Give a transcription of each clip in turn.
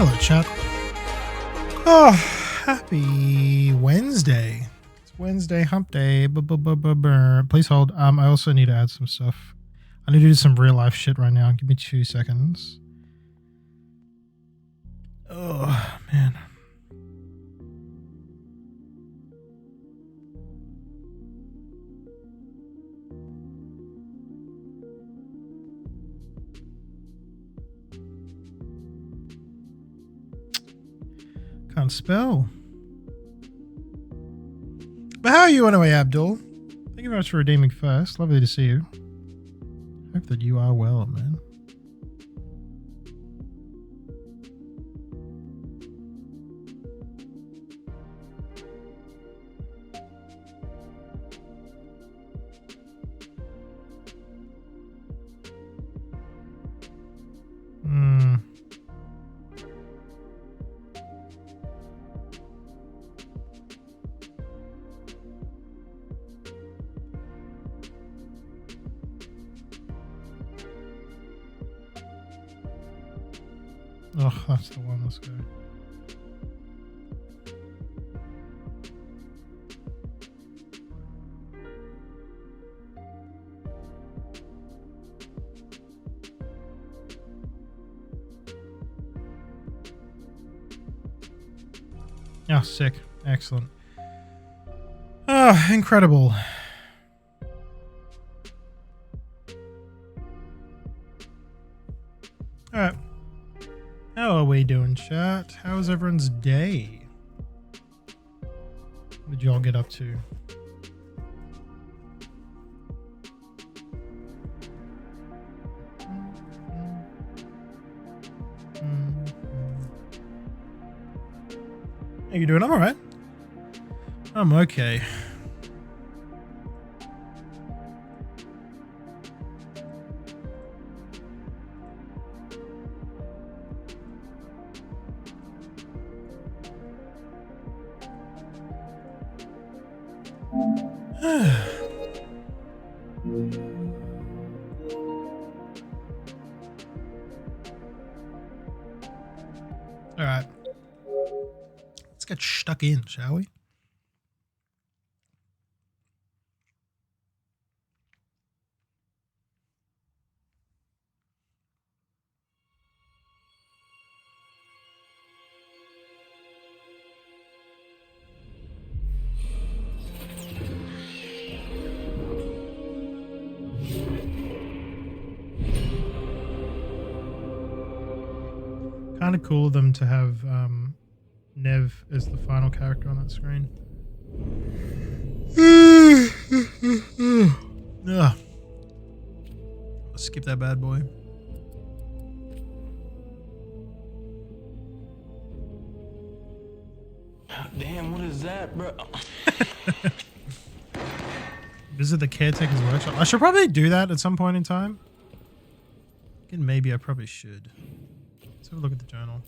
Hello, chat. Oh, happy Wednesday. It's Wednesday, hump day. Please hold. I also need to add some stuff. I need to do some real life shit right now. Give me 2 seconds. Oh, man. Can't spell. But how are you anyway, Abdul? Thank you very much for redeeming first. Lovely to see you. Hope that you are well, man. Oh, that's the one. Let's go. Oh, sick. Excellent. Oh, incredible. Alright. How are we doing, chat? How was everyone's day? What did y'all get up to? How you doing? I'm alright. I'm okay. Alright. Let's get stuck in, shall we? Kind of cool of them to have Nev as the final character on that screen. Ugh. Let's skip that bad boy. Damn, what is that, bro? Visit the caretaker's workshop. I should probably do that at some point in time. Again, maybe I probably should. Let's have a look at the journal.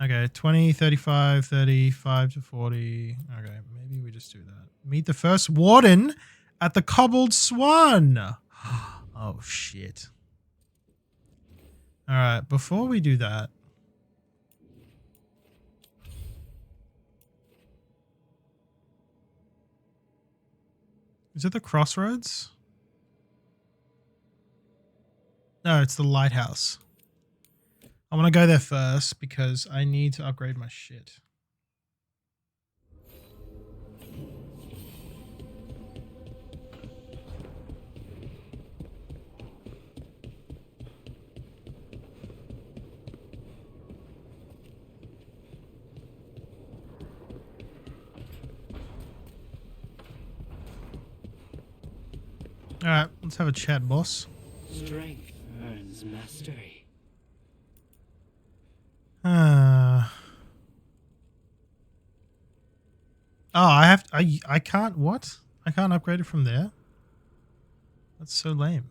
Okay, 20, 35, 35 to 40. Okay, maybe we just do that. Meet the first warden at the Cobbled Swan. Oh, shit. All right, before we do that. Is it the crossroads? No, it's the lighthouse. I want to go there first because I need to upgrade my shit. Alright, let's have a chat, boss. Strength earns mastery. Oh, I can't, what? I can't upgrade it from there? That's so lame.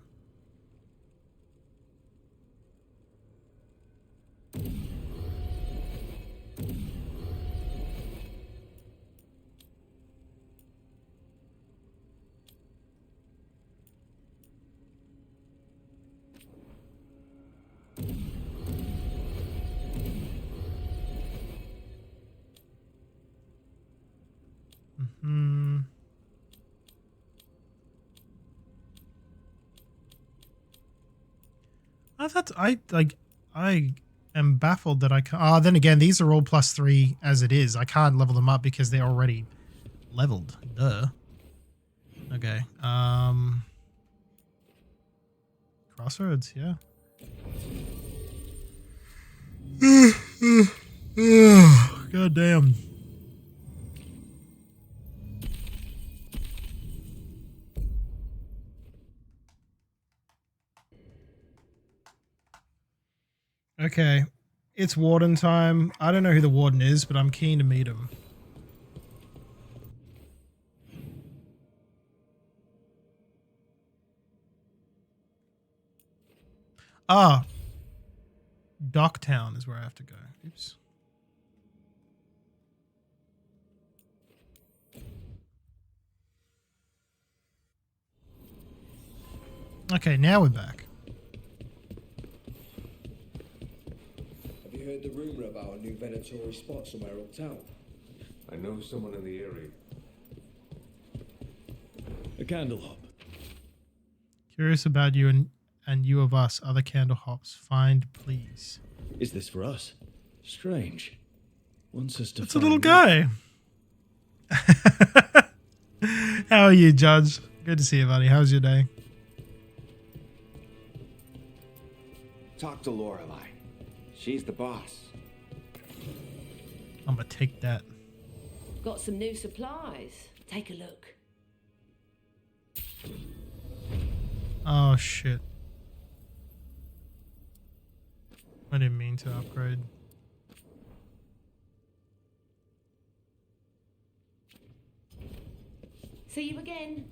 I am baffled that I can't. Oh, then again, these are all +3 as it is. I can't level them up because they're already leveled. Duh. Okay. Crossroads, yeah. God damn. Okay. It's warden time. I don't know who the warden is, but I'm keen to meet him. Ah. Docktown is where I have to go. Oops. Okay, now we're back. Have you heard the rumour about a new venatory spot somewhere uptown? I know someone in the area. A candle hop. Curious about you and you of us, other candle hops. Find, please. Is this for us? Strange. Wants us to It's a little guy. How are you, Judge? Good to see you, buddy. How's your day? Talk to Lorelei. She's the boss. I'm gonna take that. Got some new supplies. Take a look. Oh shit. I didn't mean to upgrade. See you again.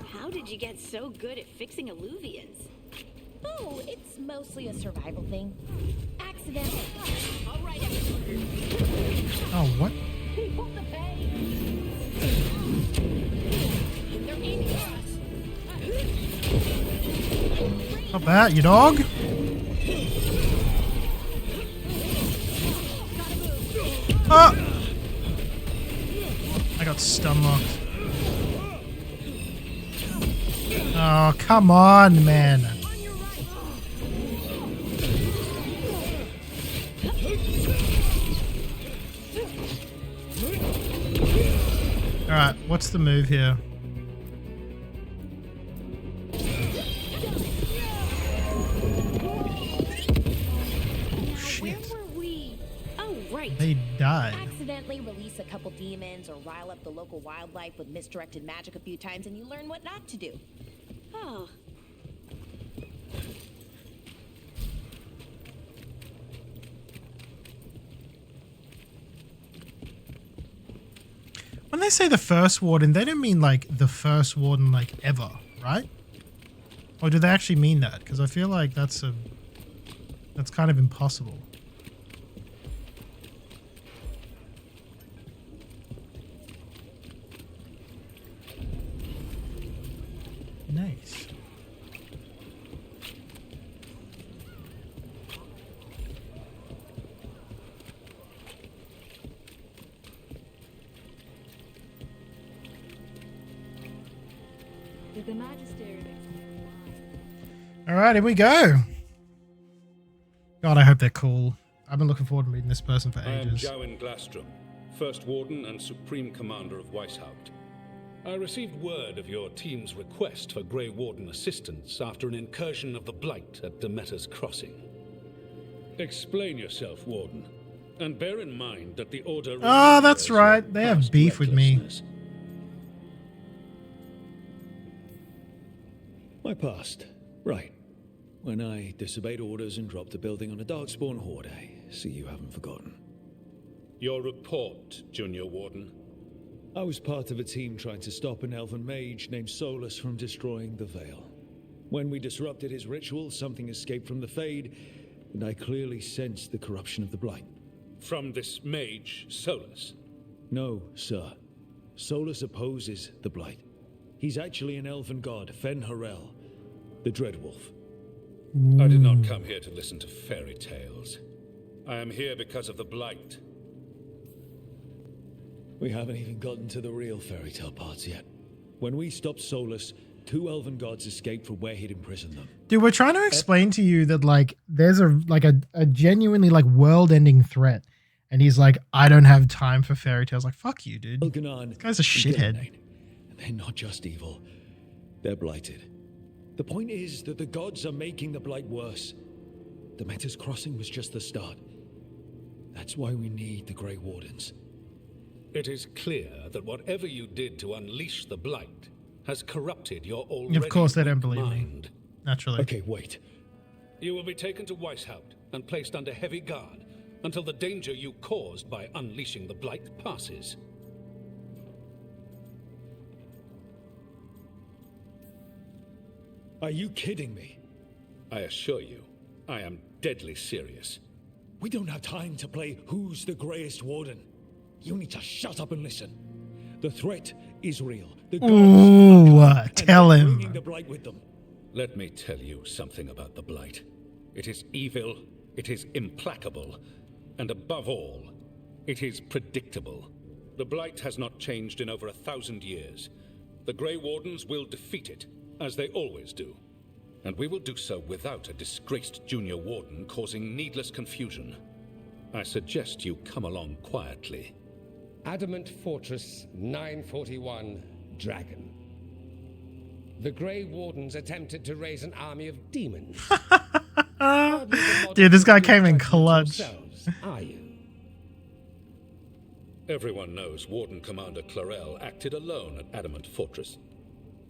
How did you get so good at fixing alluvians? Oh, it's mostly a survival thing. Accidental. All right, everyone. Oh, what? People to pay. They're aiming at us. Not bad, you dog. Ah! I got stun locked. Oh, come on, man. Alright, what's the move here? Where were we? Oh, right. They died. Accidentally release a couple demons or rile up the local wildlife with misdirected magic a few times and you learn what not to do. Oh, When they say the first warden, they don't mean like the first warden like ever, right? Or do they actually mean that? Because I feel like that's kind of impossible. Nice. did the Magister... All right, here we go. God, I hope they're cool. I've been looking forward to meeting this person for I am ages. Jowen Glastrom, First Warden and Supreme Commander of Weishaupt. I received word of your team's request for Grey Warden assistance after an incursion of the Blight at Demeter's Crossing. Explain yourself, Warden, and bear in mind that the Order... Oh, that's right. They have beef with me. My past. Right. When I disobeyed orders and dropped a building on a Darkspawn horde, I see you haven't forgotten. Your report, Junior Warden. I was part of a team trying to stop an elven mage named Solus from destroying the Veil. When we disrupted his ritual, something escaped from the Fade, and I clearly sensed the corruption of the Blight. From this mage, Solus? No, sir. Solus opposes the Blight. He's actually an elven god, Fen Harel, the Dreadwolf. I did not come here to listen to fairy tales. I am here because of the Blight. We haven't even gotten to the real fairy tale parts yet. When we stopped Solus, 2 elven gods escaped from where he'd imprisoned them. Dude, we're trying to explain to you that like there's a genuinely like world-ending threat, and he's like, I don't have time for fairy tales. Like, fuck you, dude. This guy's a shithead. And they're not just evil; they're blighted. The point is that the gods are making the Blight worse. Demeter's Crossing was just the start. That's why we need the Grey Wardens. It is clear that whatever you did to unleash the Blight has corrupted your already Of course they don't weak believe mind. me. Naturally. Okay, wait. You will be taken to Weishaupt and placed under heavy guard until the danger you caused by unleashing the Blight passes. Are you kidding me? I assure you, I am deadly serious. We don't have time to play who's the Greyest Warden. You need to shut up and listen. The threat is real. The gods Ooh, tell and they're him. bringing the Blight with them. Let me tell you something about the Blight. It is evil, it is implacable, and above all, it is predictable. The Blight has not changed in over 1,000 years. The Grey Wardens will defeat it, as they always do. And we will do so without a disgraced junior warden causing needless confusion. I suggest you come along quietly. Adamant Fortress 941 Dragon. The Grey Wardens attempted to raise an army of demons. Dude, this guy came in clutch. Are you? Everyone knows Warden Commander Clarel acted alone at Adamant Fortress.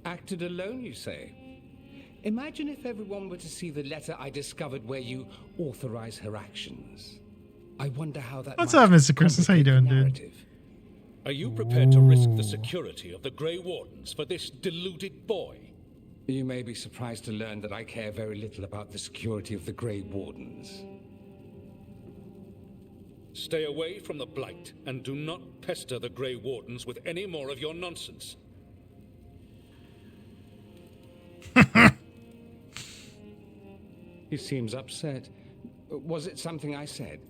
Acted alone, you say? Imagine if everyone were to see the letter I discovered where you authorize her actions. I wonder how that What's might up, Mr. Christmas? How you doing, dude? narrative. Are you prepared to risk the security of the Grey Wardens for this deluded boy? You may be surprised to learn that I care very little about the security of the Grey Wardens. Stay away from the Blight and do not pester the Grey Wardens with any more of your nonsense. He seems upset. Was it something I said?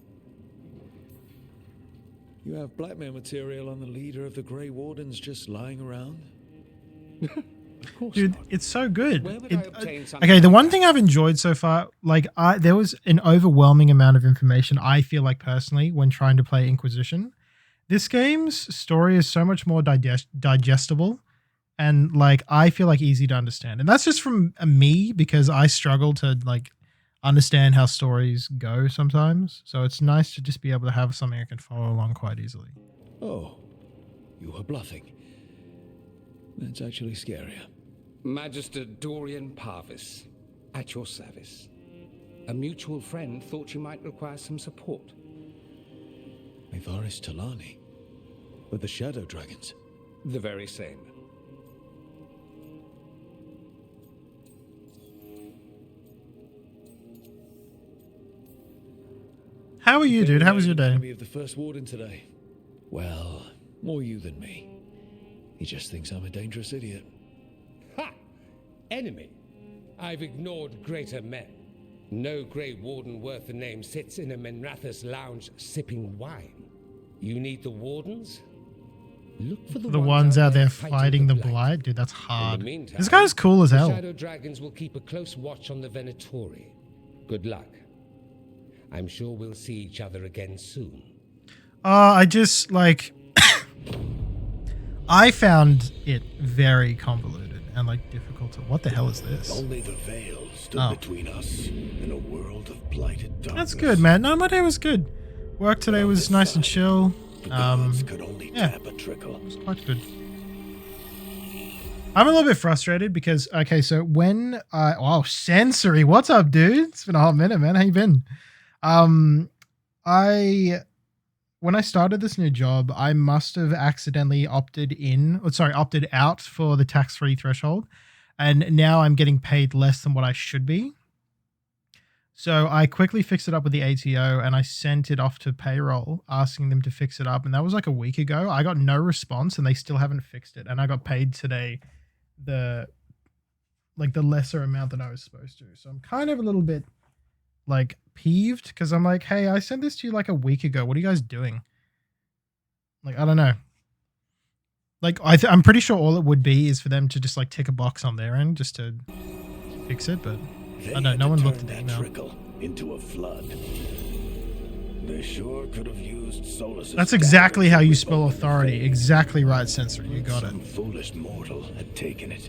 You have blackmail material on the leader of the Grey Wardens just lying around? Dude, it's so good. Where would I obtain something Okay, the like one that? thing I've enjoyed so far, like there was an overwhelming amount of information, I feel like personally, when trying to play Inquisition. This game's story is so much more digestible and like I feel like easy to understand. And that's just from me because I struggle to like understand how stories go sometimes. So it's nice to just be able to have something I can follow along quite easily. Oh, you were bluffing. That's actually scarier. Magister Dorian Parvis, at your service. A mutual friend thought you might require some support. Ivaris Talani. But the Shadow Dragons. The very same. How are you, dude? How was your day? Enemy of the First Warden today. Well, more you than me. He just thinks I'm a dangerous idiot. Ha! Enemy? I've ignored greater men. No Grey Warden worth the name sits in a Menrathus lounge sipping wine. You need the Wardens? Look for The ones out there fighting the Blight? Dude, that's hard. Meantime, This guy's cool as hell. The Shadow Dragons will keep a close watch on the Venatori. Good luck. I'm sure we'll see each other again soon. I just like I found it very convoluted and like difficult to. What the hell is this? Only the veil stood between us and a world of blighted darkness. That's good, man. No, my day was good. Work today was nice and chill. Could only Yeah, tap a trickle. it was quite good. I'm a little bit frustrated because okay, so when Sensory, what's up, dude? It's been a hot minute, man. How you been? I when I started this new job, I must have accidentally opted out for the tax-free threshold. And now I'm getting paid less than what I should be. So I quickly fixed it up with the ATO and I sent it off to payroll asking them to fix it up. And that was like a week ago. I got no response and they still haven't fixed it. And I got paid today the lesser amount that I was supposed to. So I'm kind of a little bit like peeved because I'm like, hey, I sent this to you like a week ago. What are you guys doing? Like, I don't know. Like, I'm pretty sure all it would be is for them to just like tick a box on their end just to fix it, but I don't know. No one looked at the email. Trickle into a flood. They sure could have used Solus's. That's exactly how you spell authority. Exactly right, Censor. You got it. Some foolish mortal had taken it.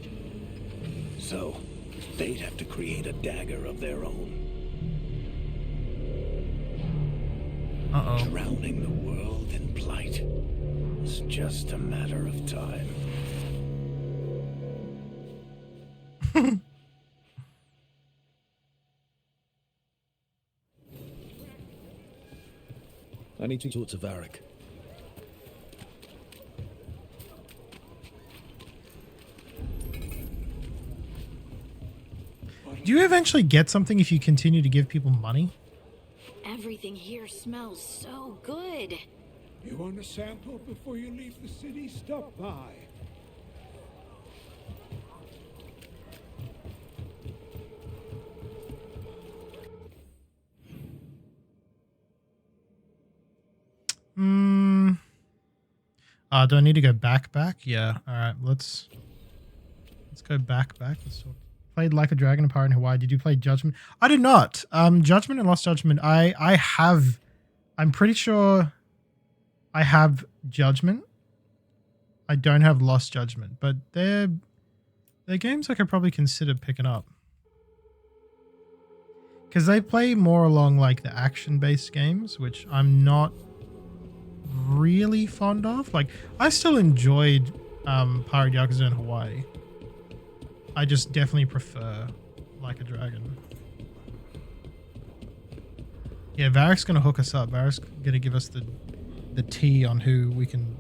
So, they'd have to create a dagger of their own. Uh-oh. Drowning the world in blight. It's just a matter of time. I need to talk to Varric. Do you eventually get something if you continue to give people money? Everything here smells so good. You want a sample before you leave the city? Stop by. Do I need to go back? Yeah. All right. Let's go back. Let's talk. Played Like a Dragon and Pirate in Hawaii. Did you play Judgment? I did not. Judgment and Lost Judgment. I'm pretty sure I have Judgment. I don't have Lost Judgment, but they're games I could probably consider picking up. Because they play more along like the action-based games, which I'm not really fond of. Like, I still enjoyed Pirate Yakuza in Hawaii. I just definitely prefer Like a Dragon. Yeah, Varric's gonna hook us up. Varric's gonna give us the tea on who we can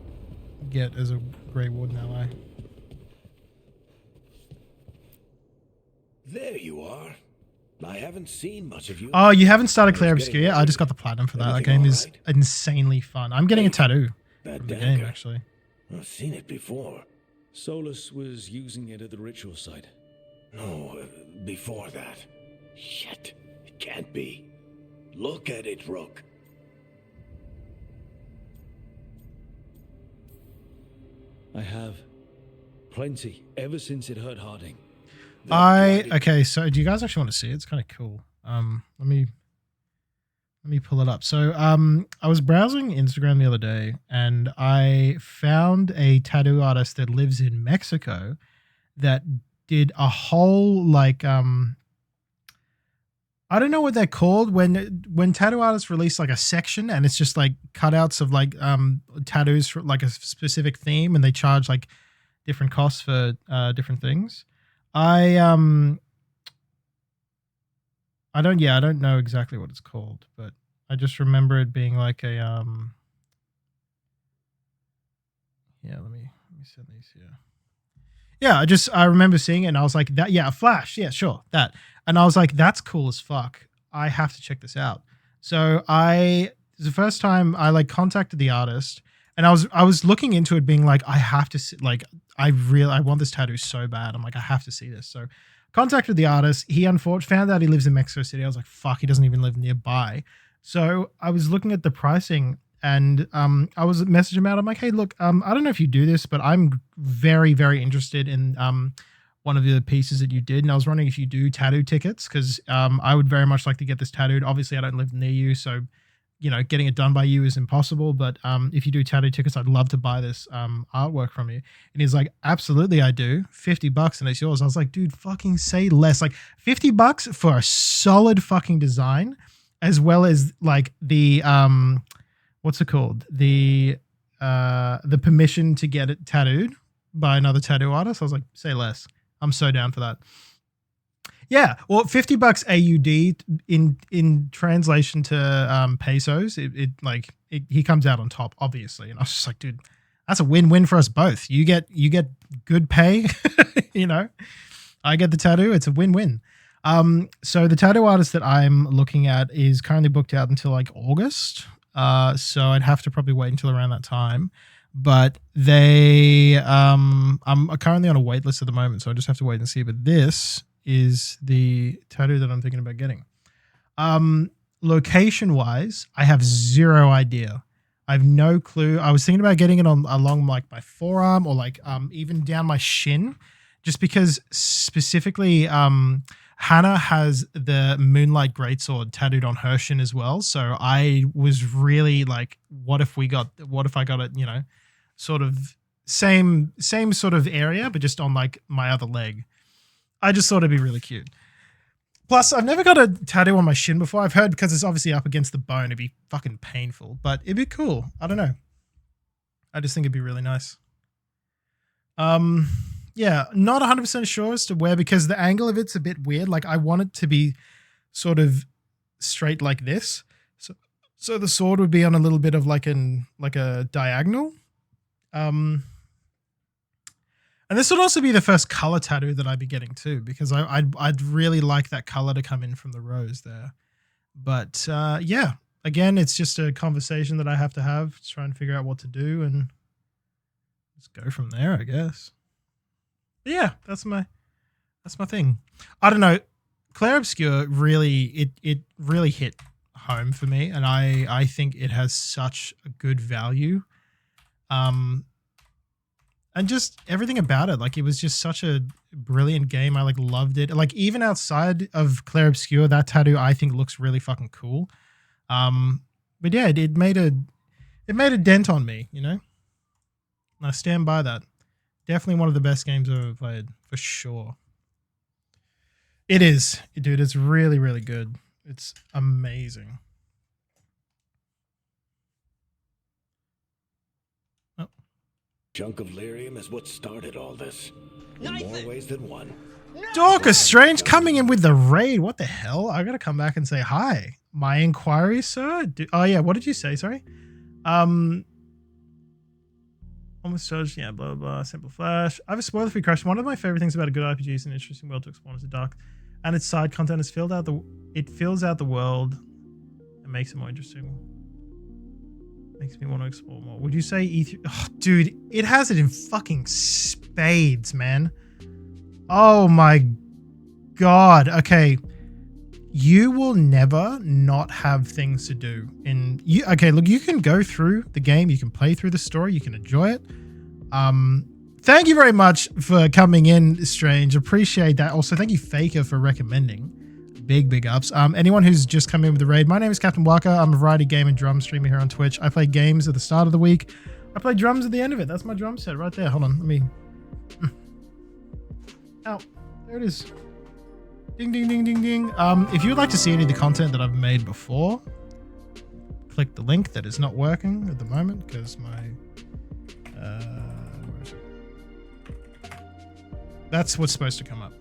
get as a Grey Warden ally. There you are. I haven't seen much of you. Oh, you haven't started Clair Obscure? I just got the platinum for that. That game is insanely fun. I'm getting a tattoo That from the dagger. game, actually. I've seen it before. Solus was using it at the ritual site. No, before that. Shit, it can't be. Look at it, Rook. I have. Plenty, ever since it hurt Harding. Okay, so do you guys actually want to see it? It's kind of cool. Let me pull it up. So I was browsing Instagram the other day and I found a tattoo artist that lives in Mexico that did a whole like I don't know what they're called when tattoo artists release like a section and it's just like cutouts of like tattoos for like a specific theme and they charge like different costs for different things. I don't know exactly what it's called, but I just remember it being like a yeah, let me send these here. Yeah, I remember seeing it and I was like, that, yeah, a Flash, yeah, sure, that. And I was like, that's cool as fuck. I have to check this out. So it's the first time I like contacted the artist and I was looking into it being like, I have to see, like, I want this tattoo so bad. I'm like, I have to see this. So contacted the artist. He unfortunately found out he lives in Mexico City. I was like, fuck, he doesn't even live nearby. So I was looking at the pricing and I was messaging him out. I'm like, hey, look, I don't know if you do this, but I'm very, very interested in one of the pieces that you did. And I was wondering if you do tattoo tickets because I would very much like to get this tattooed. Obviously, I don't live near you, so you know, getting it done by you is impossible. But if you do tattoo tickets, I'd love to buy this artwork from you. And he's like, absolutely, I do. $50 and it's yours. I was like, dude, fucking say less. Like $50 for a solid fucking design, as well as like the what's it called? The permission to get it tattooed by another tattoo artist. I was like, say less. I'm so down for that. Yeah, well, $50 AUD in translation to pesos, it like he comes out on top, obviously. And I was just like, dude, that's a win-win for us both. You get good pay, I get the tattoo. It's a win-win. So the tattoo artist that I'm looking at is currently booked out until like August. So I'd have to probably wait until around that time. But I'm currently on a wait list at the moment, so I just have to wait and see. But this is the tattoo that I'm thinking about getting. Location-wise, I have zero idea. I have no clue. I was thinking about getting it along like my forearm or like even down my shin, just because specifically Hannah has the Moonlight Greatsword tattooed on her shin as well. So I was really like, what if I got it, sort of same sort of area, but just on like my other leg. I just thought it'd be really cute. Plus, I've never got a tattoo on my shin before. I've heard because it's obviously up against the bone, it'd be fucking painful, but it'd be cool. I don't know. I just think it'd be really nice. Yeah, not 100% sure as to where, because the angle of it's a bit weird. Like I want it to be sort of straight like this. So the sword would be on a little bit of like a diagonal. And this would also be the first color tattoo that I'd be getting too, because I'd really like that color to come in from the rose there. But yeah, again, it's just a conversation that I have to have to try and figure out what to do, and let's go from there, I guess. But yeah, that's my thing. I don't know. Clair Obscur really it really hit home for me, and I think it has such a good value. And just everything about it, like it was just such a brilliant game. I like loved it. Like even outside of Clair Obscur, that tattoo I think looks really fucking cool. But yeah, it made a dent on me, And I stand by that. Definitely one of the best games I've ever played, for sure. It is, dude. It's really, really good. It's amazing. Chunk of lyrium is what started all this. In more ways than one. Dorcas Strange coming in with the raid. What the hell? I gotta come back and say hi. My inquiry, sir? Oh yeah, what did you say? Sorry. Almost judged. Yeah, blah, blah, blah. Simple Flash. I have a spoiler-free question. One of my favorite things about a good RPG is an interesting world to explore into dark, and its side content is fills out the world and makes it more interesting. Makes me want to explore more. Would you say E3? Oh, dude, it has it in fucking spades, man. Oh my god. Okay. You will never not have things to do. Okay, look, you can go through the game, you can play through the story, you can enjoy it. Thank you very much for coming in, Strange. Appreciate that. Also, thank you, Faker, for recommending. Big ups. Anyone who's just come in with the raid, my name is Captain Waka. I'm a variety game and drum streamer here on Twitch. I play games at the start of the week. I play drums at the end of it. That's my drum set right there. Hold on, let me... Oh, there it is. Ding, ding, ding, ding, ding. If you would like to see any of the content that I've made before, click the link that is not working at the moment because my... where is it? That's what's supposed to come up.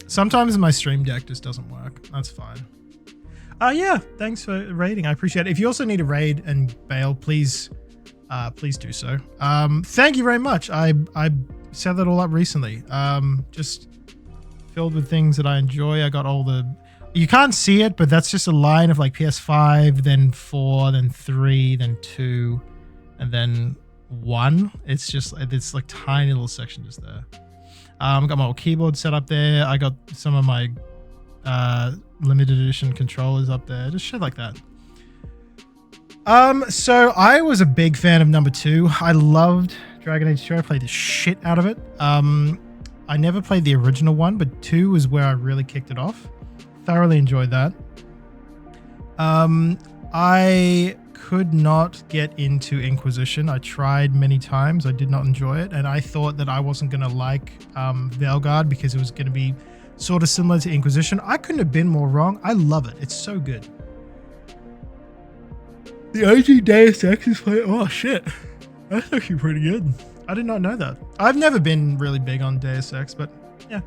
Sometimes my stream deck just doesn't work. That's fine. Yeah, thanks for raiding. I appreciate it. If you also need a raid and bail, please do so. Thank you very much. I set that all up recently. Just filled with things that I enjoy. I got all the... You can't see it, but that's just a line of like PS5, then 4, then 3, then 2, and then 1. It's like tiny little section just there. Got my old keyboard set up there. I got some of my limited edition controllers up there. Just shit like that. So I was a big fan of number 2. I loved Dragon Age 2. I played the shit out of it. I never played the original one, but 2 was where I really kicked it off. Thoroughly enjoyed that. I could not get into Inquisition. I tried many times. I did not enjoy it, and I thought that I wasn't going to like Veilguard because it was going to be sort of similar to Inquisition. I couldn't have been more wrong. I love it. It's so good. The OG Deus Ex is playing... Oh, shit. That's actually pretty good. I did not know that. I've never been really big on Deus Ex, but yeah.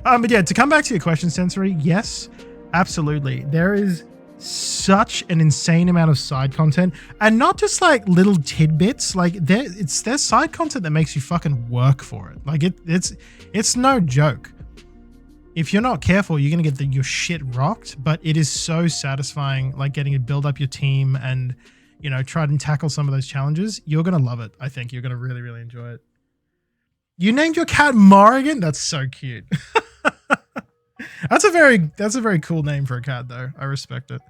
But yeah, to come back to your question, Sensory, yes, absolutely. There is such an insane amount of side content, and not just like little tidbits. Like there's side content that makes you fucking work for it. Like it's no joke. If you're not careful, you're gonna get your shit rocked. But it is so satisfying, like getting to build up your team and, you know, try and tackle some of those challenges. You're gonna love it. I think you're gonna really, really enjoy it. You named your cat Morrigan? That's so cute. That's a very cool name for a cat, though. I respect it.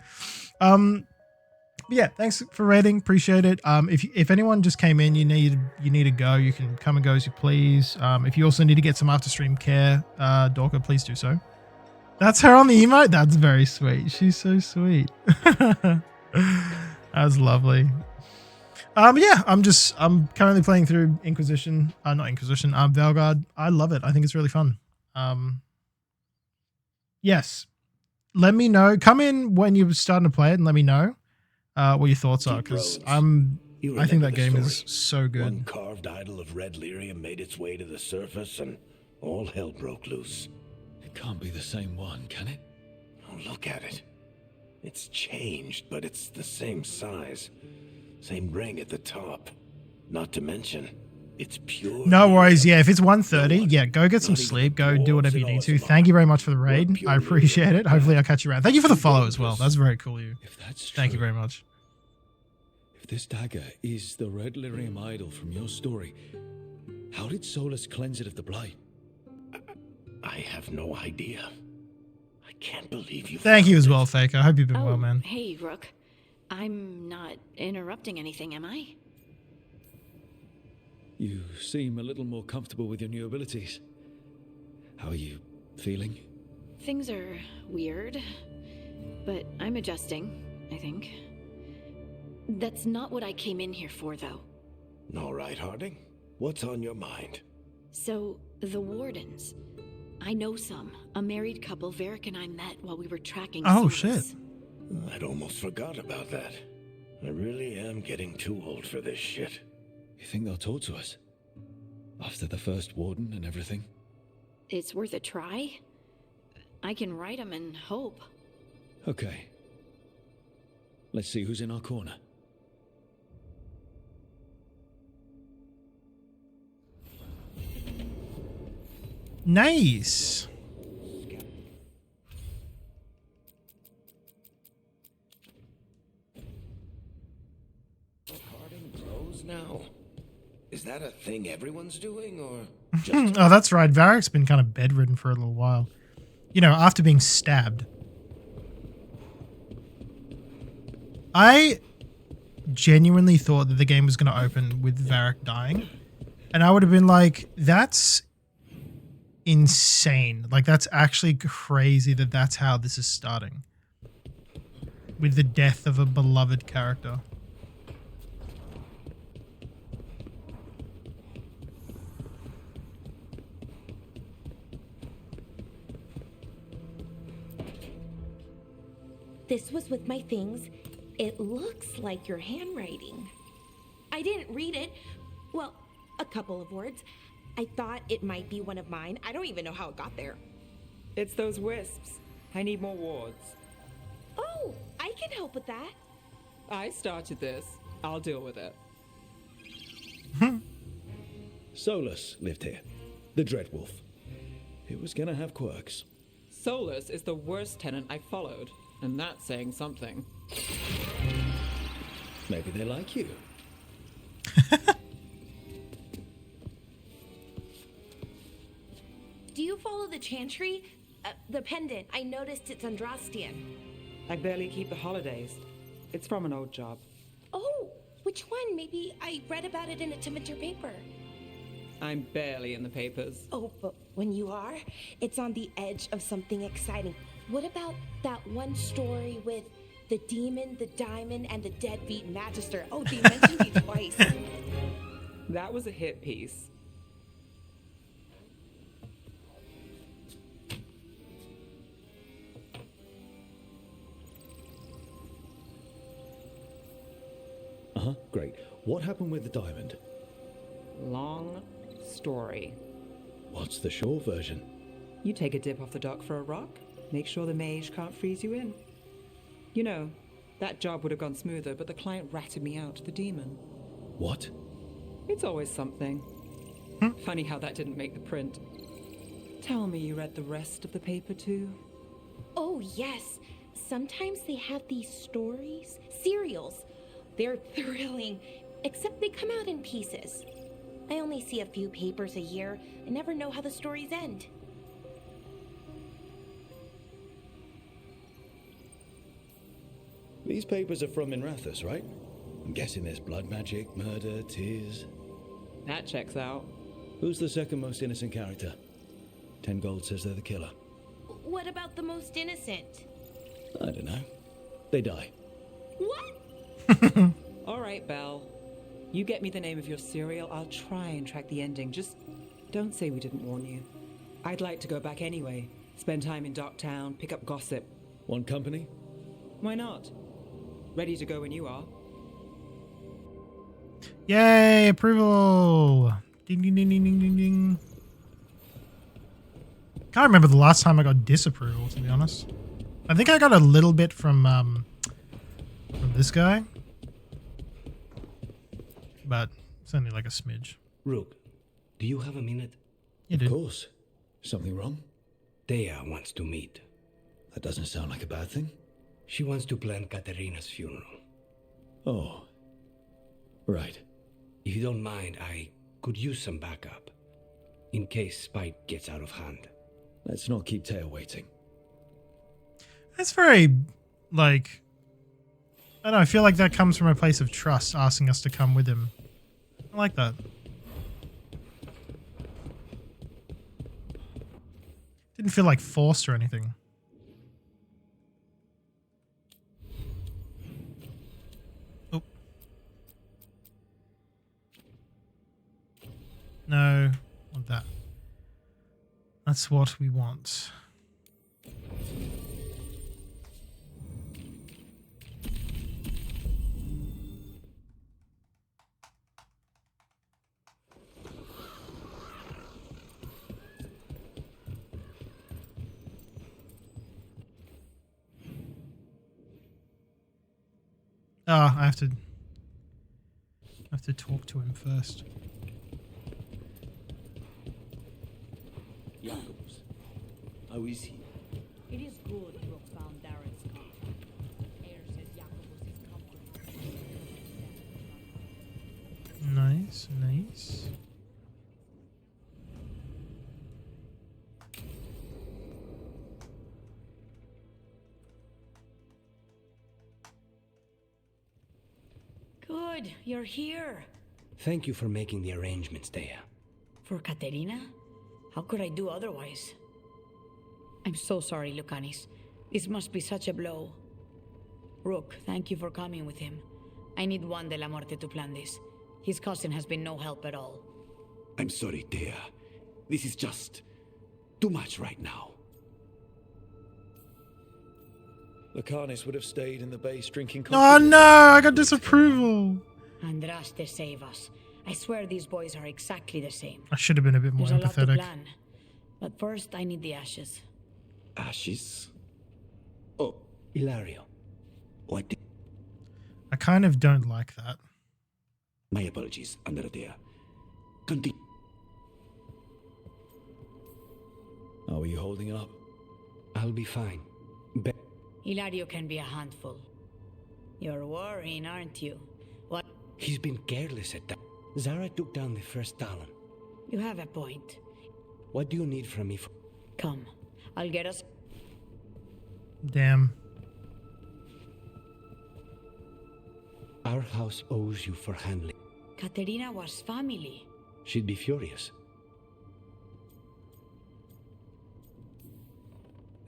Yeah, thanks for rating. Appreciate it. If anyone just came in, you need to go, you can come and go as you please. If you also need to get some after stream care, Dorka, please do so. That's her on the emote. That's very sweet. She's so sweet. That's lovely. Yeah, I'm currently playing through Inquisition. Not Inquisition. Veilguard. I love it. I think it's really fun. Yes. Let me know. Come in when you're starting to play it and let me know what your thoughts are, because I think that game is so good. One carved idol of red lyrium made its way to the surface and all hell broke loose. It can't be the same one, can it? Oh, look at it. It's changed, but it's the same size. Same ring at the top. Not to mention, it's pure. No worries. Yeah, if it's 1:30, yeah, go get some sleep. Go do whatever you need to. Thank you very much for the raid. I appreciate it. Hopefully I'll catch you around. Thank you for the follow as well. That's very cool of you. If that's true, thank you very much. If this dagger is the red lyrium idol from your story, how did Solus cleanse it of the blight? I have no idea. I can't believe you. Thank you as well, Faker. I hope you've been well, man. Hey, Rook. I'm not interrupting anything, am I? You seem a little more comfortable with your new abilities. How are you feeling? Things are weird, but I'm adjusting, I think. That's not what I came in here for, though. All right, Harding. What's on your mind? So, the Wardens. I know some. A married couple Varric and I met while we were tracking Oh, Solus. shit. I'd almost forgot about that. I really am getting too old for this shit. You think they'll talk to us? After the first warden and everything? It's worth a try. I can write them and hope. Okay. Let's see who's in our corner. Nice. Harding blows now. Is that a thing everyone's doing, or Oh, that's right. Varric's been kind of bedridden for a little while. You know, after being stabbed. I genuinely thought that the game was going to open with Varric dying. And I would have been like, that's insane. Like, that's actually crazy that that's how this is starting. With the death of a beloved character. This was with my things. It looks like your handwriting. I didn't read it. Well, a couple of words. I thought it might be one of mine. I don't even know how it got there. It's those wisps. I need more wards. Oh, I can help with that. I started this. I'll deal with it. Solus lived here. The Dreadwolf. It was gonna have quirks. Solus is the worst tenant I followed, and that's saying something. Maybe they like you. Do you follow the chantry? The pendant. I noticed it's Andrastian. I barely keep the holidays. It's from an old job. Oh, which one? Maybe I read about it in a Timidger paper. I'm barely in the papers. Oh, but when you are, it's on the edge of something exciting. What about that one story with the demon, the diamond, and the deadbeat magister? Oh, they mentioned you twice. That was a hit piece. Uh-huh, great. What happened with the diamond? Long story. What's the short version? You take a dip off the dock for a rock, make sure the mage can't freeze you in. You know, that job would have gone smoother, but the client ratted me out, the demon. What? It's always something. Funny how that didn't make the print. Tell me you read the rest of the paper too? Oh, yes. Sometimes they have these stories, serials. They're thrilling, except they come out in pieces. I only see a few papers a year and never know how the stories end. These papers are from Minrathous, right? I'm guessing there's blood magic, murder, tears. That checks out. Who's the second most innocent character? 10 gold says they're the killer. What about the most innocent? I don't know. They die. What? All right, Belle. You get me the name of your serial, I'll try and track the ending. Just don't say we didn't warn you. I'd like to go back anyway. Spend time in Docktown, pick up gossip. Want company? Why not? Ready to go when you are. Yay, approval. Ding, ding, ding, ding, ding, ding, ding. Can't remember the last time I got disapproval, to be honest. I think I got a little bit from this guy. But it's only like a smidge. Rook, do you have a minute? You do. Of course. Something wrong? Thea wants to meet. That doesn't sound like a bad thing. She wants to plan Katerina's funeral. Oh. Right. If you don't mind, I could use some backup. In case Spike gets out of hand. Let's not keep Taya waiting. That's very, like... I don't know, I feel like that comes from a place of trust, asking us to come with him. I like that. Didn't feel like forced or anything. Oh. No, want that. That's what we want. Oh, I have to talk to him first. Jacobs, how is he? It is good you have found Darren's car. Air says Jacobus is comfortable. Nice, nice. Good, you're here. Thank you for making the arrangements, Thea. For Katerina? How could I do otherwise? I'm so sorry, Lucanis. This must be such a blow. Rook, thank you for coming with him. I need Juan de la Muerte to plan this. His cousin has been no help at all. I'm sorry, Thea. This is just too much right now. Lucanis would have stayed in the base drinking coffee. Oh no, I got disapproval. Andraste, save us. I swear these boys are exactly the same. I should have been a bit more There's a lot to empathetic. plan. But first, I need the ashes. Ashes? Oh, Hilario. what did... I kind of don't like that. My apologies, Andrea. Continue. How are you holding up? I'll be fine. Hilario can be a handful. You're worrying, aren't you? What? He's been careless at that. Zara took down the first Talon. You have a point. What do you need from me? Come, I'll get us... Damn. Our house owes you for handling. Katerina was family. She'd be furious.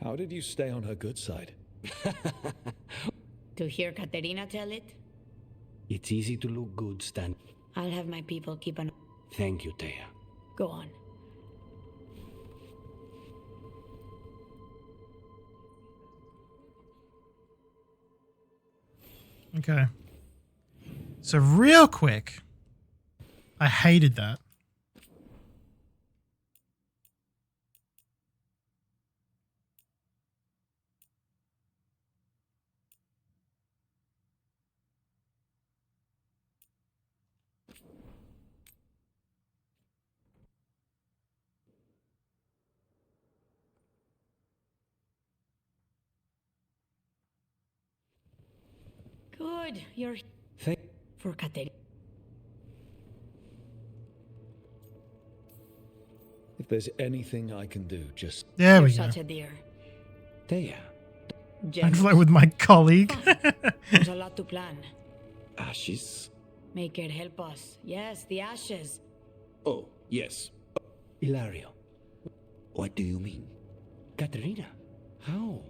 How did you stay on her good side? To hear Katerina tell it? It's easy to look good, Stan. I'll have my people keep an... Thank you, Thea. Go on. Okay. So real quick, I hated that. Good. You're Thank. for Katerina. If there's anything I can do, just... There we You're go. such a dear. Thea. I Jealous. fly with my colleague. There's a lot to plan. Ashes? Make it help us. Yes, the ashes. Oh, yes. Ilario. What do you mean? Katerina. How?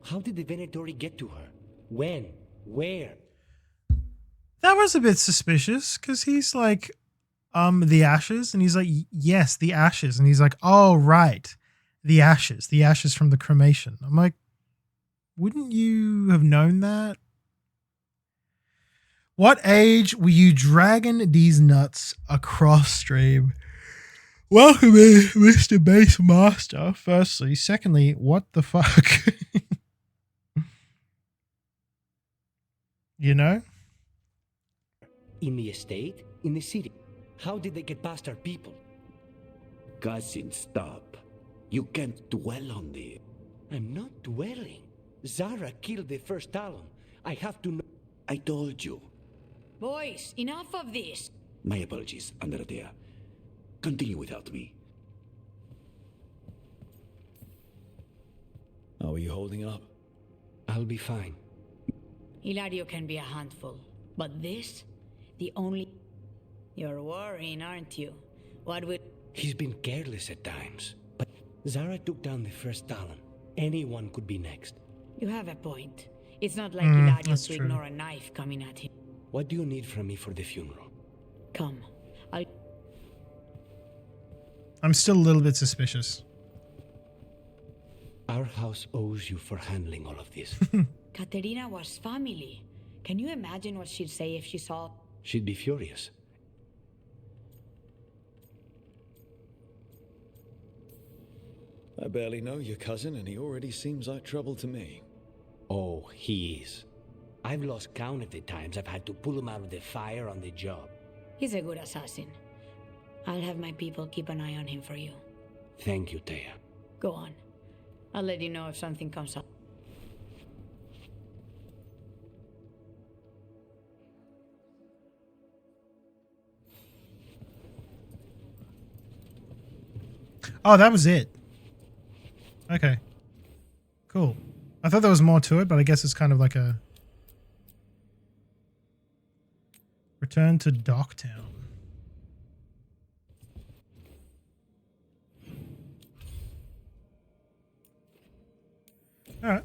How did the Venatori get to her? When? Where? That was a bit suspicious because he's like, the ashes. And he's like, yes, the ashes. And he's like, oh, right. The ashes from the cremation. I'm like, wouldn't you have known that? What age were you dragging these nuts across stream? Welcome in, Mr. Base Master, firstly. Secondly, what the fuck? You know? In the estate? In the city? How did they get past our people? Cousin, stop. You can't dwell on this. I'm not dwelling. Zara killed the first Talon. I have to know. I told you. Boys, enough of this. My apologies, Andrea. Continue without me. How are you holding up? I'll be fine. Ilario can be a handful, but this, the only... You're worrying, aren't you? What would... He's been careless at times. But Zara took down the first Talon. Anyone could be next. You have a point. It's not like Ilario that's to true. ignore a knife coming at him. What do you need from me for the funeral? Come, I'm still a little bit suspicious. Our house owes you for handling all of this. Katerina was family. Can you imagine what she'd say if she saw... She'd be furious. I barely know your cousin, and he already seems like trouble to me. Oh, he is. I've lost count of the times I've had to pull him out of the fire on the job. He's a good assassin. I'll have my people keep an eye on him for you. Thank you, Thea. Go on. I'll let you know if something comes up. Oh, that was it. Okay. Cool. I thought there was more to it, but I guess it's kind of like a... Return to Docktown. Alright.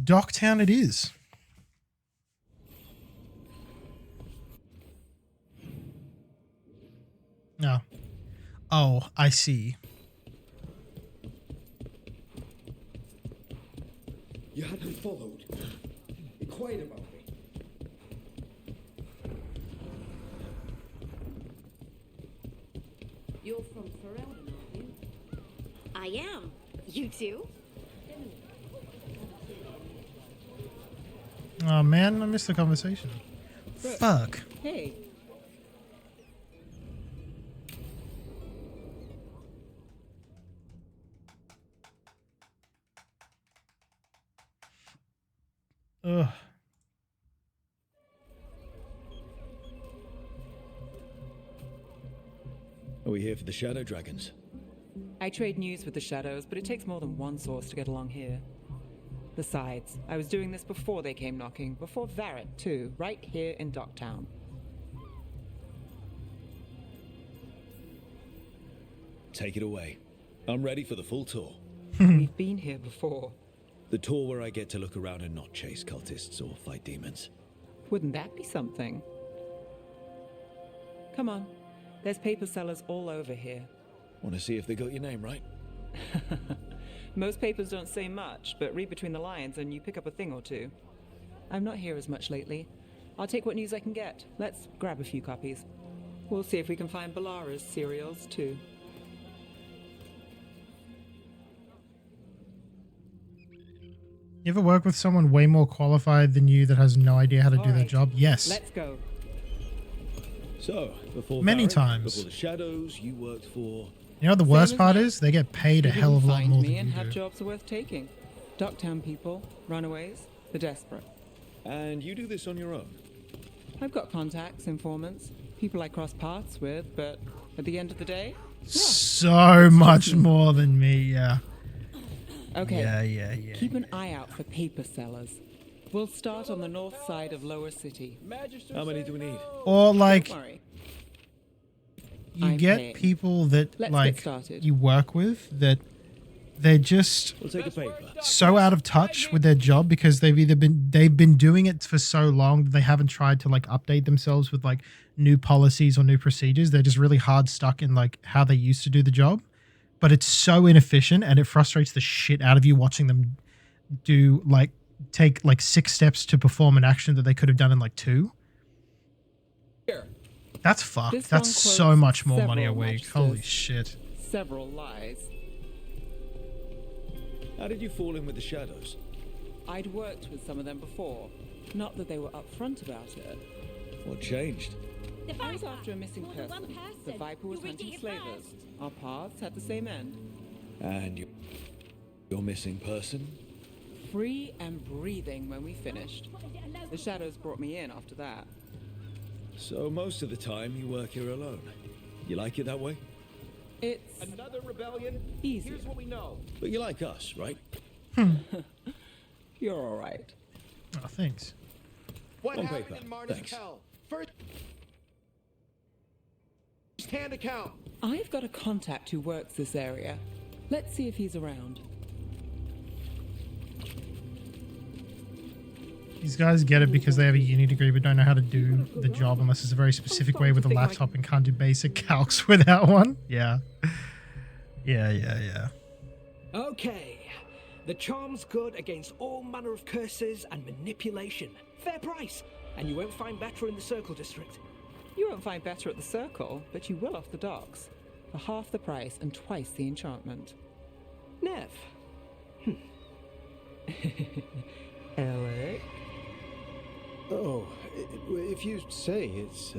Docktown it is. No. Oh, I see. You have been followed. Be quiet about me. You're from Ferelden, aren't you? I am. You too? Oh man, I missed the conversation. Fuck. Hey. Ugh. Are we here for the Shadow Dragons? I trade news with the Shadows, but it takes more than one source to get along here. Besides, I was doing this before they came knocking, before Varret too, right here in Docktown. Take it away. I'm ready for the full tour. We've been here before. The tour where I get to look around and not chase cultists or fight demons. Wouldn't that be something? Come on. There's paper sellers all over here. Want to see if they got your name right? Most papers don't say much, but read between the lines and you pick up a thing or two. I'm not here as much lately. I'll take what news I can get. Let's grab a few copies. We'll see if we can find Balara's cereals too. You ever work with someone way more qualified than you that has no idea how to do their job? Yes. Let's go. So, before Many Varric, times. before the Shadows, you worked for... You know what the worst part is? They get paid a hell of a lot Find more me than and you have do. jobs worth taking. Docktown people, runaways, the desperate. And you do this on your own? I've got contacts, informants, people I cross paths with, but at the end of the day, So much more than me, yeah. okay. Yeah. Keep an eye out for paper sellers. We'll start on the north side of Lower City. How many do we need? Or like, Don't worry. you I'm get paying. people that Let's like get started. you work with that they're just We'll take a paper. so out of touch with their job because they've been doing it for so long that they haven't tried to like update themselves with like new policies or new procedures. They're just really hard stuck in like how they used to do the job, but it's so inefficient and it frustrates the shit out of you watching them do like take like 6 steps to perform an action that they could have done in like 2. That's fucked. This That's one so quotes much more money a several week. magisters. Holy shit. Several lies. How did you fall in with the shadows? I'd worked with some of them before. Not that they were upfront about it. What changed? I was after a missing person. The Viper was hunting slavers. Our paths had the same end. And your missing person? Free and breathing when we finished. The shadows brought me in after that. So most of the time you work here alone. You like it that way? It's Another rebellion? easy. Here's what we know. But you like us, right? You're all right. Oh, thanks. What On happened paper, in Marna's thanks. Hell? First hand account. I've got a contact who works this area. Let's see if he's around. These guys get it because they have a uni degree but don't know how to do the job unless it's a very specific way with a laptop and can't do basic calcs without one. Yeah. Yeah. Okay. The charm's good against all manner of curses and manipulation. Fair price. And you won't find better in the Circle District. You won't find better at the Circle, but you will off the docks. For half the price and twice the enchantment. Nev. Alec? Oh, if you say it's...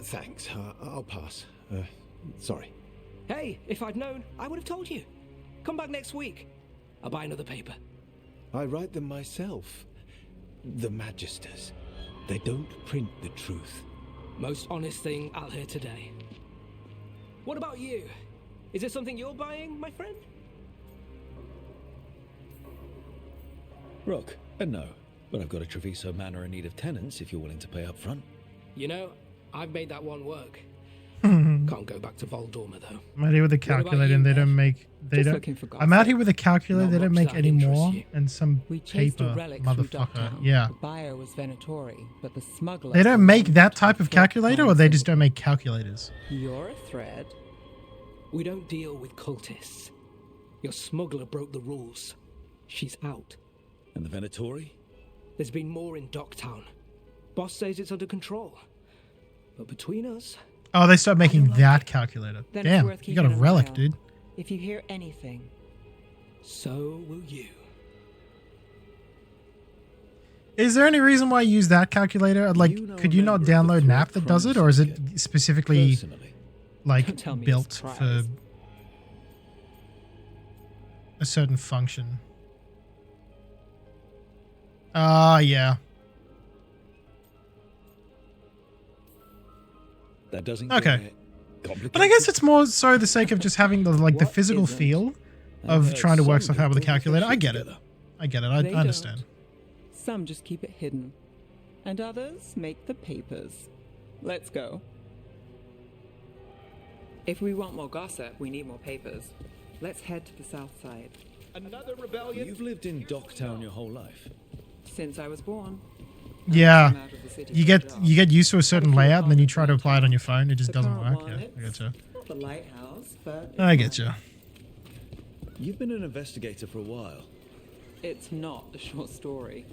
thanks. I'll pass. Sorry. Hey, if I'd known, I would have told you. Come back next week. I'll buy another paper. I write them myself. The Magisters. They don't print the truth. Most honest thing I'll hear today. What about you? Is there something you're buying, my friend? Rook, no. But I've got a Treviso Manor in need of tenants if you're willing to pay up front. You know, I've made that one work. Can't go back to Voldorma, though. I'm out here with a calculator and they don't make... I'm out here with a calculator, they don't make any more, and some We chased paper, a relic through motherfucker. Docktown. Yeah. The buyer was Venatori, but the smuggler... They don't make that type of calculator, or they just don't make calculators? You're a thread. We don't deal with cultists. Your smuggler broke the rules. She's out. And the Venatori? There's been more in Docktown. Boss says it's under control. But between us... Oh, they start making that calculator. Then it's Damn, worth you got a keeping an relic, eye on. dude. If you hear anything... So will you. Is there any reason why you use that calculator? Like, could you not download an app that does it, or is it specifically like tell me built you're for surprised. a certain function? Yeah. That doesn't Okay. get But I guess it's more so the sake of just having the like the physical feel of trying to work stuff out with a calculator. I get it. I They understand. don't. Some just keep it hidden. And others make the papers. Let's go. If we want more gossip, we need more papers. Let's head to the south side. Another rebellion? You've lived in Docktown your whole life. Since I was born. Yeah. You get used to a certain layout and then you try to apply it on your phone. It just doesn't work. Yeah, I getcha. Not the lighthouse, but... I getcha. You've been an investigator for a while. It's not a short story.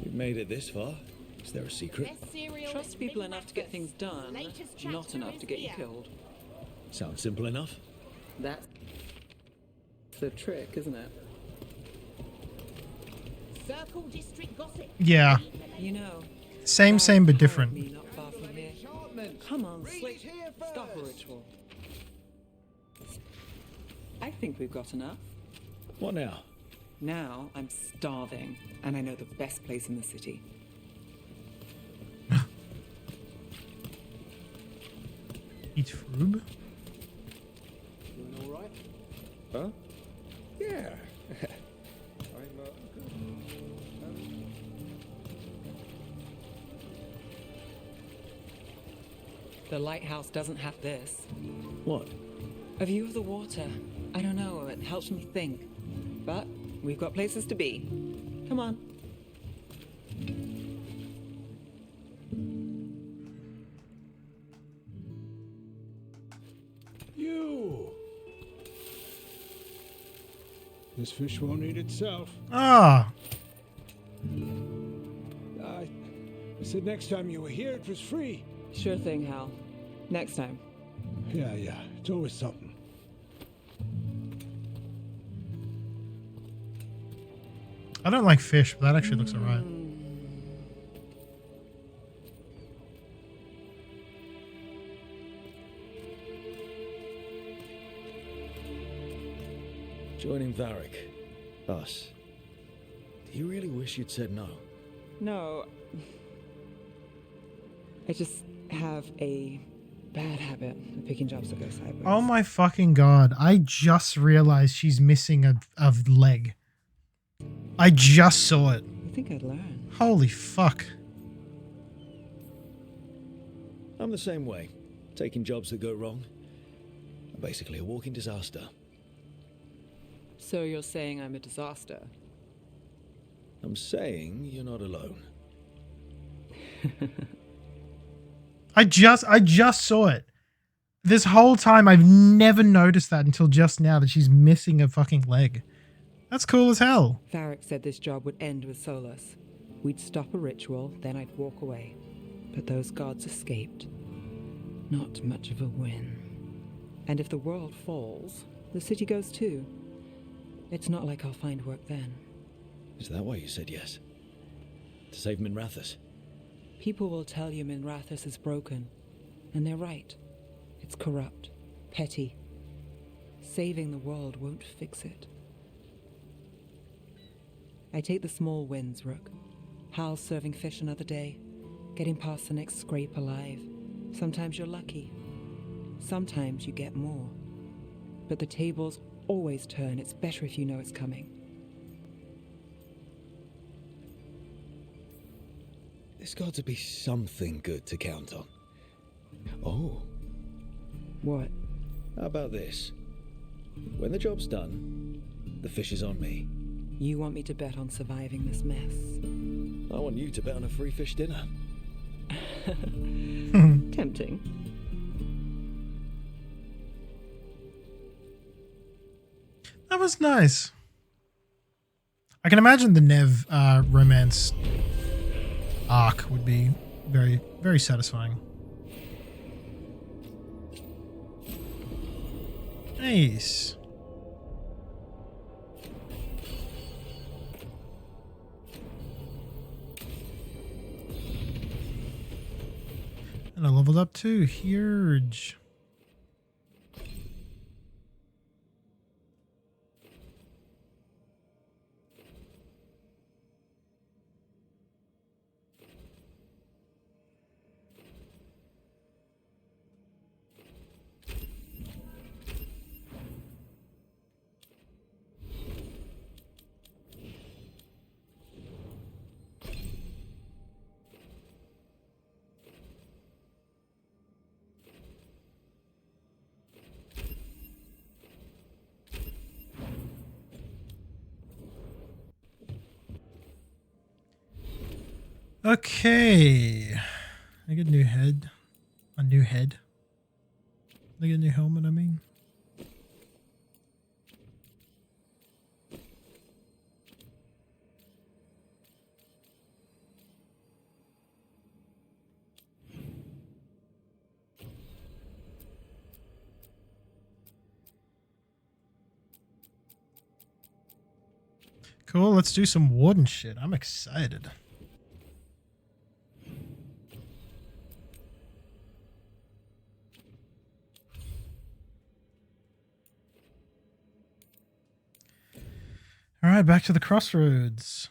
You've made it this far. Is there a secret? Trust people enough to get things done, not enough to get you killed. Sounds simple enough. That's the trick, isn't it? Circle District gossip. Yeah. You know, Same but different. me not far from here. Come on, Slick. Stop a ritual. I think we've got enough. What now? Now I'm starving, and I know the best place in the city. Eat froob? Doing all right? Huh? Yeah. I'm, The lighthouse doesn't have this. What? A view of the water. I don't know, it helps me think. But we've got places to be. Come on. You! This fish won't eat itself. Ah! I said next time you were here, it was free. Sure thing, Hal. Next time. Yeah, it's always something. I don't like fish, but that actually looks alright. Joining Varric. Us. Do you really wish you'd said no? No. I just have a bad habit of picking jobs that go sideways. Oh my fucking god. I just realized she's missing a leg. I just saw it. I think I'd learn. Holy fuck. I'm the same way. Taking jobs that go wrong. I'm basically a walking disaster. So you're saying I'm a disaster? I'm saying you're not alone. I just saw it. This whole time I've never noticed that until just now, that she's missing a fucking leg. That's cool as hell. Varric said this job would end with Solus. We'd stop a ritual, then I'd walk away. But those gods escaped. Not much of a win. And if the world falls, the city goes too. It's not like I'll find work then. Is that why you said yes? To save Minrathous? People will tell you Minrathous is broken. And they're right. It's corrupt. Petty. Saving the world won't fix it. I take the small wins, Rook. Hal serving fish another day. Getting past the next scrape alive. Sometimes you're lucky. Sometimes you get more. But the tables always turn. It's better if you know it's coming. There's got to be something good to count on. Oh. What? How about this? When the job's done, the fish is on me. You want me to bet on surviving this mess? I want you to bet on a free fish dinner. Tempting. That was nice. I can imagine the Nev romance arc would be very, very satisfying. Nice. And I leveled up too. Huge. Okay. I get a new head. A new head. I get a new helmet, I mean. Cool, let's do some warden shit. I'm excited. All right, back to the crossroads.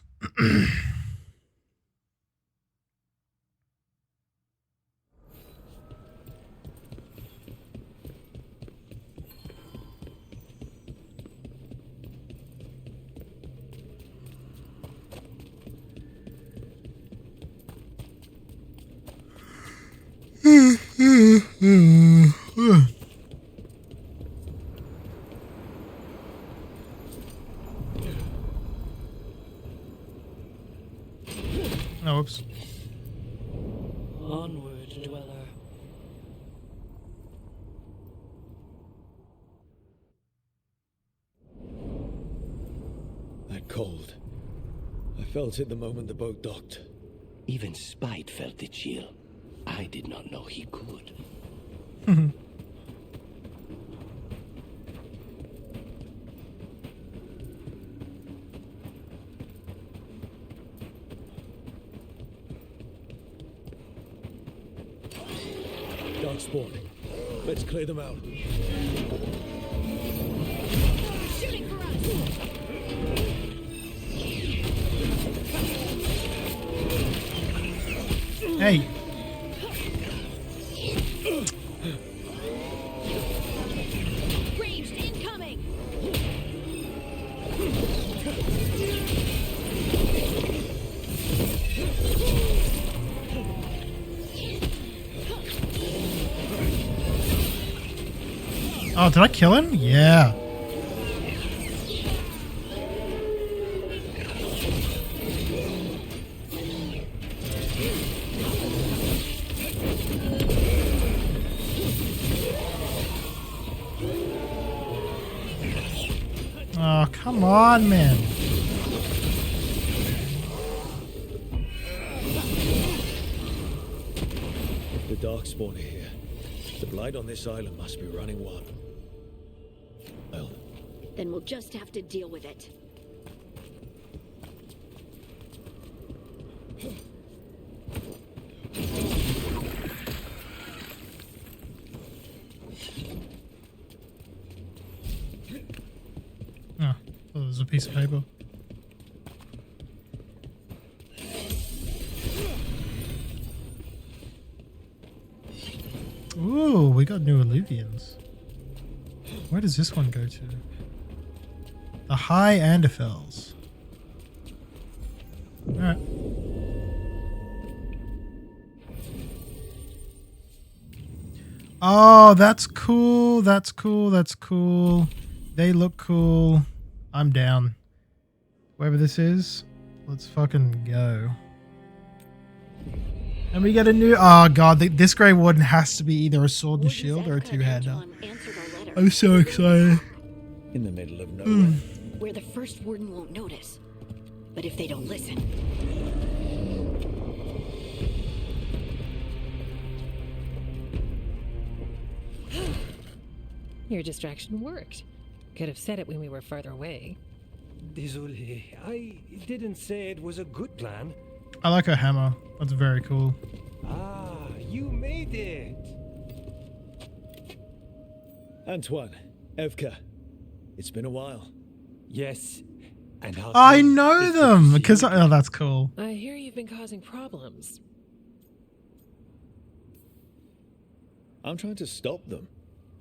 Oh, whoops. Onward, dweller. That cold. I felt it the moment the boat docked. Even Spite felt the chill. I did not know he could. Darkspawn. Let's clear them out. Shooting for us! Hey. Ranged incoming! Oh, did I kill him? Yeah. Oh, come on, man. The Darkspawn are here. The blight on this island must be running wild. Well, Then we'll just have to deal with it. Oh, there's a piece of paper. Ooh, we got new Illuvians. Where does this one go to? The High Anderfels. Alright. Oh, that's cool. That's cool. That's cool. They look cool. I'm down. Wherever this is, let's fucking go. And we get a new... Oh, God. This Grey Warden has to be either a sword and shield or a two-hander. I'm so excited. in the middle of nowhere. Where the first warden won't notice. But if they don't listen... Your distraction worked. Could have said it when we were farther away. Désolé, I didn't say it was a good plan. I like her hammer. That's very cool. Ah, you made it. Antoine, Evka, it's been a while. Yes, and I know them because oh, that's cool. I hear you've been causing problems. I'm trying to stop them.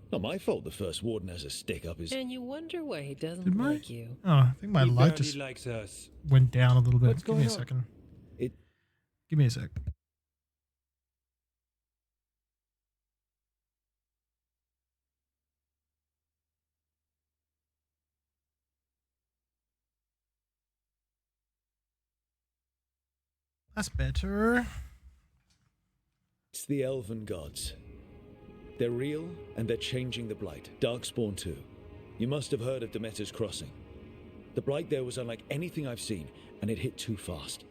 Not my fault the first warden has a stick up his... And you wonder why he doesn't like you. Oh, I think my light just went down a little bit. Give me a second. Give me a sec. That's better. It's the elven gods. They're real, and they're changing the Blight. Darkspawn too. You must have heard of Demeter's Crossing. The Blight there was unlike anything I've seen, and it hit too fast.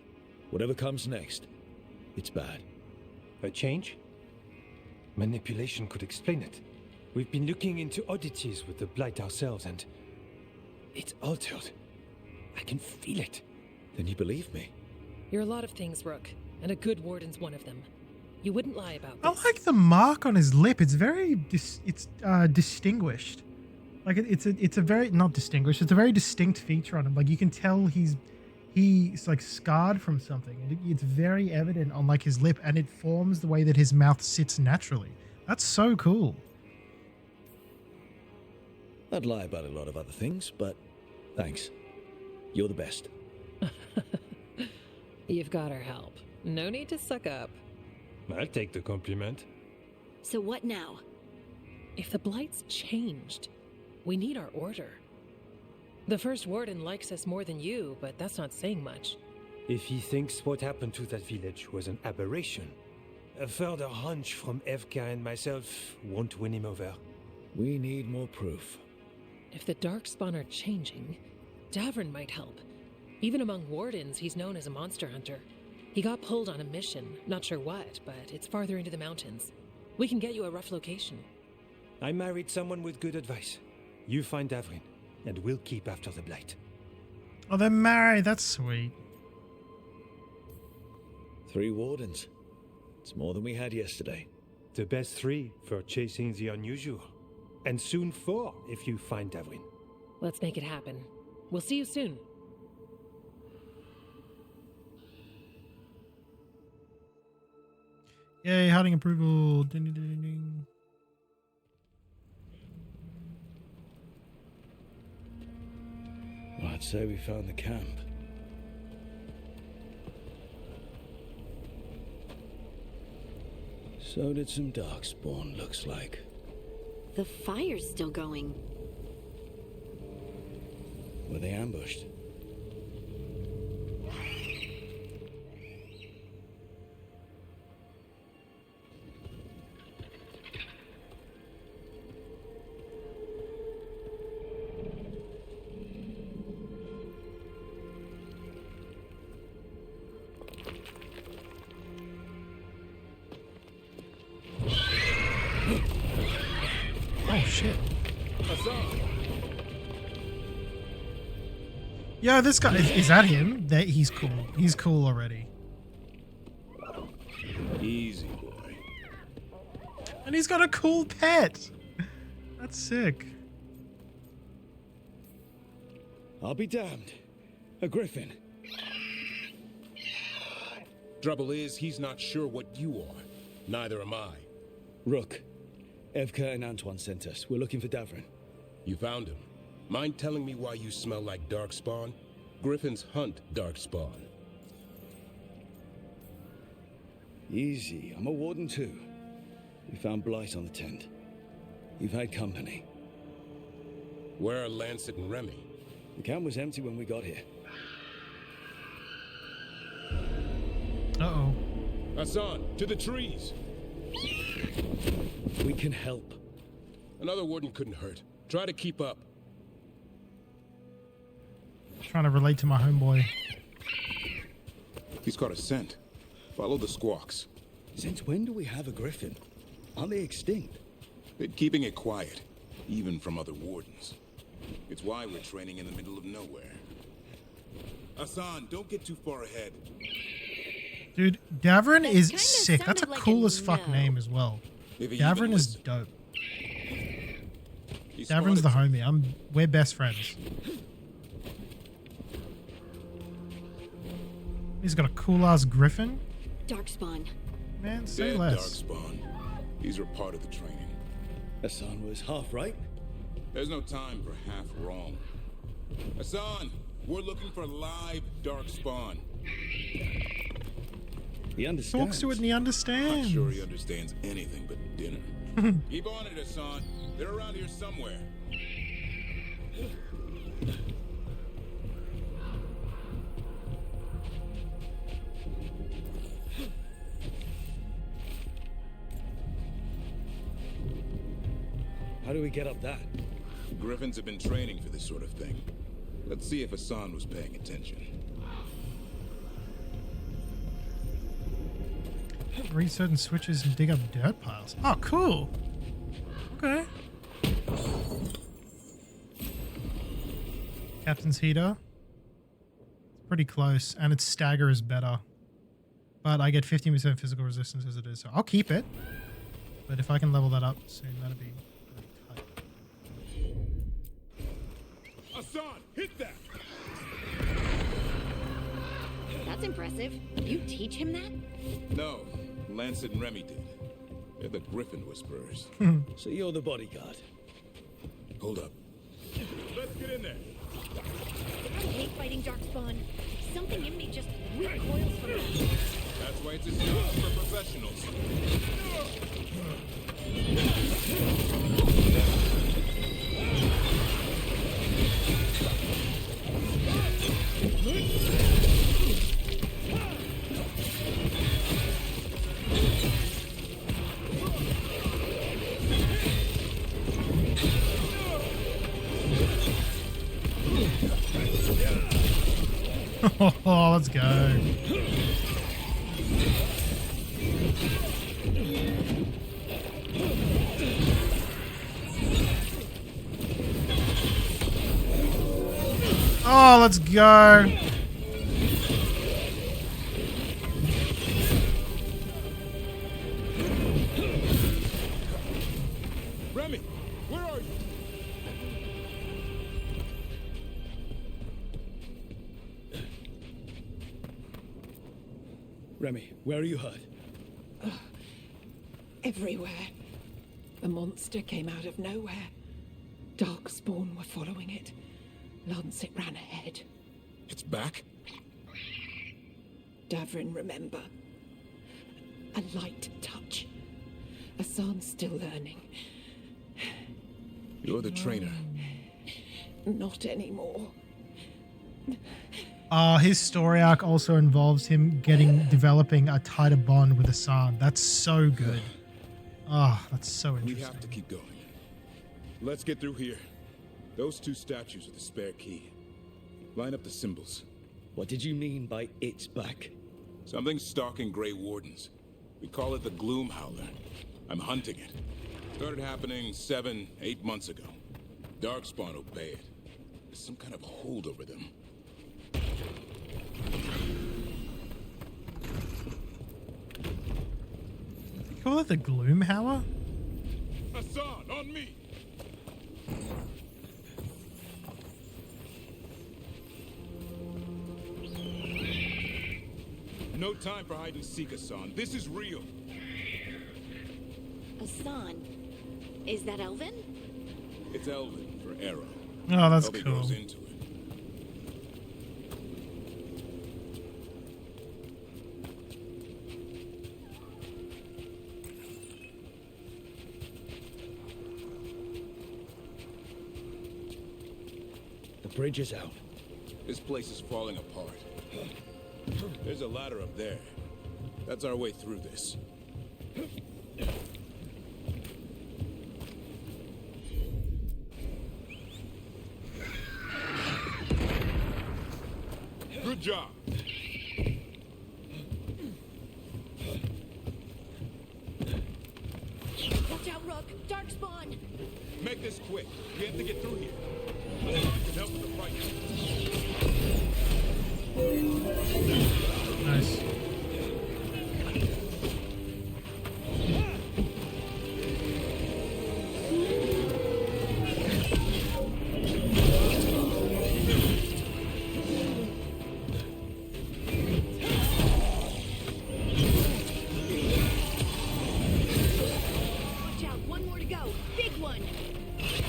Whatever comes next, it's bad. A change? Manipulation could explain it. We've been looking into oddities with the Blight ourselves, and it's altered. I can feel it. Then you believe me? You're a lot of things, Rook, and a good warden's one of them. You wouldn't lie about I this. like the mark on his lip. It's very distinguished. Like it's a very not distinguished. It's a very distinct feature on him. Like you can tell he's like scarred from something, and it's very evident on like his lip, and it forms the way that his mouth sits naturally. That's so cool. I'd lie about a lot of other things, but thanks. You're the best. You've got our help. No need to suck up. I'll take the compliment. So what now? If the Blight's changed, we need our order. The First Warden likes us more than you, but that's not saying much. If he thinks what happened to that village was an aberration, a further hunch from Evka and myself won't win him over. We need more proof. If the Darkspawn are changing, Davrin might help. Even among Wardens, he's known as a monster hunter. He got pulled on a mission, not sure what, but it's farther into the mountains. We can get you a rough location. I married someone with good advice. You find Davrin, and we'll keep after the Blight. Oh, they're married. That's sweet. 3 wardens. It's more than we had yesterday. The best 3 for chasing the unusual. And soon 4 if you find Davrin. Let's make it happen. We'll see you soon. Yay, hunting approval. Ding, ding, ding, ding. Well, I'd say we found the camp. So did some Darkspawn, looks like. The fire's still going. Were they ambushed? Oh shit. Yo, this guy is that him? That he's cool. He's cool already. Easy, boy. And he's got a cool pet. That's sick. I'll be damned. A griffin. Trouble is, he's not sure what you are. Neither am I. Rook, Evka and Antoine sent us. We're looking for Davrin. You found him. Mind telling me why you smell like Darkspawn? Griffins hunt Darkspawn. Easy. I'm a warden too. We found Blight on the tent. You've had company. Where are Lancet and Remy? The camp was empty when we got here. Uh-oh. Hassan, to the trees! We can help. Another warden couldn't hurt. Try to keep up. Trying to relate to my homeboy. He's caught a scent. Follow the squawks. Since when do we have a griffin? Aren't they extinct? Been keeping it quiet, even from other wardens. It's why we're training in the middle of nowhere. Hassan, don't get too far ahead. Dude, Davrin is sick. That's a cool as fuck name as well. Davrin is dope. Davrin's the homie. We're best friends. He's got a cool ass griffin. Darkspawn. Man, say Dead less. Darkspawn. These are part of the training. Hassan was half right. There's no time for half wrong. Hassan, we're looking for live Darkspawn. He understands. Talks to it and he understands. Not sure he understands anything but dinner. Keep on it, Hassan. They're around here somewhere. How do we get up that? Griffins have been training for this sort of thing. Let's see if Hassan was paying attention. Read certain switches and dig up dirt piles. Oh, cool. Okay. Captain's heater. It's pretty close, and its stagger is better. But I get 15% physical resistance as it is, so I'll keep it. But if I can level that up soon, that'd be Hassan, hit that! That's impressive. You teach him that? No, Lancet and Remy did. They're the Griffin Whisperers. So you're the bodyguard. Hold up. Let's get in there. I hate fighting Darkspawn. Something in me just recoils from that. That's why it's a job for professionals. Oh, let's go. Oh, let's go. Remy, where are you? Remy, where are you hurt? Everywhere. The monster came out of nowhere. Darkspawn were following it. Lancet ran ahead. It's back? Davrin, remember. A light touch. Hassan's still learning. You're the trainer. Not anymore. His story arc also involves him developing a tighter bond with Hassan. That's so good. That's so interesting. We have to keep going. Let's get through here. Those two statues are the spare key. Line up the symbols. What did you mean by it's back? Something's stalking Grey Wardens. We call it the Gloom Howler. I'm hunting it. Started happening 7, 8 months ago. Darkspawn obey it. There's some kind of hold over them. You call it the Gloomhauer? Hassan, on me! No time for hide and seek, Hassan. This is real. Hassan? Is that Elven? It's Elven for arrow. Oh, that's Elby cool. goes into it. The bridge is out. This place is falling apart. There's a ladder up there. That's our way through this. Good job. Watch out, Rook! Darkspawn! Make this quick. We have to get through here. Help with the fight. Nice. Watch out, one more to go. Big one!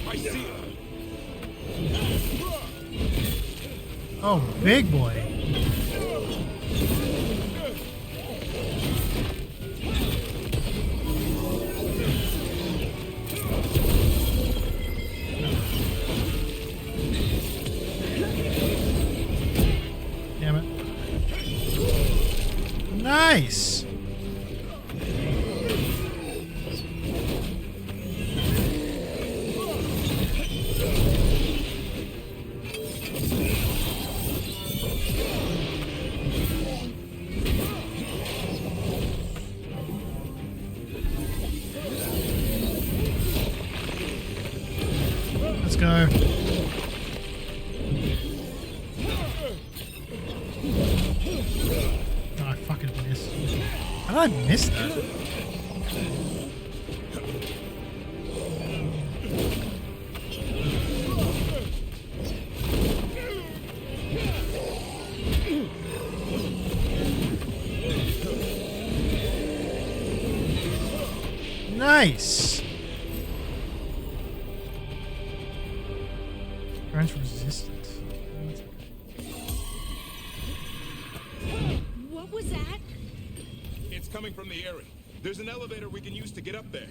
I see it. Oh, big boy. Damn it. Nice. Let's go. Oh, I fucking missed. How did I miss that? Nice. Grants resistance. What was that? It's coming from the area. There's an elevator we can use to get up there.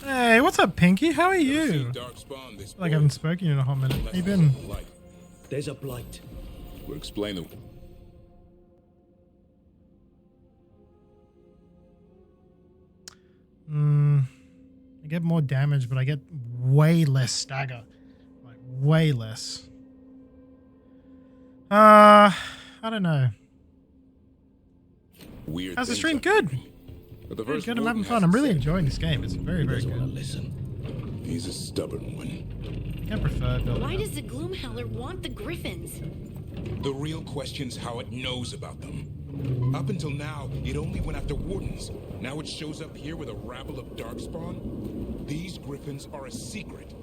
Hey, what's up, Pinky? How are you? Darkspawn, this Like I haven't spoken in a hot minute. How you been? There's a blight. We'll explain the... I get more damage, but I get way less stagger. Like, way less. I don't know. Weird. How's the stream? Good. But the Very first good. I'm having warden fun. I'm really hasn't said enjoying this game. It's very, very good. Listen. He's a stubborn one. I prefer building Why up. does the Gloomhowler want the Griffins? The real question's how it knows about them. Up until now, it only went after wardens. Now it shows up here with a rabble of Darkspawn. These Griffins are a secret.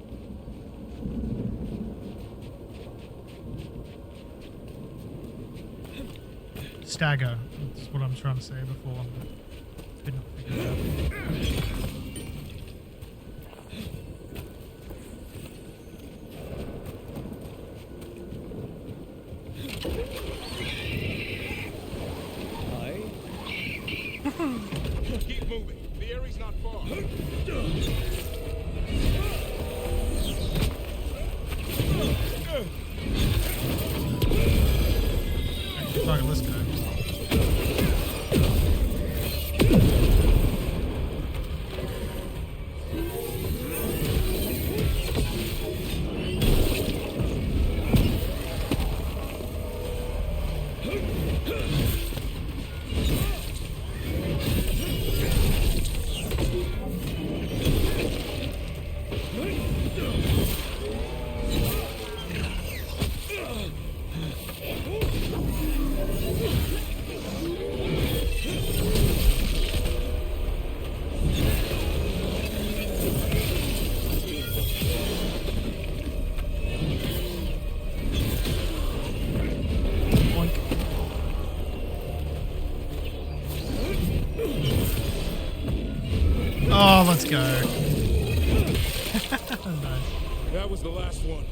Stagger. That's what I'm trying to say before. But couldn't figure it out. Keep moving. The area's not far. Fuck, let's go. Oh, let's go. Nice. That was the last one.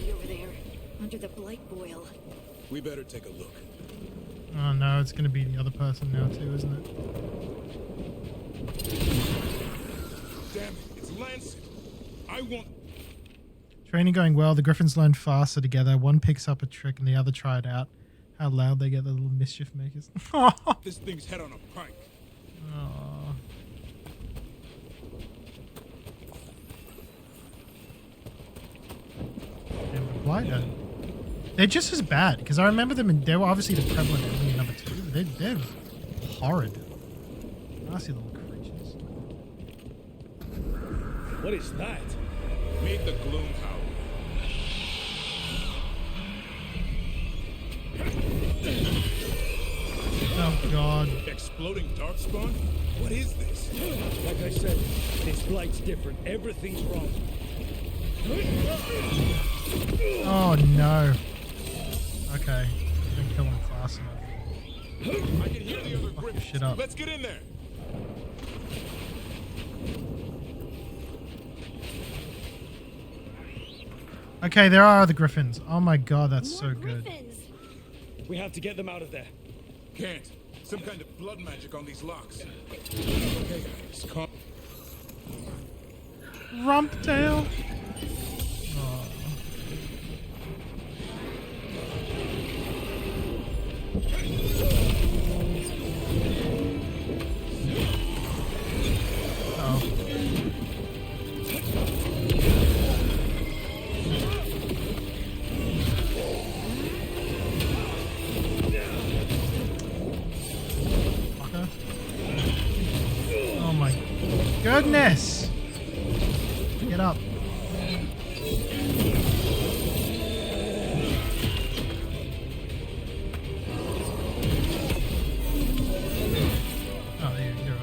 Over there, under the blight boil. We better take a look. Oh no, it's gonna be the other person now too, isn't it? Damn it, it's Lancet. I want... Training going well. The Griffins learn faster together. One picks up a trick and the other try it out. How loud they get, the little mischief makers. This thing's head on a pike. Aw. Damn, the Blighter. They're just as bad, because I remember them, and they were obviously the prevalent enemy in number 2, but they're horrid. Nasty little creatures. What is that? Meet the Gloomhowler. Oh god. Exploding Darkspawn? What is this? Like I said, this blight's different. Everything's wrong. Oh no. Okay. I didn't kill him fast enough. I can hear the other Griffins. Shit up. Let's get in there. Okay, there are other Griffins. Oh my god, that's so good. We have to get them out of there. Can't. Some kind of blood magic on these locks. Okay, guys, calm. Rumptail. Oh. Oh my goodness! Get up. Oh, there you go.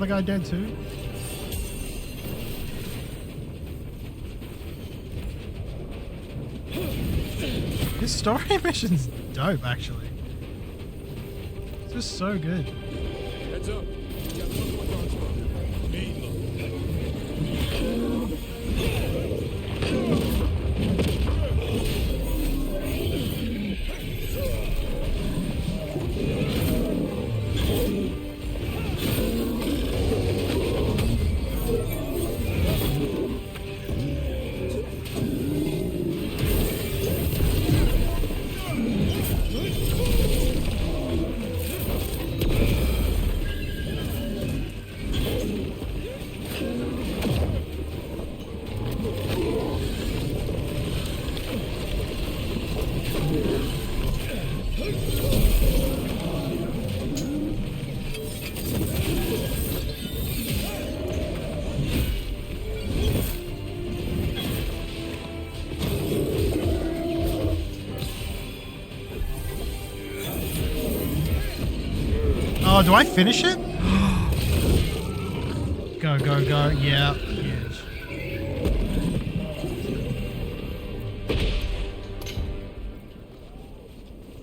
other guy dead too? This story mission's dope, actually. It's just so good. Heads up. We got one more dog spot. Oh, do I finish it? Go, go, go. Yeah. Huge.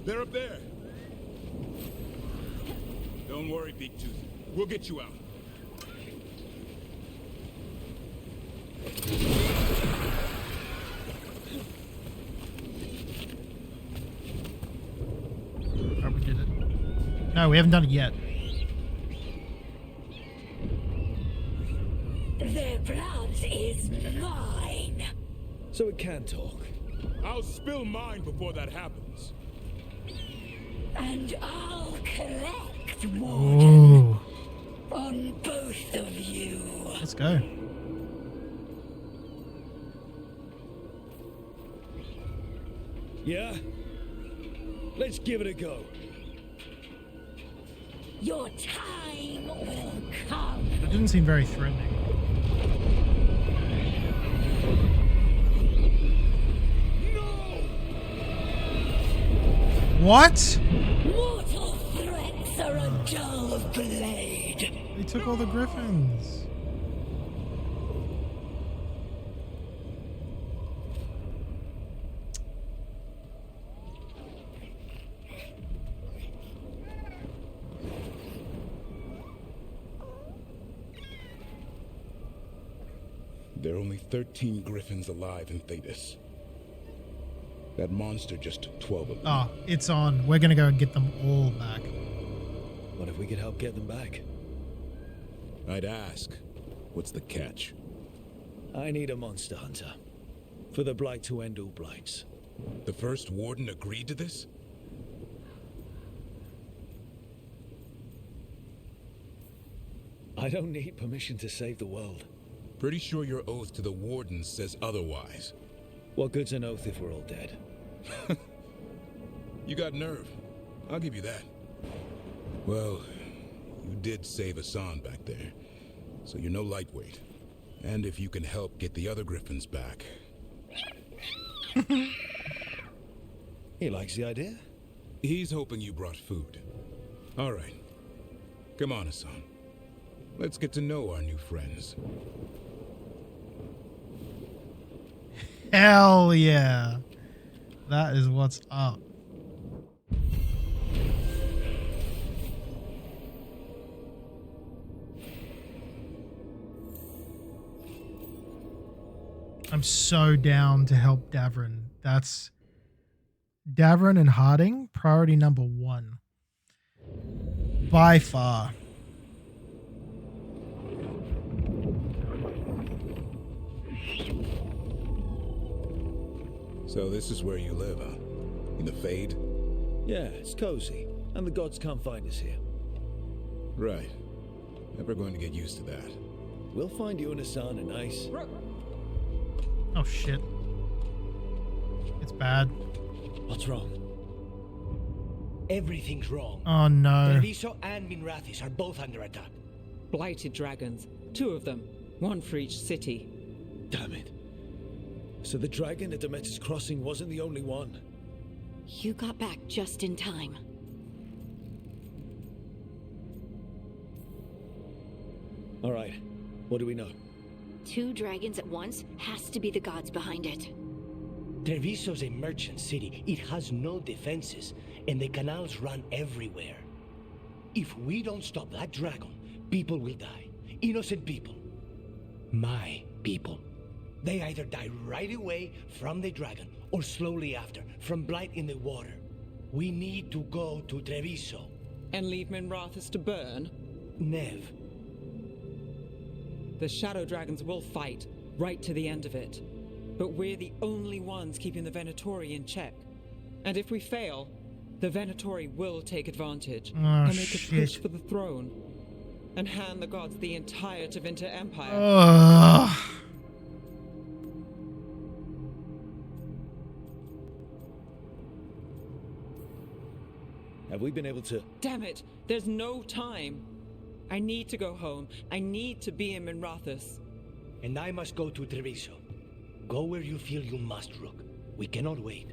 They're up there. Don't worry, Big Tooth. We'll get you out. Oh, we did it. No, we haven't done it yet. Their blood is mine. So it can talk. I'll spill mine before that happens. And I'll collect Ooh. on both of you. Let's go. Yeah? Let's give it a go. Your time will come. It didn't seem very threatening. What? Mortal threats are a dull blade. They took all the griffins. There are only 13 griffins alive in Thetis. That monster just took 12 of them. Oh, it's on. We're gonna go and get them all back. What if we could help get them back? I'd ask, what's the catch? I need a monster hunter. For the blight to end all blights. The first warden agreed to this? I don't need permission to save the world. Pretty sure your oath to the warden says otherwise. What good's an oath if we're all dead? You got nerve. I'll give you that. Well, you did save Hassan back there, so you're no lightweight. And if you can help get the other griffins back... He likes the idea? He's hoping you brought food. All right. Come on, Hassan. Let's get to know our new friends. Hell yeah. That is what's up. I'm so down to help Davrin. That's Davrin and Harding, priority number 1. By far. So this is where you live, huh? In the Fade? Yeah, it's cozy. And the gods can't find us here. Right. Never going to get used to that. We'll find you and Hassan a nice... Oh shit. It's bad. What's wrong? Everything's wrong. Oh no. Treviso and Minrathis are both under attack. Blighted dragons. 2 of them. 1 for each city. Damn it. So the dragon at Demeter's Crossing wasn't the only one. You got back just in time. All right. What do we know? 2 dragons at once has to be the gods behind it. Treviso's a merchant city. It has no defenses, and the canals run everywhere. If we don't stop that dragon, people will die. Innocent people. My people. They either die right away from the dragon, or slowly after, from blight in the water. We need to go to Treviso. And leave Minrathous to burn? Nev. The Shadow Dragons will fight, right to the end of it. But we're the only ones keeping the Venatori in check. And if we fail, the Venatori will take advantage and make a push for the throne. And hand the gods the entire Tevinter Empire. Have we been able to... Damn it! There's no time! I need to go home. I need to be in Minrathous. And I must go to Treviso. Go where you feel you must, Rook. We cannot wait.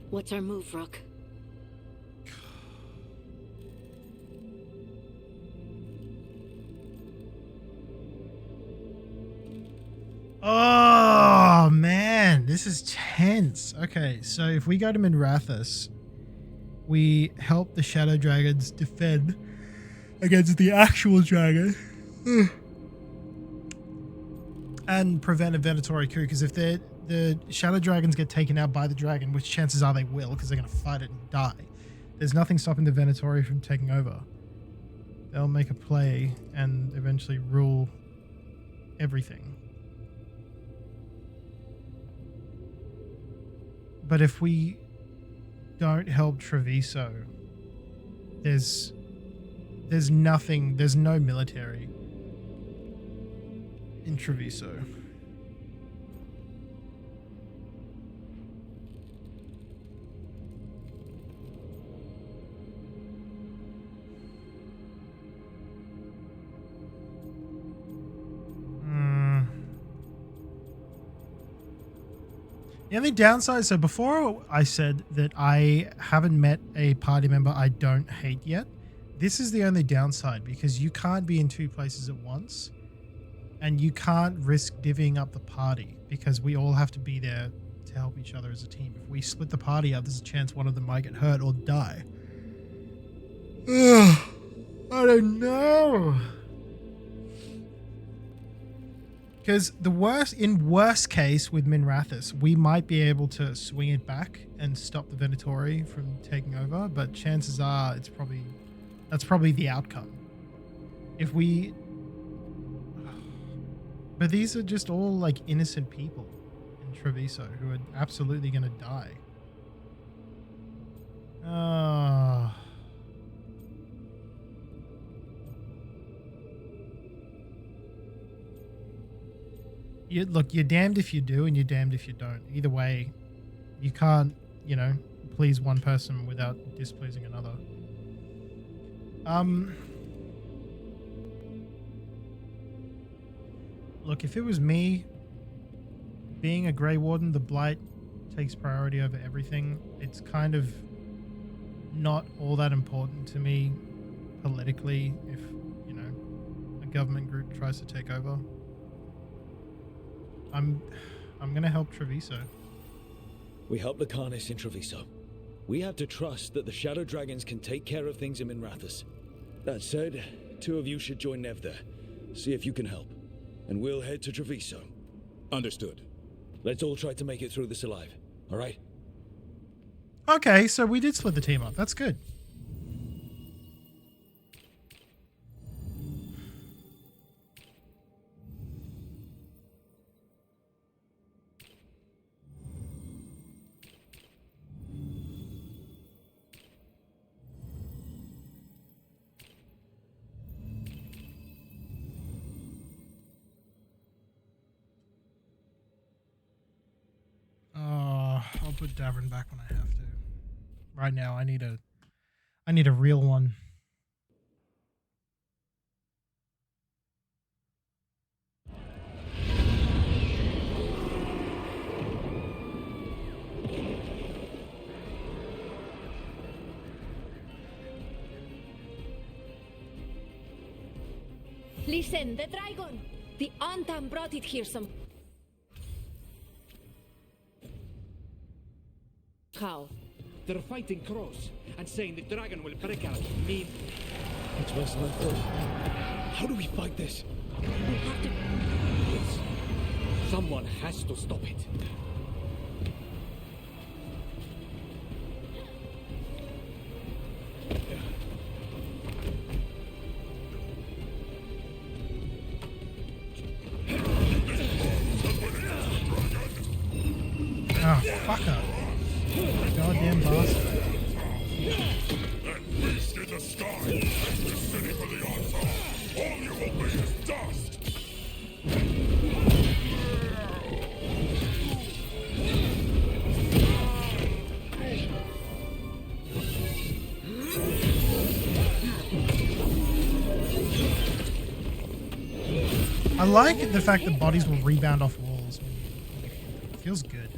What's our move, Rook? Oh, man. This is tense. Okay, so if we go to Minrathous, we help the Shadow Dragons defend against the actual dragon. And prevent a Venatori coup, because if the Shadow Dragons get taken out by the dragon, which chances are they will, because they're going to fight it and die, there's nothing stopping the Venatori from taking over. They'll make a play and eventually rule everything. But if we don't help Treviso, there's nothing, there's no military in Treviso. The only downside, so before I said that I haven't met a party member I don't hate yet, this is the only downside, because you can't be in 2 places at once. And you can't risk divvying up the party, because we all have to be there to help each other as a team. If we split the party up, there's a chance one of them might get hurt or die. Ugh, I don't know. Because in worst case with Minrathous, we might be able to swing it back and stop the Venatori from taking over, but chances are that's probably the outcome. If we... But these are just all like innocent people in Treviso who are absolutely going to die. Look, you're damned if you do and you're damned if you don't. Either way, you can't, please one person without displeasing another. Look, if it was me, being a Grey Warden, the Blight takes priority over everything. It's kind of not all that important to me politically if, a government group tries to take over. I'm going to help Treviso. We help the Carnis in Treviso. We have to trust that the Shadow Dragons can take care of things in Minrathous. That said, 2 of you should join Nev there. See if you can help. And we'll head to Treviso. Understood. Let's all try to make it through this alive, all right? Okay, so we did split the team up. That's good. I'll put Davin back when I have to. Right now, I need a real one. Listen, the dragon! The Antam brought it here some... How? They're fighting cross and saying the dragon will break out mean. It's worse than I thought. How do we fight this? We have to... Yes. Someone has to stop it. Oh, fucker. Goddamn bastard. That beast in the sky is the city for the Ensemble. All you will be is dust. I like the fact that bodies will rebound off walls. It feels good.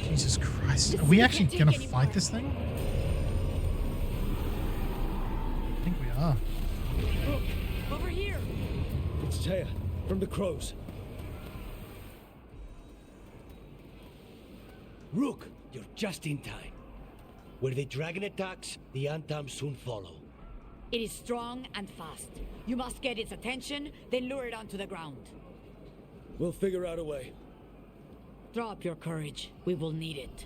Jesus Christ. Are we actually gonna fight this thing? I think we are. Over here! It's Taya, from the crows. Rook, you're just in time. Where the dragon attacks, the Antam soon follow. It is strong and fast. You must get its attention, then lure it onto the ground. We'll figure out a way. Drop your courage. We will need it.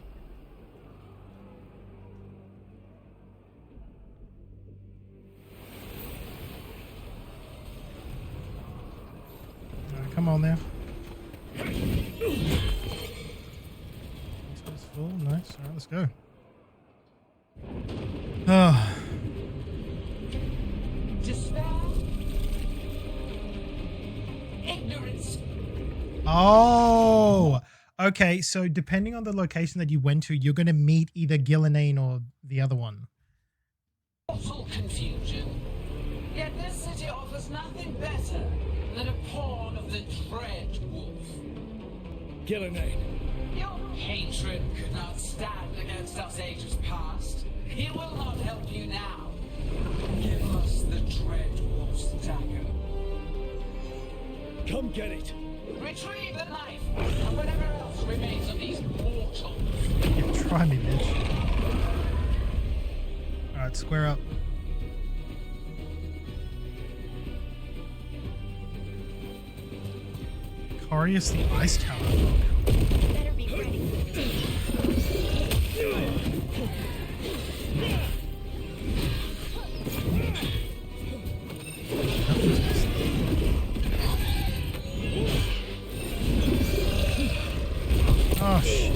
Alright, come on now. This one's full. Nice. Alright, let's go. Oh. Despair. Ignorance. Oh, okay. So depending on the location that you went to, you're going to meet either Gillenane or the other one. Total confusion. Yet this city offers nothing better than a pawn of the Dread Wolf. Gillenane. Your hatred could not stand against us ages past. He will not help you now. Give us the Dread Wolf's dagger. Come get it. Retrieve the knife and whatever else remains of these mortals. Yeah, try me, bitch. Alright, square up. Carius the Ice Tower. Better be ready. Oh shit.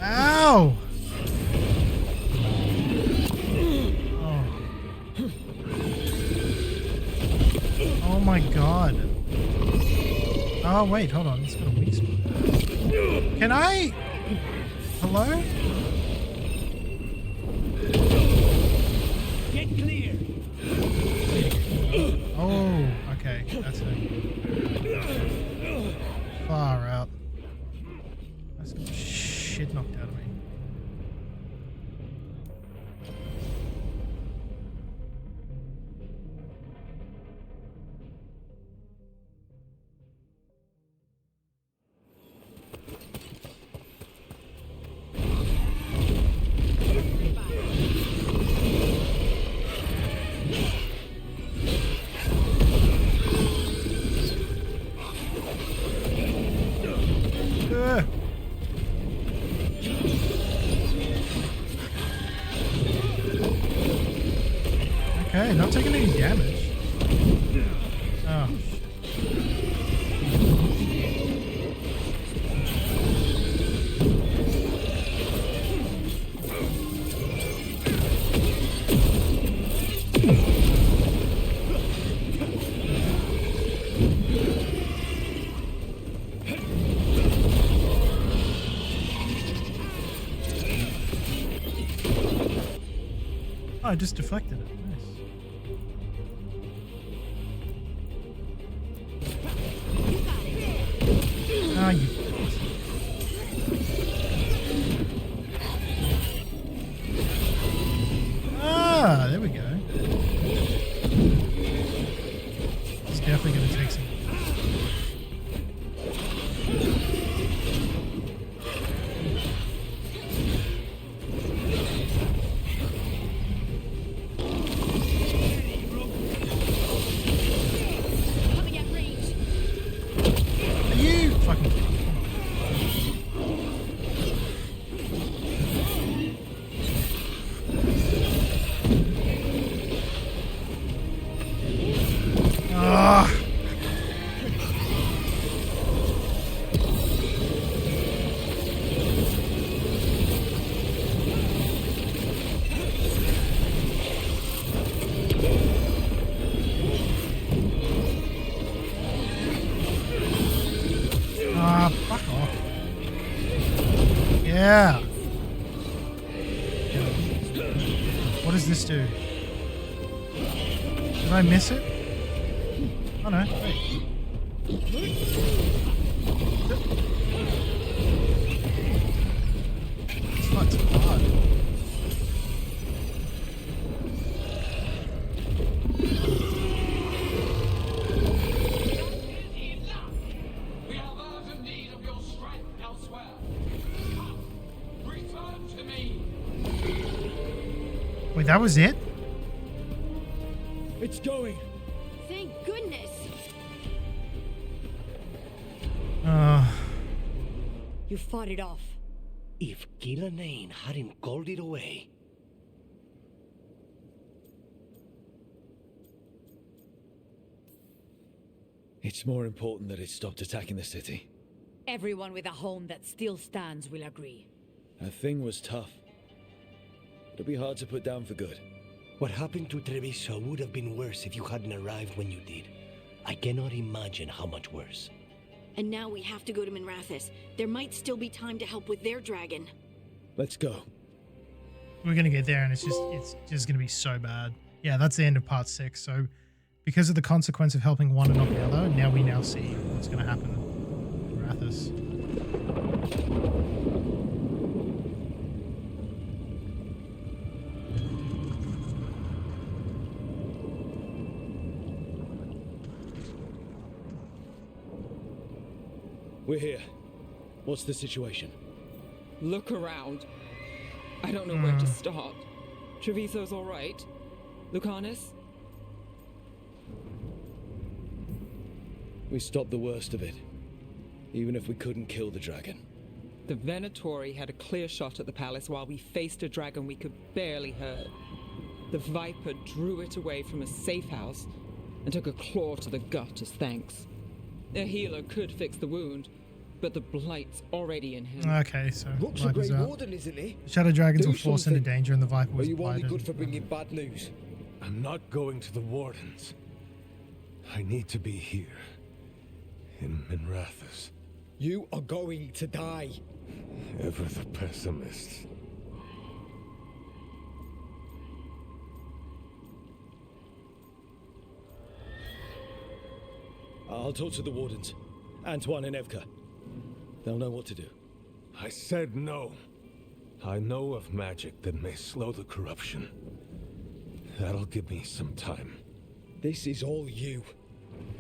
Ow! Oh. Oh my god. Oh wait, hold on. It's got a weak spot. Can I? Hello? Get clear! Oh, okay. That's it. Far out. That's got the shit knocked out of me. Okay, not taking any damage. Oh. Oh, I just deflected it. Nice. You got it. you. Ah, there we go. It's definitely going to take some. Are you fucking? Ah. Ah, fuck off. Yeah. What does this do? Did I miss it? Oh no, wait. It's fucked hard. We have urgent need of your strength elsewhere. Come, return to me. Wait, that was it? It's going. Thank goodness. You fought it off. If Gillanane hadn't called it away. It's more important that it stopped attacking the city. Everyone with a home that still stands will agree. That thing was tough. It'll be hard to put down for good. What happened to Treviso would have been worse if you hadn't arrived when you did. I cannot imagine how much worse. And now we have to go to Minrathous. There might still be time to help with their dragon. Let's go. We're gonna get there and it's just gonna be so bad. Yeah, that's the end of part 6. So because of the consequence of helping one and not the other, now we see what's gonna happen in Rathus. We're here. What's the situation? Look around. I don't know where to start. Treviso's all right. Lucanus? We stopped the worst of it. Even if we couldn't kill the dragon. The Venatori had a clear shot at the palace while we faced a dragon we could barely hurt. The Viper drew it away from a safe house and took a claw to the gut as thanks. A healer could fix the wound, but the Blight's already in him. Okay, so Rook's a Viper's Grey out. Warden, isn't he? Shadow dragons Do were forced into something. danger and the Viper Are was you only blighted. good for bringing bad news? I'm not going to the Wardens. I need to be here. In Minrathous. You are going to die. Ever the pessimist. I'll talk to the wardens. Antoine and Evka. They'll know what to do. I said no. I know of magic that may slow the corruption. That'll give me some time. This is all you.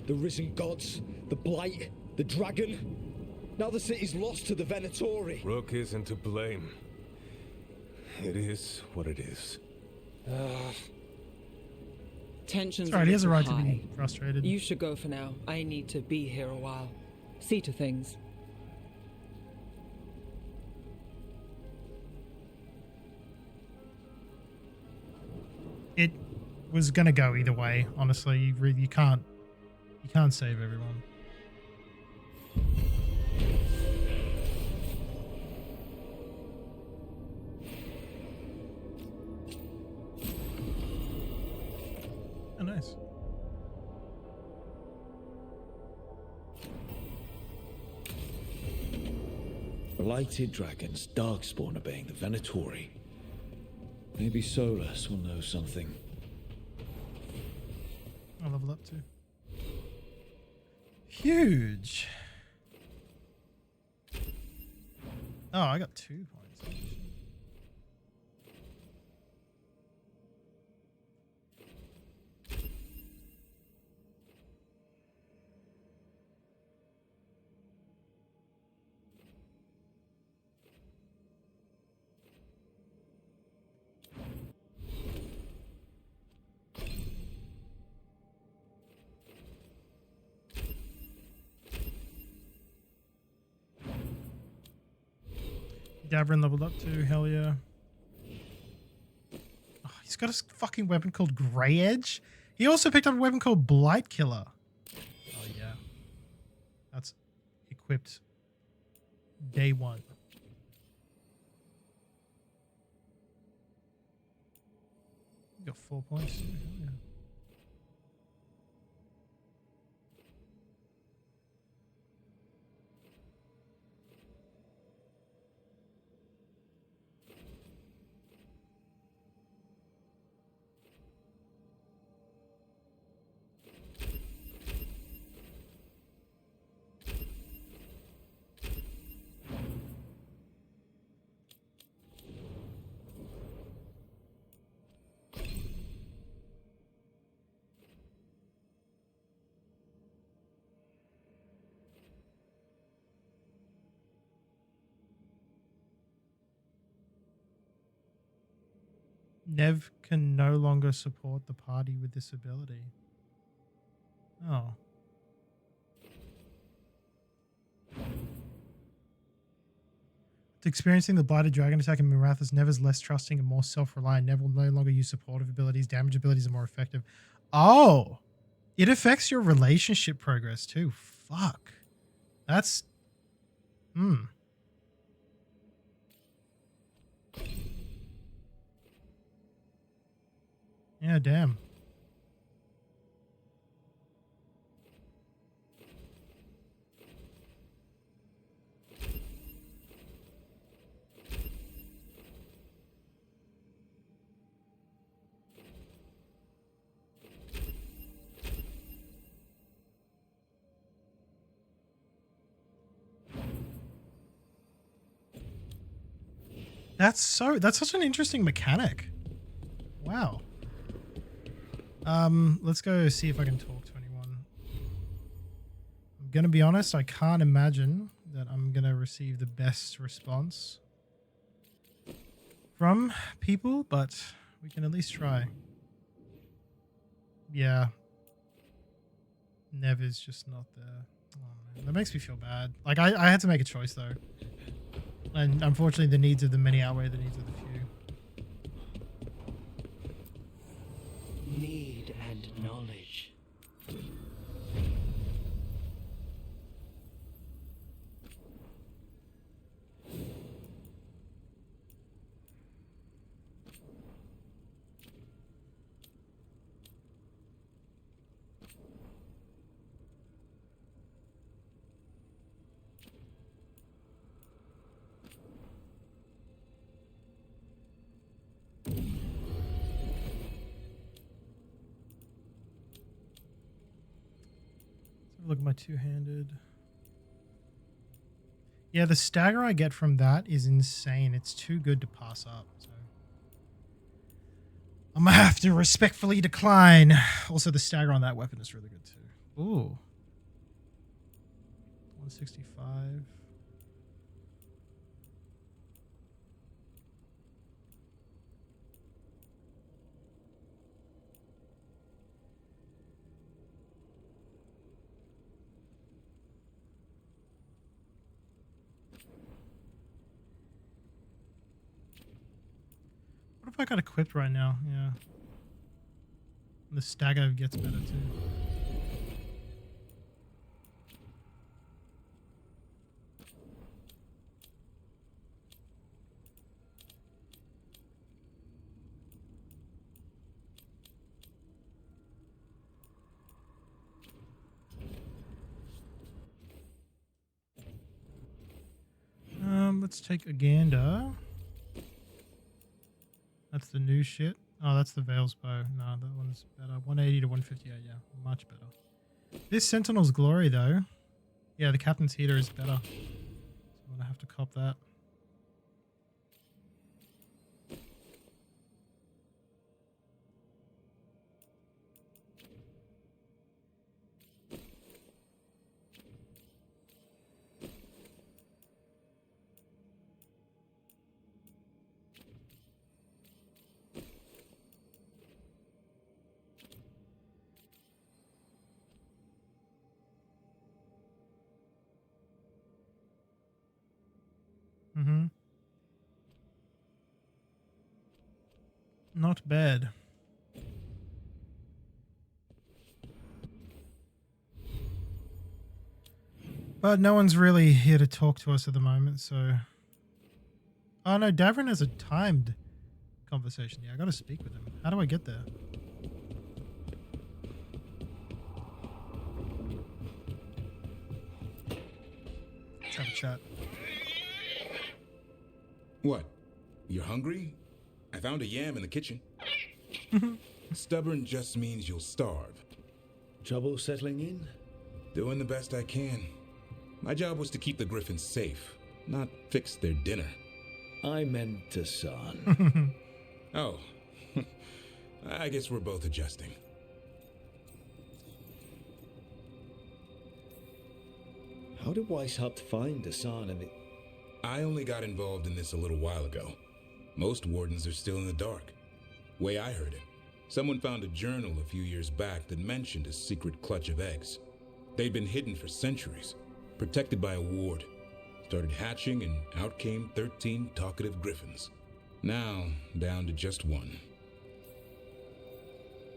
The risen gods, the blight, the dragon. Now the city's lost to the Venatori. Rook isn't to blame. It is what it is. Tensions Sorry, he has a right to high. be frustrated. You should go for now. I need to be here a while. See to things. It was gonna go either way. Honestly, you can't save everyone. Oh, nice. Blighted dragons, darkspawn obeying the Venatori. Maybe Solus will know something. I'll level up too. Huge. Oh, I got 2 points. Davrin leveled up too, hell yeah. Oh, he's got a fucking weapon called Grey Edge. He also picked up a weapon called Blight Killer. Oh yeah. That's equipped day 1. You got 4 points too, hell yeah. Nev can no longer support the party with this ability. Oh. Experiencing the Blighted Dragon attack in Mirathas, Nev is less trusting and more self-reliant. Nev will no longer use supportive abilities. Damage abilities are more effective. Oh! It affects your relationship progress too. Fuck. That's... Yeah, damn. That's such an interesting mechanic. Wow. Let's go see if I can talk to anyone. I'm gonna be honest, I can't imagine that I'm gonna receive the best response from people, but we can at least try. Yeah. Nev is just not there. Oh, man. That makes me feel bad. Like, I had to make a choice, though. And unfortunately, the needs of the many outweigh the needs of the few. Need and knowledge. Look at my two-handed. Yeah, the stagger I get from that is insane. It's too good to pass up. So I'm gonna have to respectfully decline. Also, the stagger on that weapon is really good too. Ooh. 165. What if I got equipped right now? Yeah. The stagger gets better too. Let's take a gander. That's the new shit. Oh, that's the Veil's bow. No, that one's better. 180 to 158, yeah. Much better. This Sentinel's Glory, though. Yeah, the Captain's Heater is better. So I'm going to have to cop that. Mm-hmm. Not bad. But no one's really here to talk to us at the moment, so... Oh no, Davrin has a timed conversation. Yeah, I gotta speak with him. How do I get there? Let's have a chat. What? You're hungry? I found a yam in the kitchen. Stubborn just means you'll starve. Trouble settling in? Doing the best I can. My job was to keep the Griffins safe, not fix their dinner. I meant Hassan. Oh. I guess we're both adjusting. How did Weishaupt find Hassan and the... I only got involved in this a little while ago. Most wardens are still in the dark. Way I heard it, someone found a journal a few years back that mentioned a secret clutch of eggs. They'd been hidden for centuries, protected by a ward. Started hatching and out came 13 talkative griffins. Now, down to just one.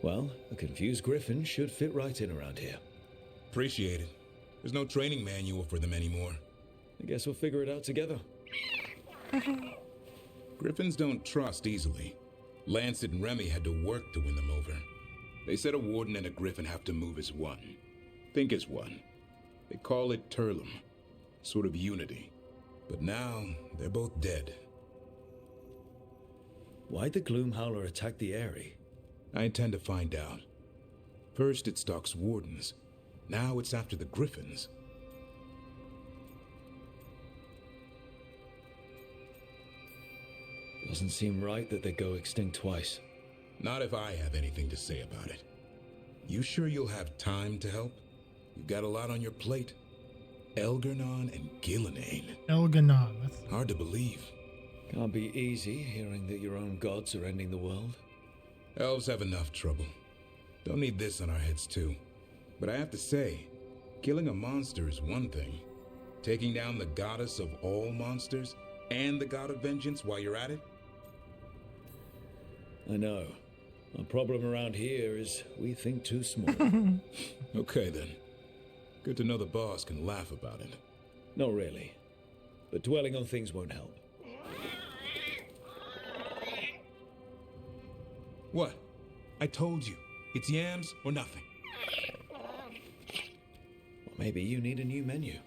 Well, a confused griffin should fit right in around here. Appreciate it. There's no training manual for them anymore. I guess we'll figure it out together. Griffins don't trust easily. Lancet and Remy had to work to win them over. They said a warden and a griffin have to move as one. Think as one. They call it Turlum. Sort of unity. But now, they're both dead. Why'd the Gloomhowler attack the Eyrie? I intend to find out. First it stalks wardens. Now it's after the griffins. Doesn't seem right that they go extinct twice. Not if I have anything to say about it. You sure you'll have time to help? You've got a lot on your plate. Elgernon and Gillenane. Elgernon. That's hard to believe. Can't be easy hearing that your own gods are ending the world. Elves have enough trouble. Don't need this on our heads too. But I have to say, killing a monster is one thing. Taking down the goddess of all monsters and the god of vengeance while you're at it? I know. Our problem around here is we think too small. Okay then. Good to know the boss can laugh about it. Not really. But dwelling on things won't help. What? I told you. It's yams or nothing. Or maybe you need a new menu.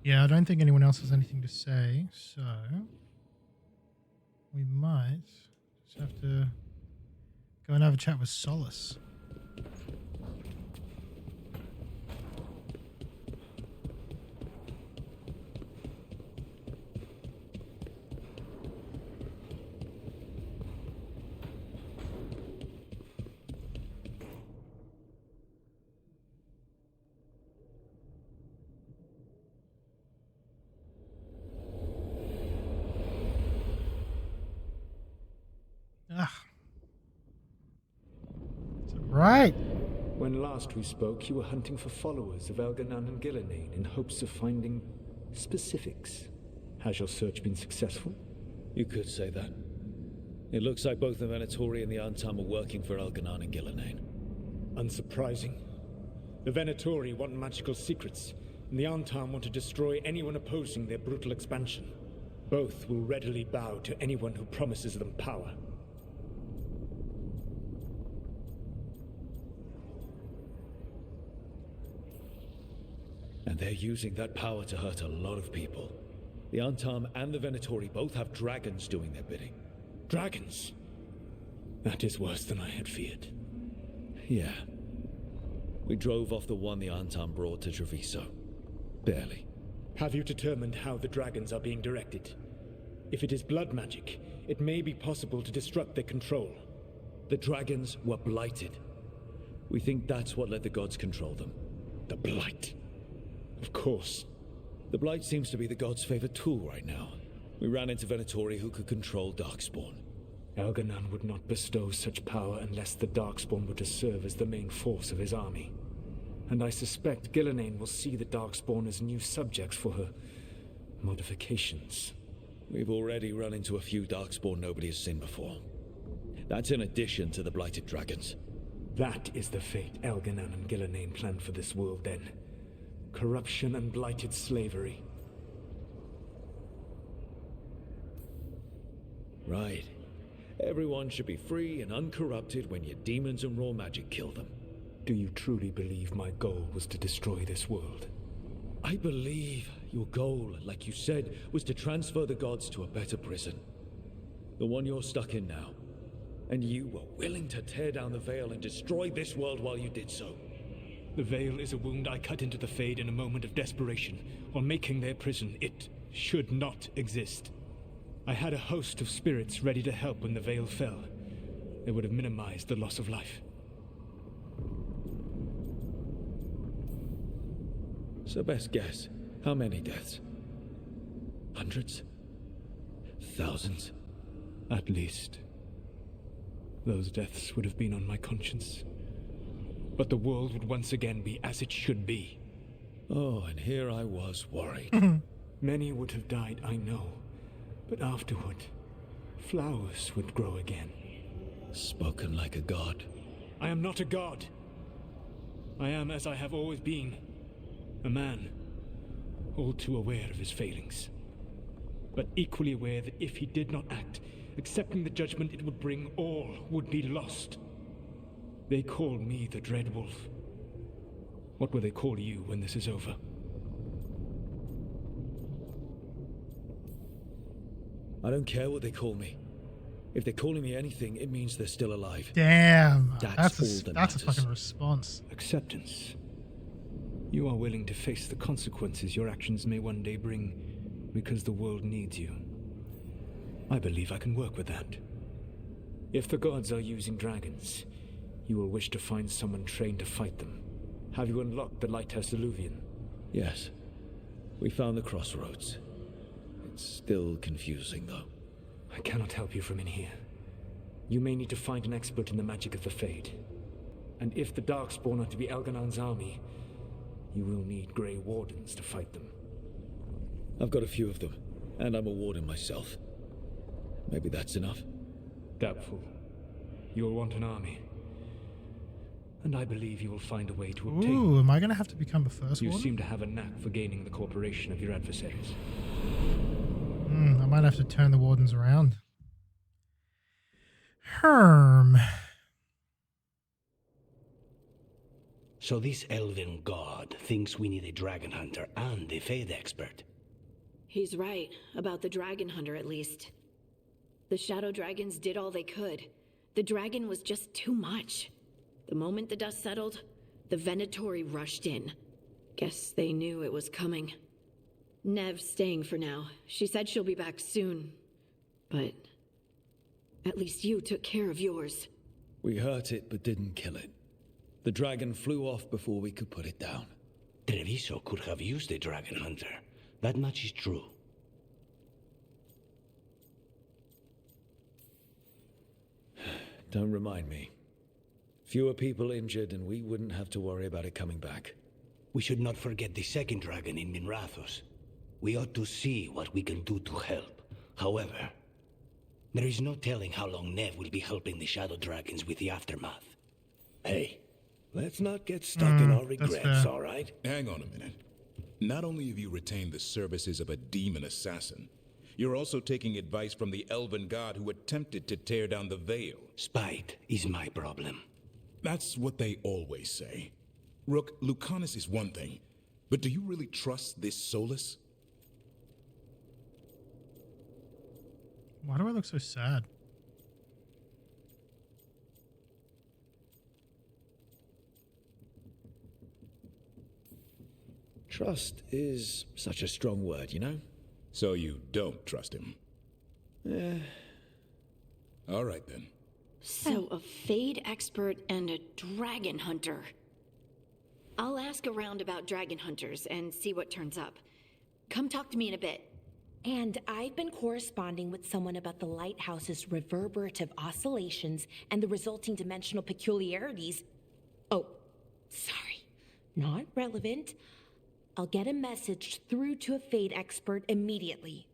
Yeah, I don't think anyone else has anything to say, so we might just have to go and have a chat with Solace. Right. When last we spoke, you were hunting for followers of Elgernon and Gillenane in hopes of finding specifics. Has your search been successful? You could say that. It looks like both the Venatori and the Antam are working for Elgernon and Gillenane. Unsurprising. The Venatori want magical secrets, and the Antam want to destroy anyone opposing their brutal expansion. Both will readily bow to anyone who promises them power. And they're using that power to hurt a lot of people. The Antam and the Venatori both have dragons doing their bidding. Dragons? That is worse than I had feared. Yeah. We drove off the one the Antam brought to Treviso. Barely. Have you determined how the dragons are being directed? If it is blood magic, it may be possible to disrupt their control. The dragons were blighted. We think that's what let the gods control them. The blight. Of course. The Blight seems to be the God's favorite tool right now. We ran into Venatori who could control Darkspawn. Elganon would not bestow such power unless the Darkspawn were to serve as the main force of his army. And I suspect Gillenane will see the Darkspawn as new subjects for her modifications. We've already run into a few Darkspawn nobody has seen before. That's in addition to the Blighted Dragons. That is the fate Elganon and Gillenane planned for this world then. Corruption and blighted slavery. Right. Everyone should be free and uncorrupted when your demons and raw magic kill them. Do you truly believe my goal was to destroy this world? I believe your goal, like you said, was to transfer the gods to a better prison. The one you're stuck in now. And you were willing to tear down the veil and destroy this world while you did so. The veil is a wound I cut into the Fade in a moment of desperation, while making their prison. It should not exist. I had a host of spirits ready to help when the veil fell. They would have minimized the loss of life. So best guess, how many deaths? Hundreds? Thousands? At least. Those deaths would have been on my conscience. But the world would once again be as it should be. Oh, and here I was worried. Many would have died, I know. But afterward, flowers would grow again. Spoken like a god. I am not a god. I am as I have always been. A man, all too aware of his failings. But equally aware that if he did not act, accepting the judgment it would bring, all would be lost. They call me the Dread Wolf. What will they call you when this is over? I don't care what they call me. If they're calling me anything, it means they're still alive. Damn. That's a fucking response. Acceptance. You are willing to face the consequences your actions may one day bring because the world needs you. I believe I can work with that. If the gods are using dragons, you will wish to find someone trained to fight them. Have you unlocked the Lighthouse Illuvian? Yes. We found the crossroads. It's still confusing, though. I cannot help you from in here. You may need to find an expert in the magic of the Fade. And if the Darkspawn are to be Elganon's army, you will need Grey Wardens to fight them. I've got a few of them, and I'm a warden myself. Maybe that's enough? Doubtful. You'll want an army. And I believe you will find a way to obtain. Ooh, am I going to have to become a first You warden? seem to have a knack for gaining the cooperation of your adversaries. I might have to turn the wardens around. Herm. So this elven god thinks we need a dragon hunter and a Fade expert. He's right, about the dragon hunter at least. The shadow dragons did all they could. The dragon was just too much. The moment the dust settled, the Venatori rushed in. Guess they knew it was coming. Nev's staying for now. She said she'll be back soon. But at least you took care of yours. We hurt it, but didn't kill it. The dragon flew off before we could put it down. Treviso could have used a dragon hunter. That much is true. Don't remind me. Fewer people injured, and we wouldn't have to worry about it coming back. We should not forget the second dragon in Minrathos. We ought to see what we can do to help. However, there is no telling how long Nev will be helping the Shadow Dragons with the aftermath. Hey, let's not get stuck in our regrets, all right? Hang on a minute. Not only have you retained the services of a demon assassin, you're also taking advice from the elven god who attempted to tear down the veil. Spite is my problem. That's what they always say. Rook, Lucanus is one thing, but do you really trust this Solus? Why do I look so sad? Trust is such a strong word, you know? So you don't trust him? All right, then. So, a Fade expert and a dragon hunter. I'll ask around about dragon hunters and see what turns up. Come talk to me in a bit. And I've been corresponding with someone about the lighthouse's reverberative oscillations and the resulting dimensional peculiarities. Oh, sorry. Not relevant. I'll get a message through to a fate expert immediately.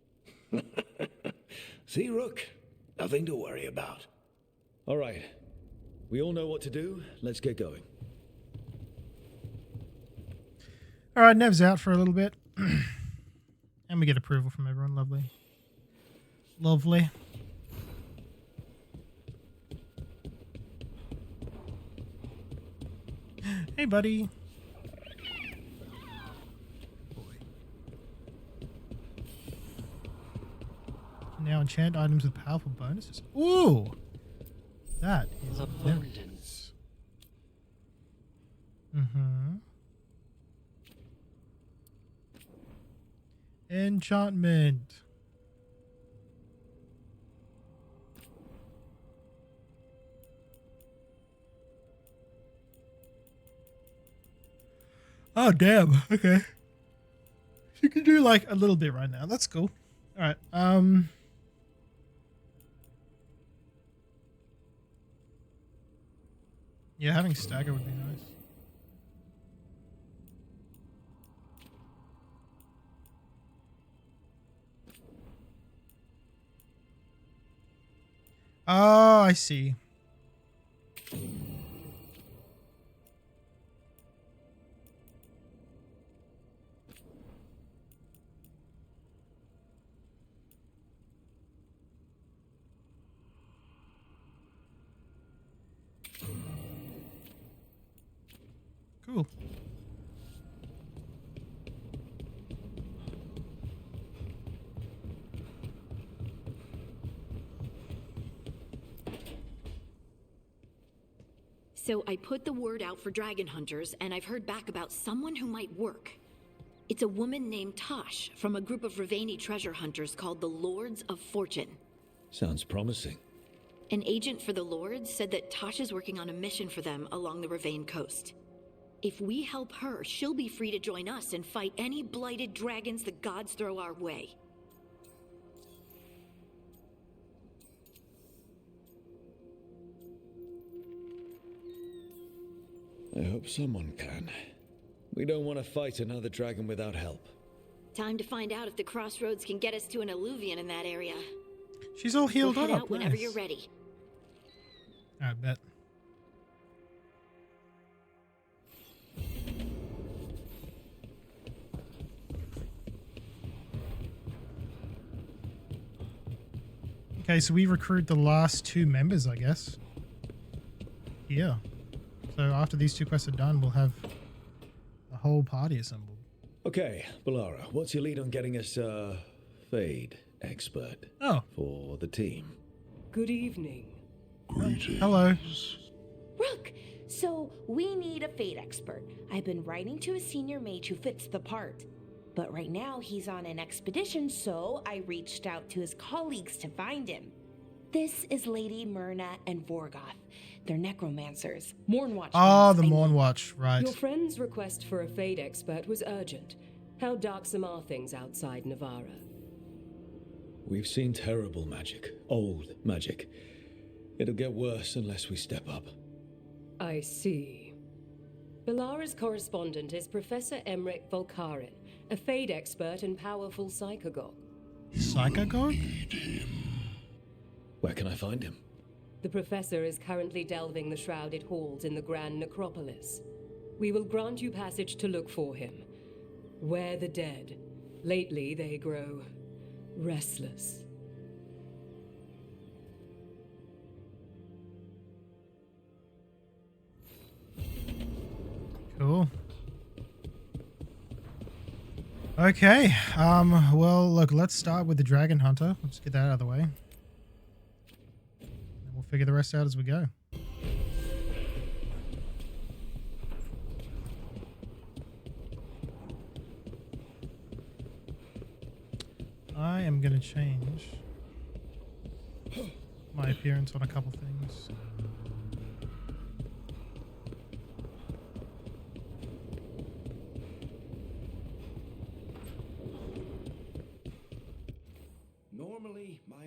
See, Rook? Nothing to worry about. All right. We all know what to do. Let's get going. All right, Nev's out for a little bit. And we get approval from everyone. Lovely. Lovely. Hey, buddy. Now enchant items with powerful bonuses. Ooh! That is abundance. Mm-hmm. Enchantment. Oh, damn. Okay. You can do like a little bit right now. That's cool. All right. Yeah, having stagger would be nice. Oh, I see. Cool. So I put the word out for dragon hunters, and I've heard back about someone who might work. It's a woman named Tosh from a group of Ravani treasure hunters called the Lords of Fortune. Sounds promising. An agent for the Lords said that Tosh is working on a mission for them along the Ravane coast. If we help her, she'll be free to join us and fight any blighted dragons the gods throw our way. I hope someone can. We don't want to fight another dragon without help. Time to find out if the crossroads can get us to an alluvion in that area. She's all healed We'll head up. out whenever Nice. you're ready. I bet. Okay, so we recruit the last 2 members, I guess. Yeah. So after these 2 quests are done, we'll have the whole party assembled. Okay, Balara, what's your lead on getting us a Fade expert for the team? Good evening. Hello. Rook, so we need a fate expert. I've been writing to a senior mage who fits the part. But right now he's on an expedition, so I reached out to his colleagues to find him. This is Lady Myrna and Vorgoth. They're necromancers. Mornwatch. Oh, the Mornwatch, right. Your friend's request for a fade expert was urgent. How darksome are things outside Navarra? We've seen terrible magic. Old magic. It'll get worse unless we step up. I see. Balara's correspondent is Professor Emmerich Volkarin, a fade expert and powerful psychagogue. Psychagogue? Where can I find him? The professor is currently delving the shrouded halls in the Grand Necropolis. We will grant you passage to look for him. Where the dead. Lately they grow restless. Cool. Okay. Well, look, let's start with the Dragon Hunter. Let's get that out of the way. And we'll figure the rest out as we go. I am going to change my appearance on a couple things.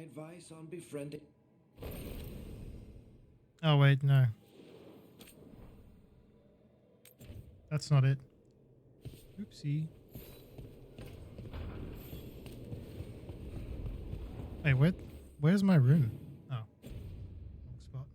advice on befriending. Oh wait, no. That's not it. Oopsie. Wait, where's my room? Oh. Wrong spot.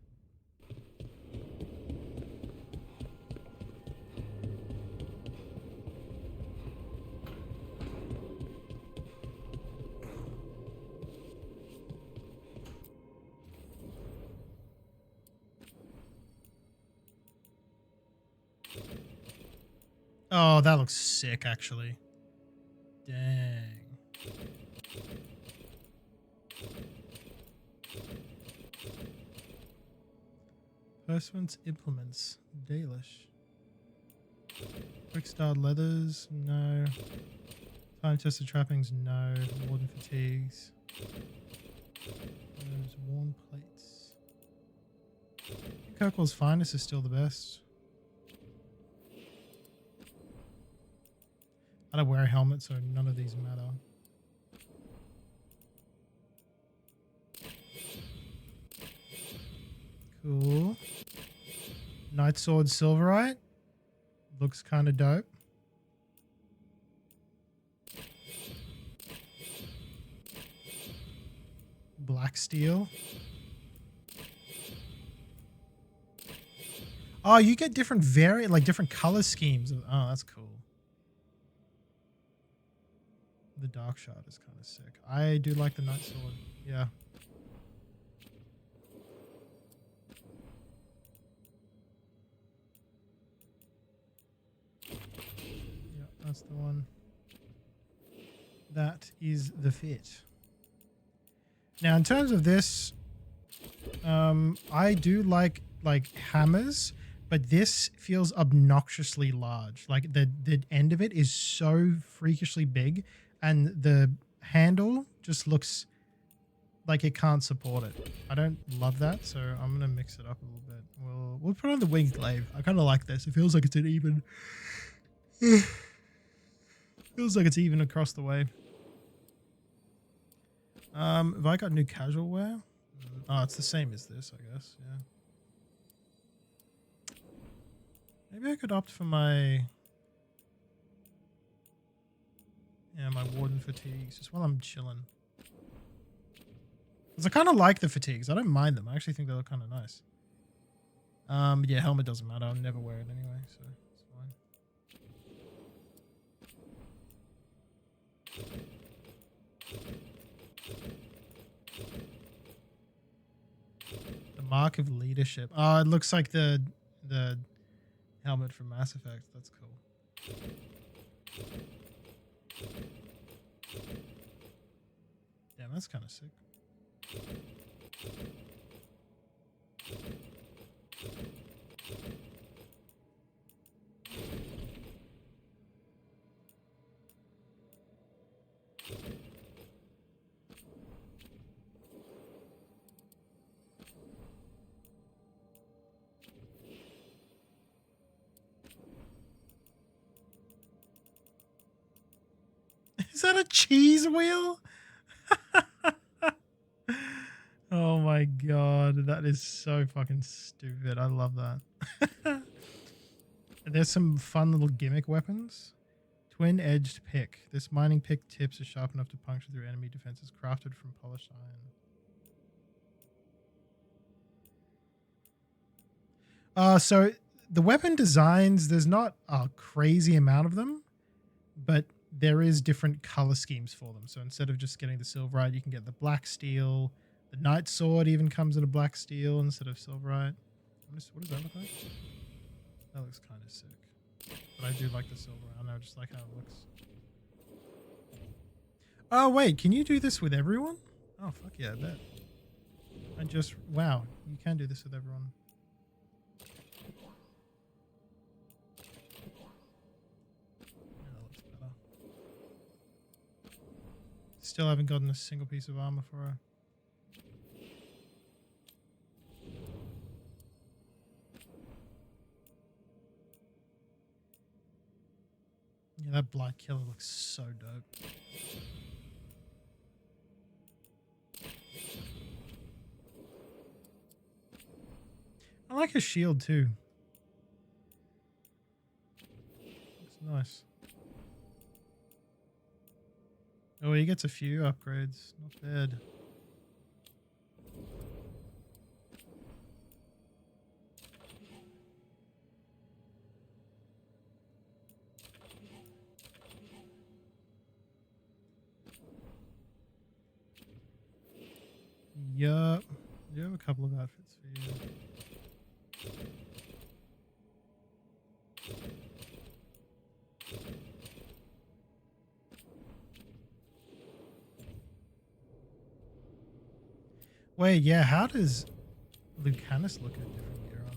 Oh, that looks sick, actually. Dang. Pursuant's implements. Dalish. Quick start leathers. No. Time tested trappings. No. Warden fatigues. Those worn plates. Kirkwall's finest is still the best. I don't wear a helmet, so none of these matter. Cool. Night Sword Silverite. Looks kind of dope. Black Steel. Oh, you get different different color schemes. Oh, that's cool. The Dark Shard is kind of sick. I do like the Night Sword. Yeah. Yeah, that's the one. That is the fit. Now, in terms of this, I do like hammers, but this feels obnoxiously large. Like the end of it is so freakishly big, and the handle just looks like it can't support it. I don't love that, so I'm gonna mix it up a little bit. We'll put on the winged glaive. I kind of like this. It feels like it's an even. Feels like it's even across the way. Have I got new casual wear? Oh, it's the same as this, I guess. Yeah. Maybe I could opt for my my warden fatigues just while I'm chilling. Because I kind of like the fatigues. I don't mind them. I actually think they look kind of nice. Yeah, helmet doesn't matter. I'll never wear it anyway, so it's fine. The Mark of Leadership. Oh, it looks like the helmet from Mass Effect. That's cool. Damn, that's kind of sick. Is that a cheese wheel? Oh my god, that is so fucking stupid. I love that. There's some fun little gimmick weapons. Twin-edged pick. This mining pick tips is sharp enough to puncture through enemy defenses, crafted from polished iron. So the weapon designs, there's not a crazy amount of them, but there is different color schemes for them. So instead of just getting the silverite, you can get the black steel. The Night Sword even comes in a black steel instead of silverite. What does that look like? That looks kind of sick. But I do like the silverite. I know, just like how it looks. Oh, wait. Can you do this with everyone? Oh, fuck yeah, I bet. Wow. You can do this with everyone. Still haven't gotten a single piece of armor for her. Yeah, that Blight Killer looks so dope. I like his shield too. Looks nice. Oh, he gets a few upgrades. Not bad. Yup. You have a couple of outfits for you. Wait, yeah, how does Lucanus look at different gear on?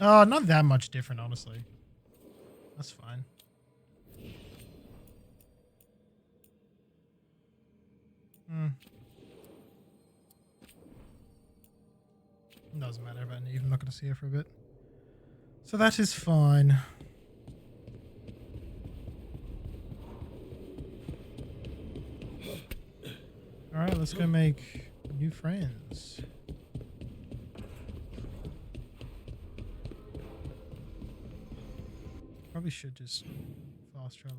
Oh, not that much different, honestly. That's fine. Doesn't matter about Neve. I'm not going to see her for a bit. So that is fine. Alright, let's go make new friends. Probably should just fast travel.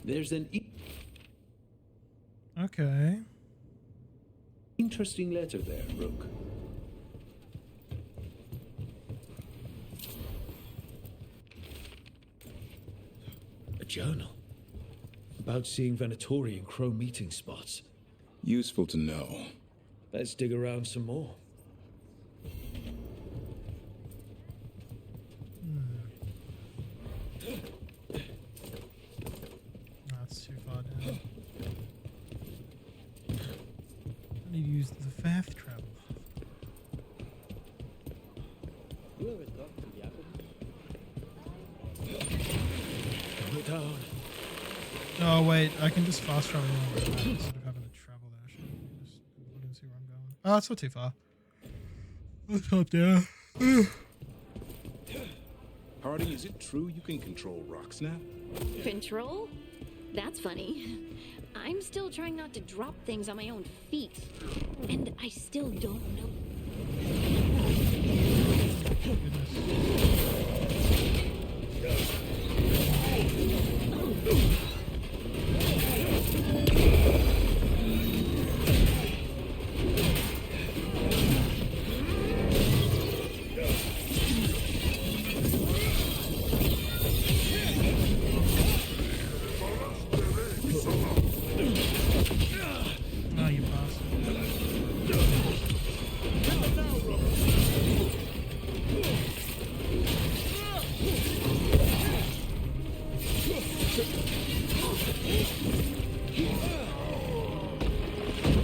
There's an Okay. interesting letter there, Rook. A journal about seeing Venatori and Crow meeting spots. Useful to know. Let's dig around some more. That's too far down. I need to use the fast travel. Oh wait, I can just fast travel around instead of having to travel there. Just look and see where I'm going. Oh, it's not too far. Let's hop down. Harding, is it true you can control rock snap? Control? That's funny. I'm still trying not to drop things on my own feet. And I still don't know. Oh, you bastard.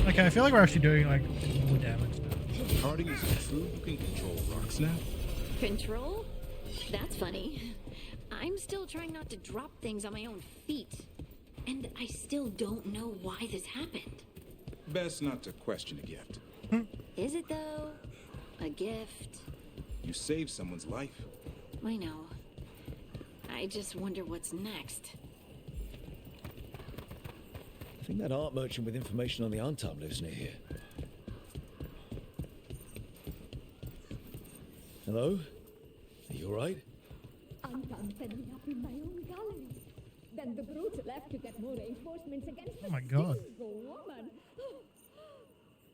Okay, I feel like we're actually doing like more damage now. Harding, is it true you can control rock snap? Control? That's funny. I'm still trying not to drop things on my own feet. And I still don't know why this happened. Best not to question a gift. Is it though? A gift? You saved someone's life. I know. I just wonder what's next. I think that art merchant with information on the Antam lives near here. Hello? Are you alright? Antam set me up in my own gallery. Then the brute left to get more reinforcements against the Oh my god. single woman.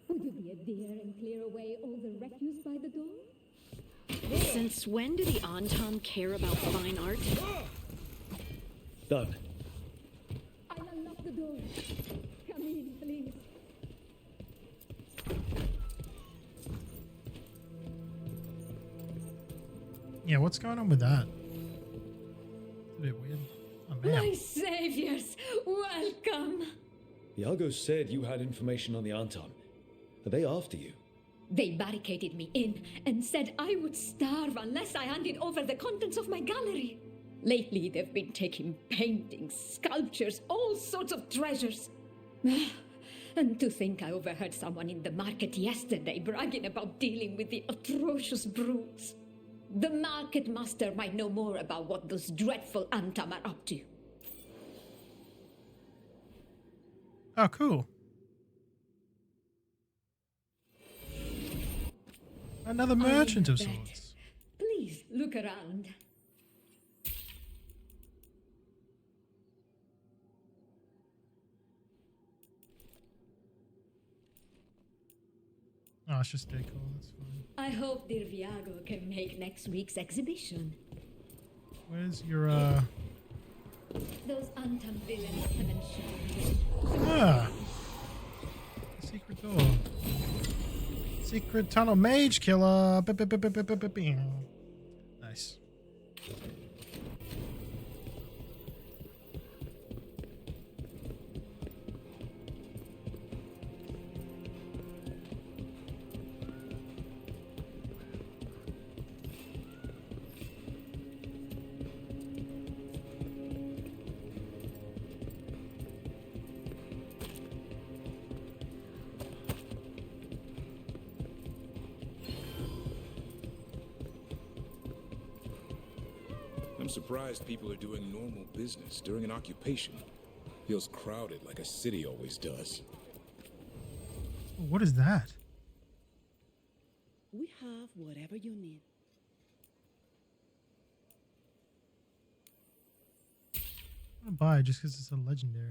Would you be a dear and clear away all the refuse by the door? Since when do the Antam care about fine art? Done. I'll unlock the door. Come in, please. Yeah, what's going on with that? It's a bit weird. Oh, man. My saviors, welcome. Iago said you had information on the Antam. Are they after you? They barricaded me in and said I would starve unless I handed over the contents of my gallery. Lately, they've been taking paintings, sculptures, all sorts of treasures. And to think I overheard someone in the market yesterday bragging about dealing with the atrocious brutes. The market master might know more about what those dreadful Antam are up to. Oh, cool. Another merchant of sorts. Please look around. Oh, it's just decor. That's fine. I hope dear Viago can make next week's exhibition. Where's your Those Antam villains haven't shown. Ah, secret door. Secret tunnel mage killer. Nice. I'm surprised people are doing normal business during an occupation. Feels crowded like a city always does. What is that? We have whatever you need. I'm gonna buy it just because it's a legendary.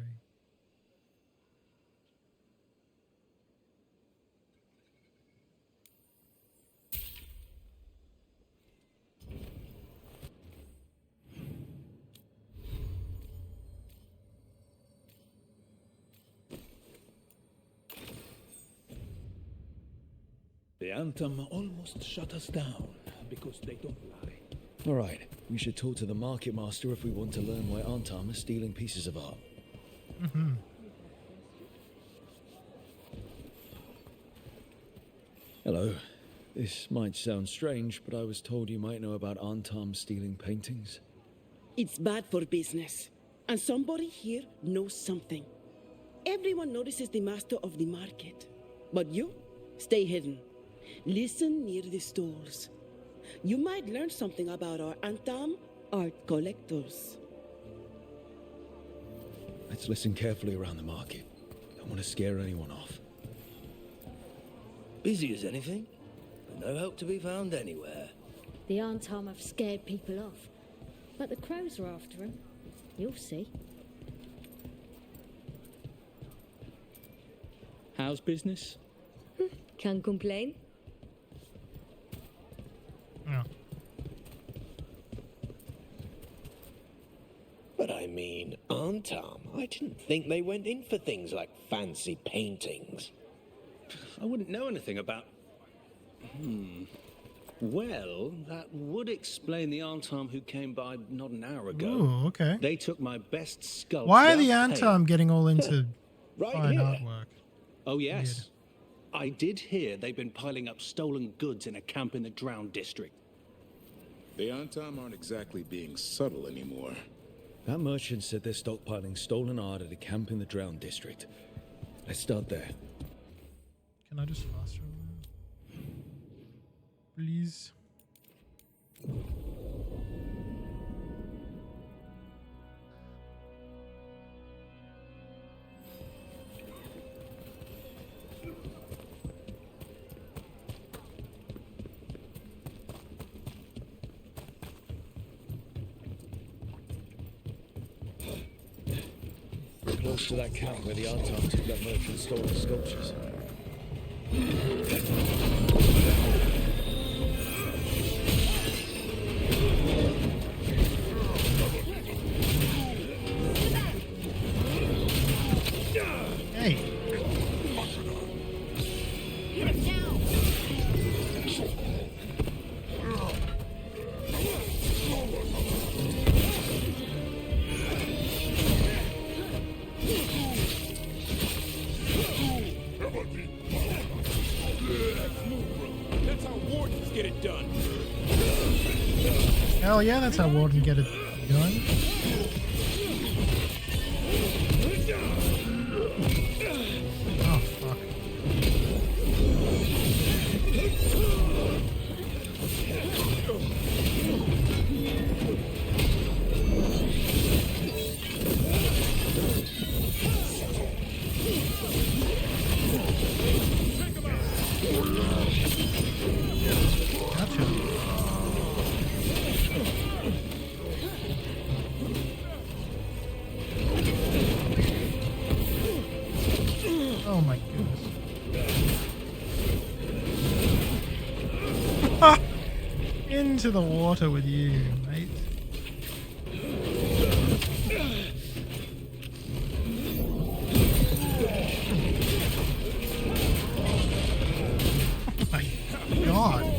The Antam almost shut us down because they don't lie. All right, we should talk to the market master if we want to learn why Antam is stealing pieces of art. Mm-hmm. Hello. This might sound strange, but I was told you might know about Antam stealing paintings. It's bad for business. And somebody here knows something. Everyone notices the master of the market. But you, stay hidden. Listen near the stalls. You might learn something about our Antam art collectors. Let's listen carefully around the market. Don't want to scare anyone off. Busy as anything, but no help to be found anywhere. The Antam have scared people off, but the crows are after them. You'll see. How's business? Can't complain. Yeah. But I mean, Antam, I didn't think they went in for things like fancy paintings. I wouldn't know anything about... Well, that would explain the Antam who came by not an hour ago. Ooh, okay. They took my best sculpture. Why are the Antam getting all into fine here. artwork? Oh, yes. I did hear they've been piling up stolen goods in a camp in the Drowned District. The Antam aren't exactly being subtle anymore. That merchant said they're stockpiling stolen art at a camp in the Drowned District. Let's start there. Can I just fast travel? Please. Close to that camp where the Antam took that merchant's stolen sculptures. Hey. Hell yeah, that's how Warden get it going. Oh, fuck. Gotcha. Oh my goodness. Into the water with you, mate. Oh my god.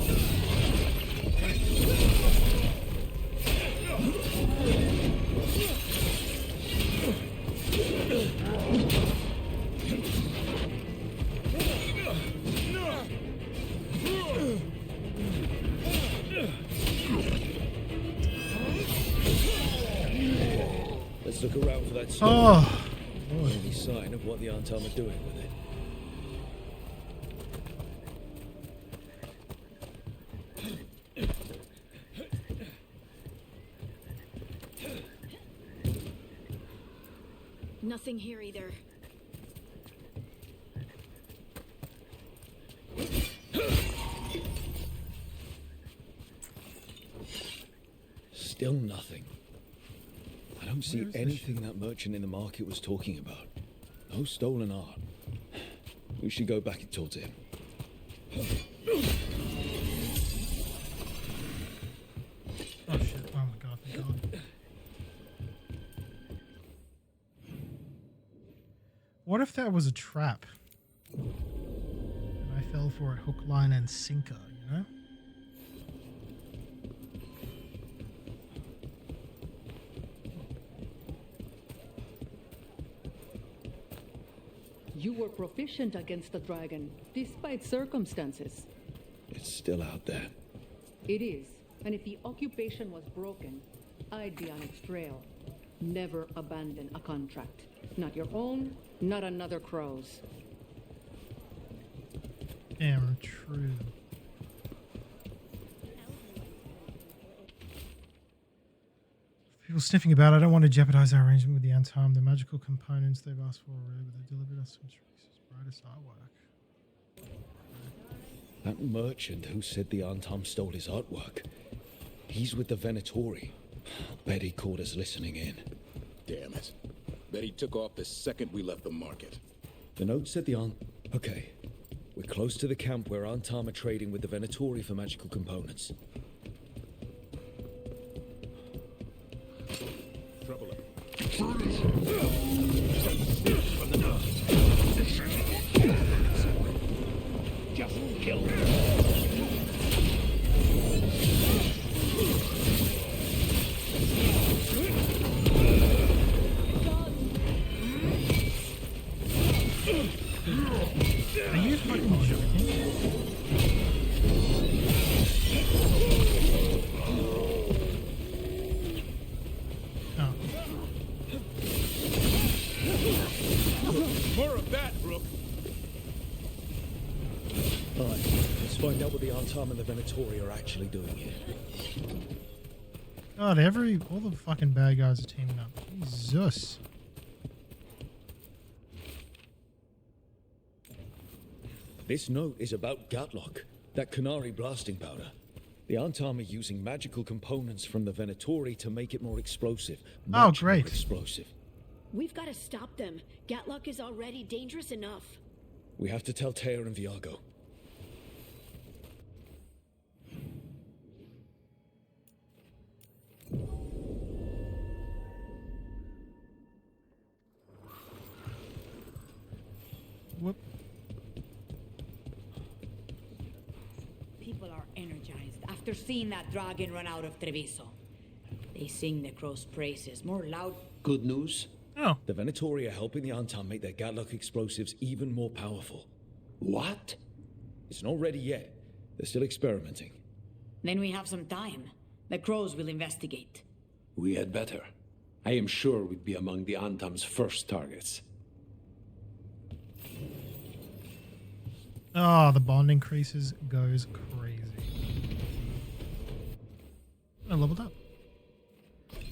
Let's look around for that sword. Oh. Any sign of what the Antam are doing with it? Nothing here either. Still nothing. I don't see anything that merchant in the market was talking about. No stolen art. We should go back and talk to him. Oh shit. Oh my god, thank god. What if that was a trap? And I fell for it hook, line, and sinker, you know? You were proficient against the dragon, despite circumstances. It's still out there. It is, and if the occupation was broken, I'd be on its trail. Never abandon a contract. Not your own, not another crow's. Damn true. People sniffing about. I don't want to jeopardize our arrangement with the Antam. The magical components they've asked for already, but they delivered us some brightest artwork. That merchant who said the Antam stole his artwork. He's with the Venatori. Bet he caught us listening in. Damn it. Bet he took off the second we left the market. The note said the Okay. We're close to the camp where Antam are trading with the Venatori for magical components. Trouble up. Just kill him. Are you fucking joking? Oh. More of that, Rook. Alright, let's find out what the Antam and the Venatori are actually doing here. God, all the fucking bad guys are teaming up. Jesus. This note is about Gatlock, that Canary blasting powder. The Antam are using magical components from the Venatori to make it more explosive. Oh, great. More explosive. We've got to stop them. Gatlock is already dangerous enough. We have to tell Tear and Viago. Whoop. People are energized after seeing that dragon run out of Treviso. They sing Necro's praises more loud. Good news? Oh. The Venatori are helping the Antam make their Gatlock explosives even more powerful. What? It's not ready yet. They're still experimenting. Then we have some time. The crows will investigate. We had better. I am sure we'd be among the Antam's first targets. Oh, the bond increases goes crazy. I leveled up.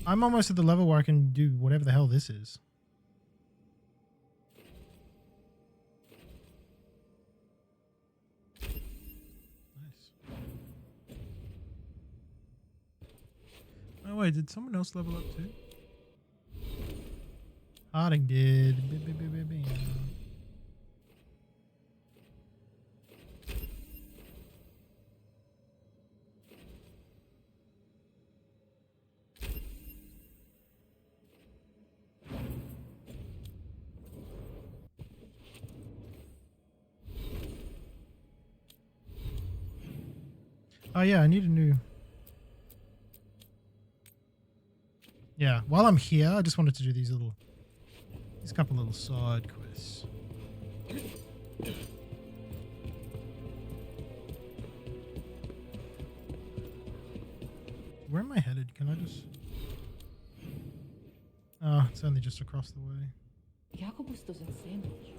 I'm almost at the level where I can do whatever the hell this is. Oh wait, did someone else level up too? Harding did. Oh yeah, I need a new... Yeah, while I'm here, I just wanted to do these couple little side quests. Where am I headed? Can I just... Oh, it's only just across the way. Jacobus doesn't say much.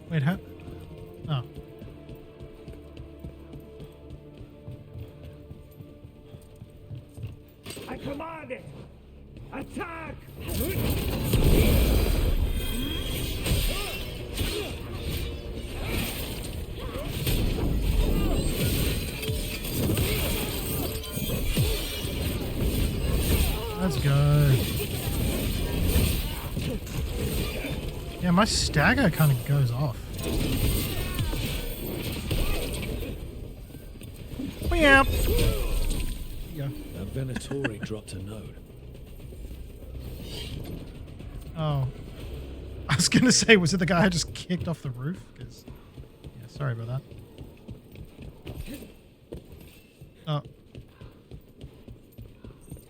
Wait, how? Oh. I command it! Attack! Let's go. Yeah, my stagger kind of goes off. Yep. Yeah. That Venatori dropped a node. Oh. I was gonna say, was it the guy who just kicked off the roof? 'Cause, yeah, sorry about that. Oh.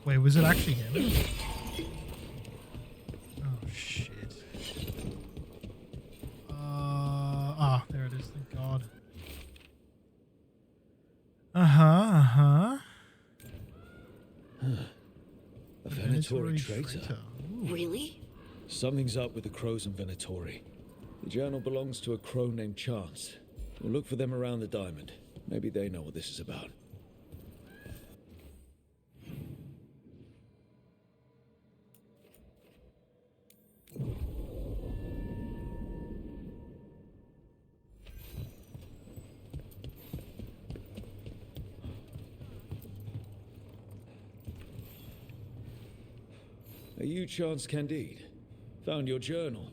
Wait, was it actually him? Oh, shit. There it is, thank God. A Venatori traitor. Really? Something's up with the crows and Venatori. The journal belongs to a crow named Chance. We'll look for them around the diamond. Maybe they know what this is about. Are you Chance Candide? Found your journal.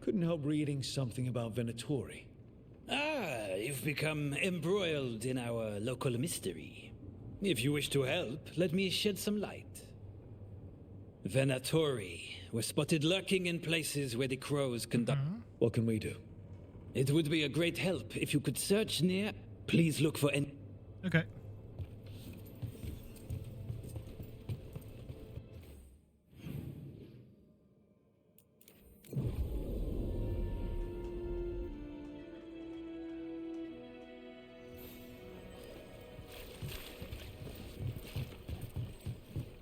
Couldn't help reading something about Venatori. Ah, you've become embroiled in our local mystery. If you wish to help, let me shed some light. Venatori were spotted lurking in places where the crows conduct... What can we do? It would be a great help if you could search near... Please look for any... Okay.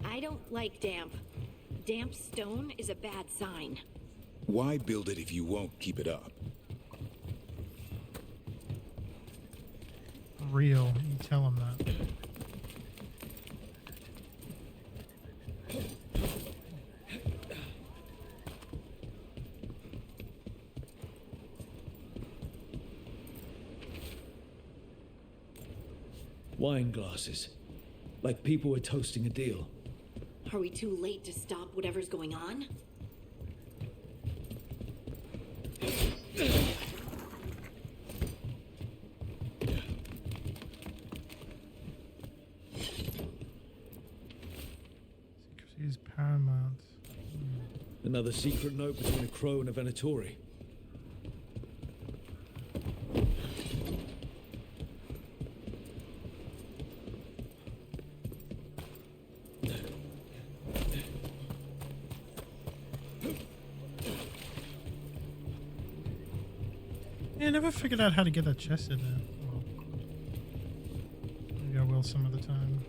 I don't like damp. Damp stone is a bad sign. Why build it if you won't keep it up? Real. You tell him that. Wine glasses. Like people were toasting a deal. Are we too late to stop whatever's going on? Secrecy is paramount. Another secret note between a crow and a Venatori. Yeah, I never figured out how to get that chest in there. Well, maybe I will some other time.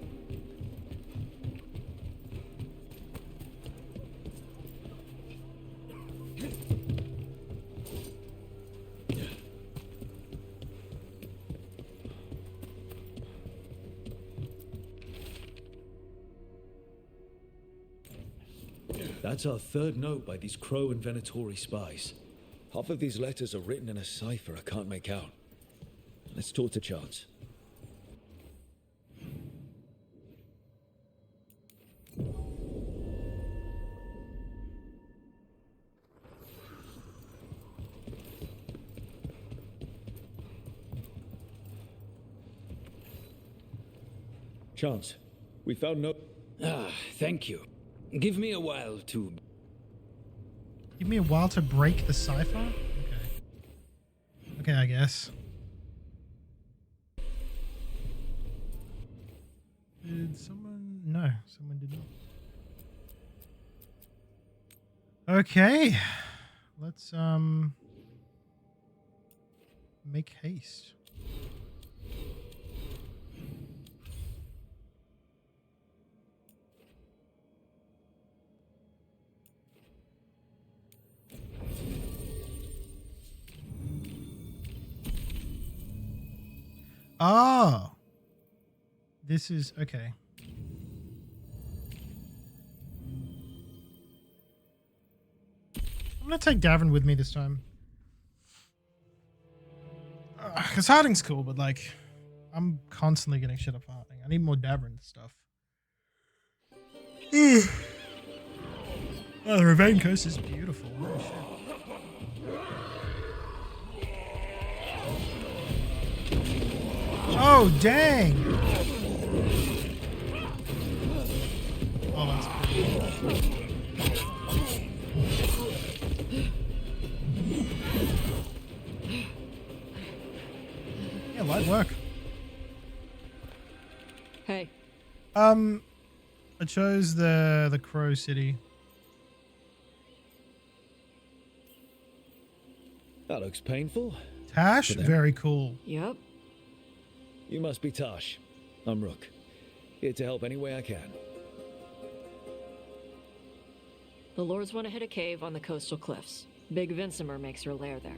That's our third note by these Crow and Venatori spies. Half of these letters are written in a cipher I can't make out. Let's talk to Chance. Chance, we found no... Ah, thank you. Give me a while to... Give me a while to break the cipher? Okay. Okay, I guess. Did someone... No, someone did not. Okay. Let's, make haste. Oh, this is okay. I'm gonna take Davin with me this time. Because Harding's cool, but like, I'm constantly getting shit up for Harding. I need more Davin stuff. Oh, the Ravine Coast is beautiful. Holy shit. Oh, dang! Oh, that's cool. Yeah, light work. Hey. I chose the Crow City. That looks painful. Tash, very cool. Yep. You must be Tash. I'm Rook. Here to help any way I can. The Lords want to hit a cave on the coastal cliffs. Big Vincimer makes her lair there.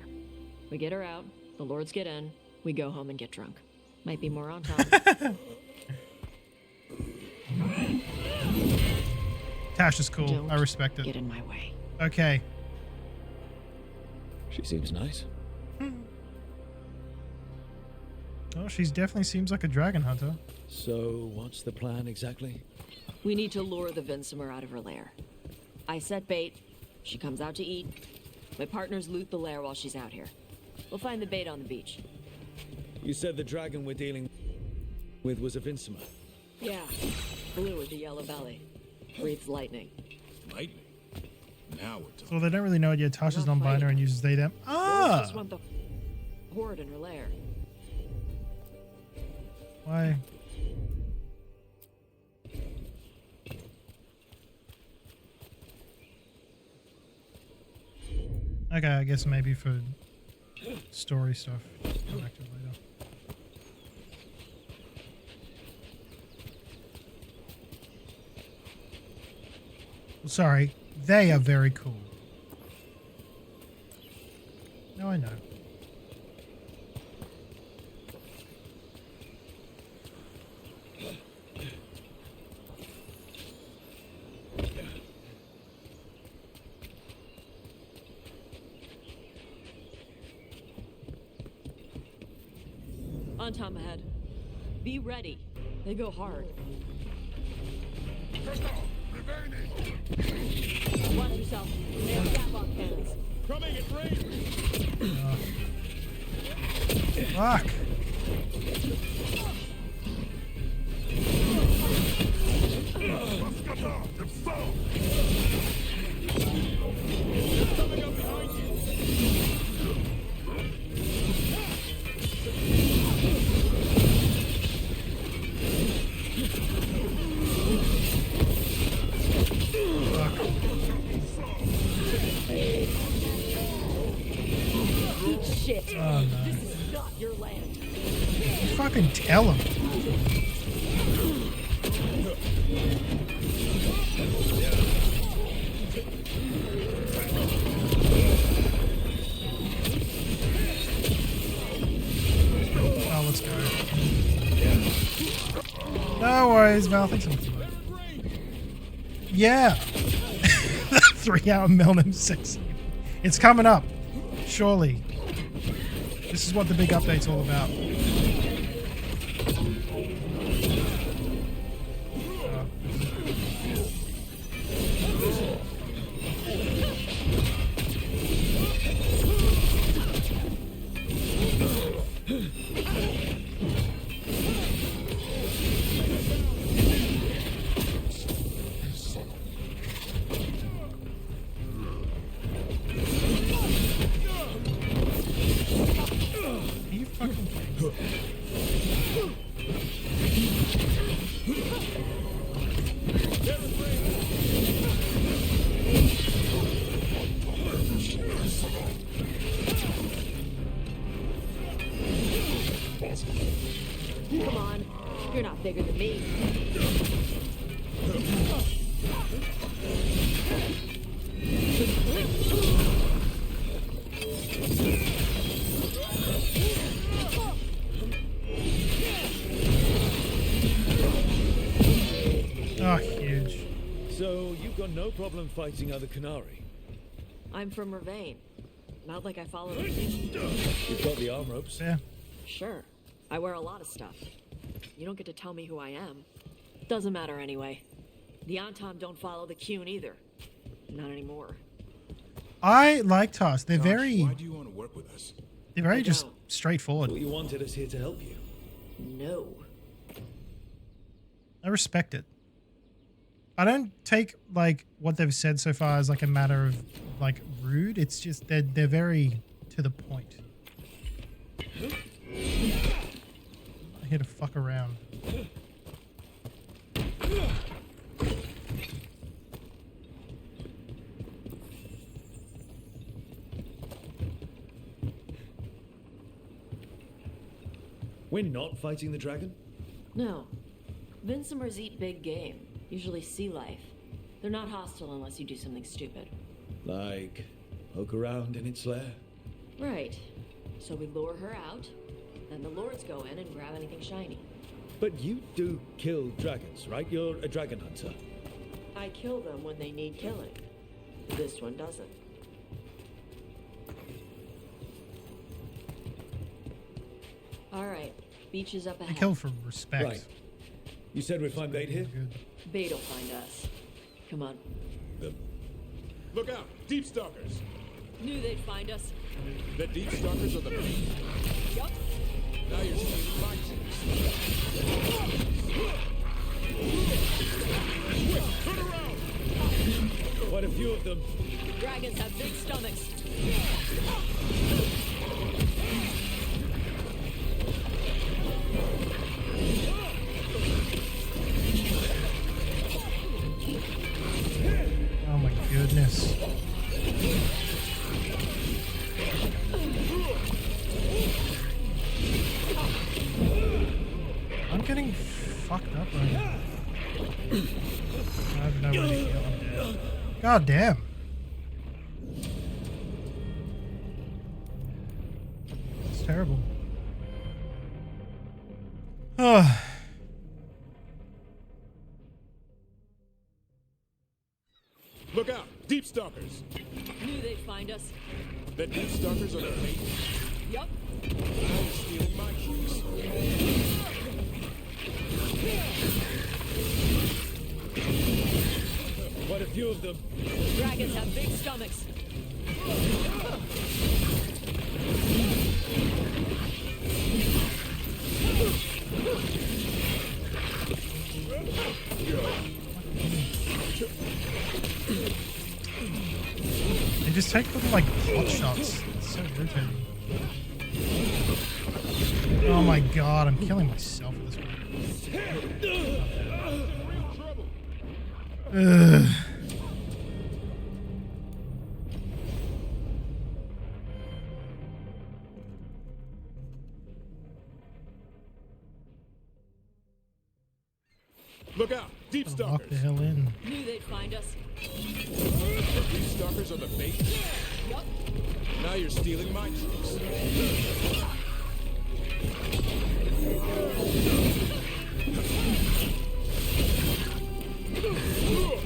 We get her out, the Lords get in, we go home and get drunk. Might be more on time. Tash is cool. Don't I respect it. get in my way. Okay. She seems nice. Oh, she definitely seems like a dragon hunter. So, what's the plan exactly? We need to lure the Vincimer out of her lair. I set bait, she comes out to eat. My partners loot the lair while she's out here. We'll find the bait on the beach. You said the dragon we're dealing with was a Vincimer. Yeah, blue with a yellow belly. Breathes lightning. Lightning? Now we're talking. So they don't really know it yet. Tash is non-binary and uses they, them. Ah! Just want the horde in her lair. Why? Okay, I guess maybe for story stuff. Come back to it later. Sorry, they are very cool. No, I know. On Tom ahead. Be ready. They go hard. Watch yourself. They have gap-on cannons. Coming at range. Fuck. Coming up behind you. shit. Oh, no. This is not your land. Fucking tell him. Oh, let's go. No worries, Val. Thanks so much. Yeah. 3-hour Melnim 6. It's coming up. Surely. This is what the big update's all about. Come on, you're not bigger than me. Oh, huge. So, you've got no problem fighting other Canary? I'm from Ravane. Not like I follow them. You've got the arm ropes? Yeah. Sure. I wear a lot of stuff. You don't get to tell me who I am. Doesn't matter anyway. The Antom don't follow the Qun either. Not anymore. I like Toss. They're Josh, very... why do you want to work with us? They're very just straightforward. Well, you wanted us here to help you. No. I respect it. I don't take like what they've said so far as like a matter of like rude. It's just they're very to the point. I'm here to fuck around. We're not fighting the dragon? No. Vincimers eat big game. Usually sea life. They're not hostile unless you do something stupid. Like, poke around in its lair? Right. So we lure her out, then the lords go in and grab anything shiny. But you do kill dragons, right? You're a dragon hunter. I kill them when they need killing. This one doesn't. Alright, beach is up I ahead. kill for respect. Right. You said we'd find bait here? Bait'll find us. Come on. Look out! Deep Stalkers! Knew they'd find us. The Deep Stalkers are the bait. Yup. Now you're stealing my chicks. Quick, turn around! Quite a few of them. Dragons have big stomachs. Oh my goodness. I'm getting fucked up right now. I have no way to heal. I'm dead. God damn. It's terrible. Oh. Look out! Deep Stalkers! Knew they'd find us. The Deep Stalkers are the bait. Yup. Now you're stealing my chicks. Quite a few of them. Dragons have big stomachs. They just take little like pot shots. It's so irritating. Oh my god, I'm killing myself at this point. Ugh. Look out! Deep Lock stalkers! the hell in. Knew they'd find us. Deep stalkers are the bait? Yup. Now you're stealing my tricks.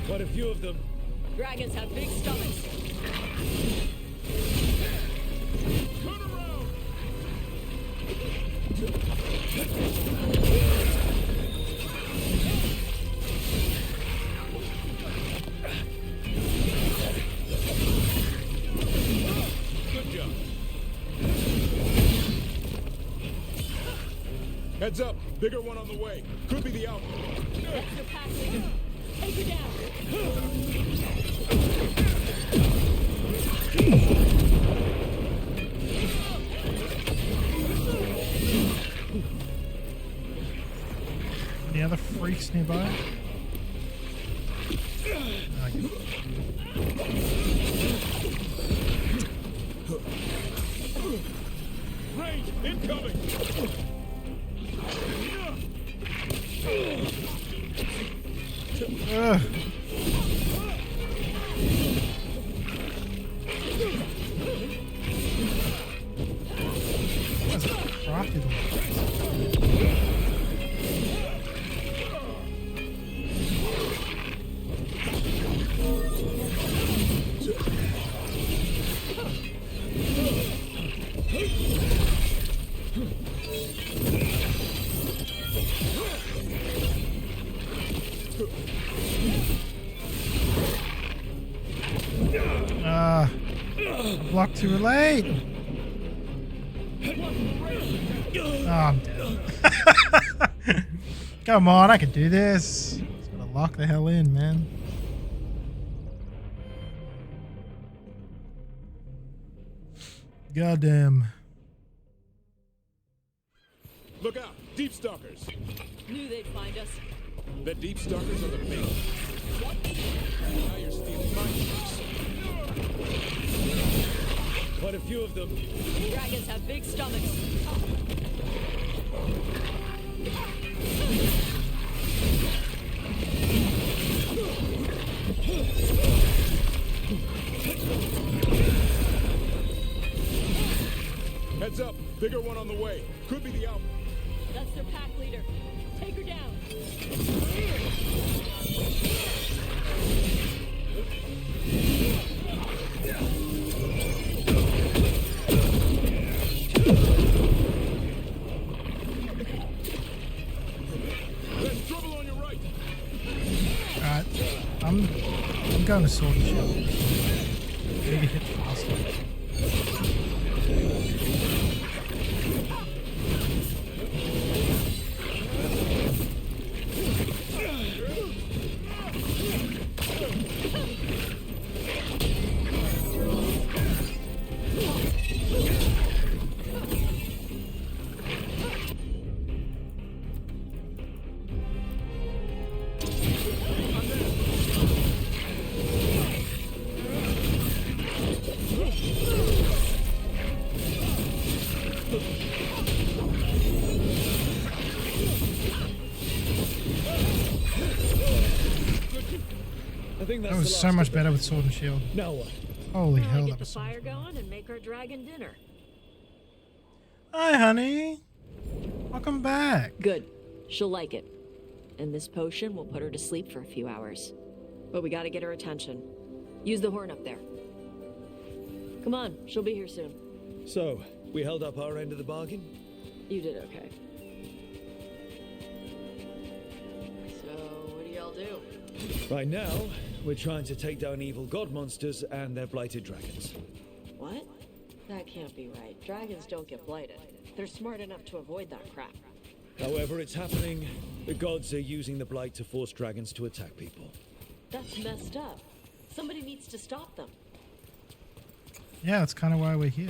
Quite a few of them. Dragons have big stomachs. Turn around! Good job. Heads up, bigger one on the way. Could be the Alpha. That's the pack leader. Take her down. Any other freaks nearby? Range incoming! Ugh. That's a crafted one. Blocked too late. Oh, I'm dead. Come on, I can do this. Just gotta lock the hell in, man. Goddamn. Look out! Deep stalkers! Knew they'd find us. The deep stalkers are the bait. Now you're stealing my tricks. Quite a few of them. Dragons have big stomachs. Heads up, bigger one on the way. Could be the Alpha. That's their pack leader. Take her down. There's trouble on your right. Alright. I'm going to sword and shield. I need to hit faster. That was so much better with sword and shield. Now what? Holy hell, Get that the was so fire going and make our dragon dinner. Hi, honey. Welcome back. Good. She'll like it. And this potion will put her to sleep for a few hours. But we gotta get her attention. Use the horn up there. Come on, she'll be here soon. So, we held up our end of the bargain? You did okay. So, what do y'all do? Right now, we're trying to take down evil god monsters and their blighted dragons. What? That can't be right. Dragons don't get blighted. They're smart enough to avoid that crap. However it's happening, the gods are using the blight to force dragons to attack people. That's messed up. Somebody needs to stop them. Yeah, that's kind of why we're here.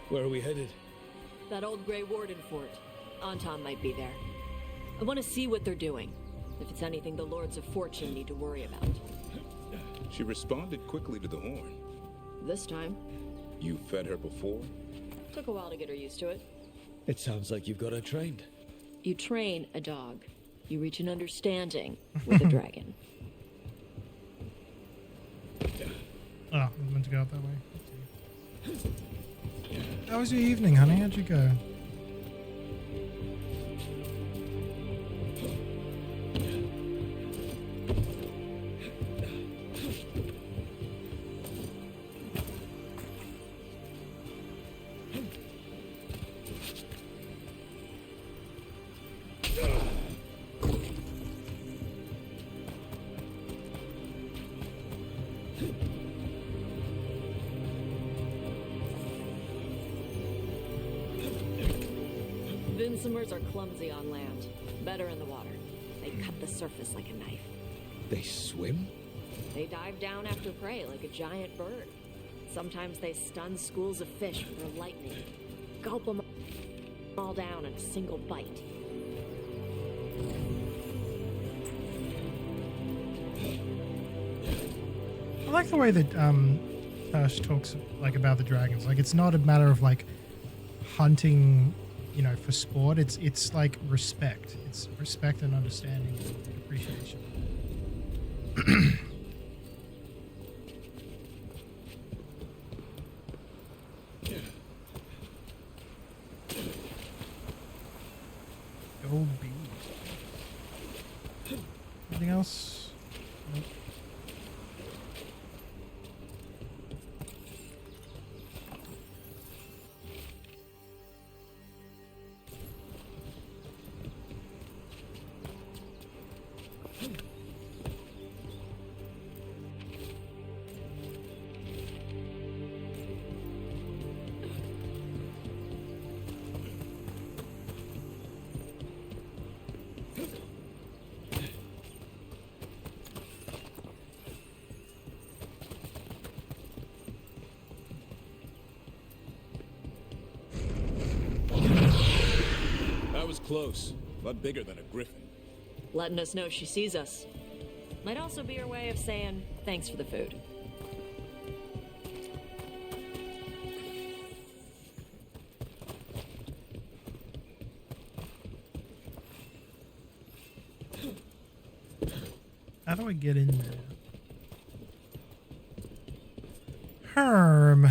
Where are we headed? That old Grey Warden fort. Anton might be there. I want to see what they're doing. If it's anything the Lords of Fortune need to worry about. She responded quickly to the horn. This time, You fed her before? took a while to get her used to it. It sounds like you've got her trained. You train a dog. You reach an understanding with a dragon. Oh, I was meant to go up that way. How was your evening, honey? How'd you go? Vincimers are clumsy on land, better in the water. They cut the surface like a knife. They swim? They dive down after prey like a giant bird. Sometimes they stun schools of fish with their lightning. Gulp them all down in a single bite. I like the way that Tash talks like about the dragons. Like it's not a matter of like hunting, you know, for sport. It's like respect. It's respect and understanding and appreciation. Gold bead. Anything else? Nope. That was close. A lot bigger than a griffin. Letting us know she sees us. Might also be her way of saying thanks for the food. How do I get in there? Herm.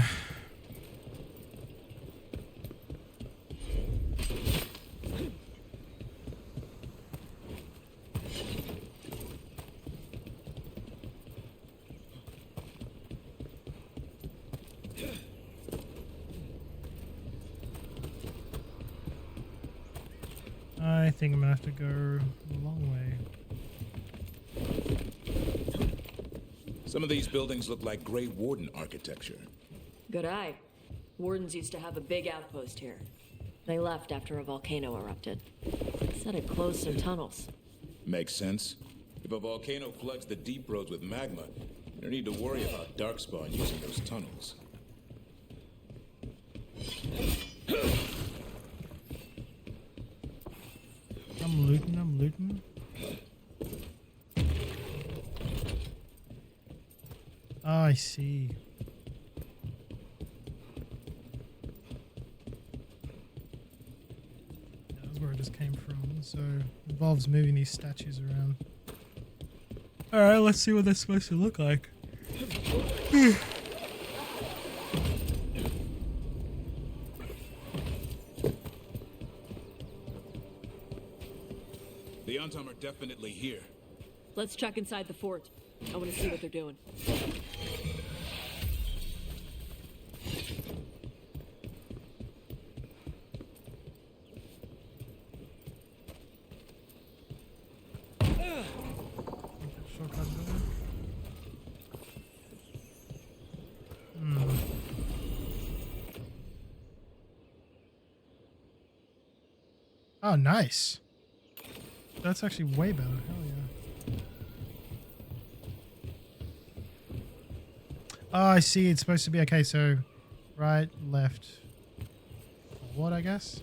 I think I'm gonna have to go a long way. Some of these buildings look like Grey Warden architecture. Good eye. Wardens used to have a big outpost here. They left after a volcano erupted. Said it closed some tunnels. Makes sense. If a volcano floods the deep roads with magma, you don't need to worry about Darkspawn using those tunnels. I'm looting. Oh, I see. That's where it just came from. So it involves moving these statues around. Alright, let's see what they're supposed to look like. The Antom are definitely here. Let's check inside the fort. I want to see what they're doing. Oh, nice. That's actually way better. Hell yeah. Oh, I see. It's supposed to be okay. So, right, left. reward, I guess.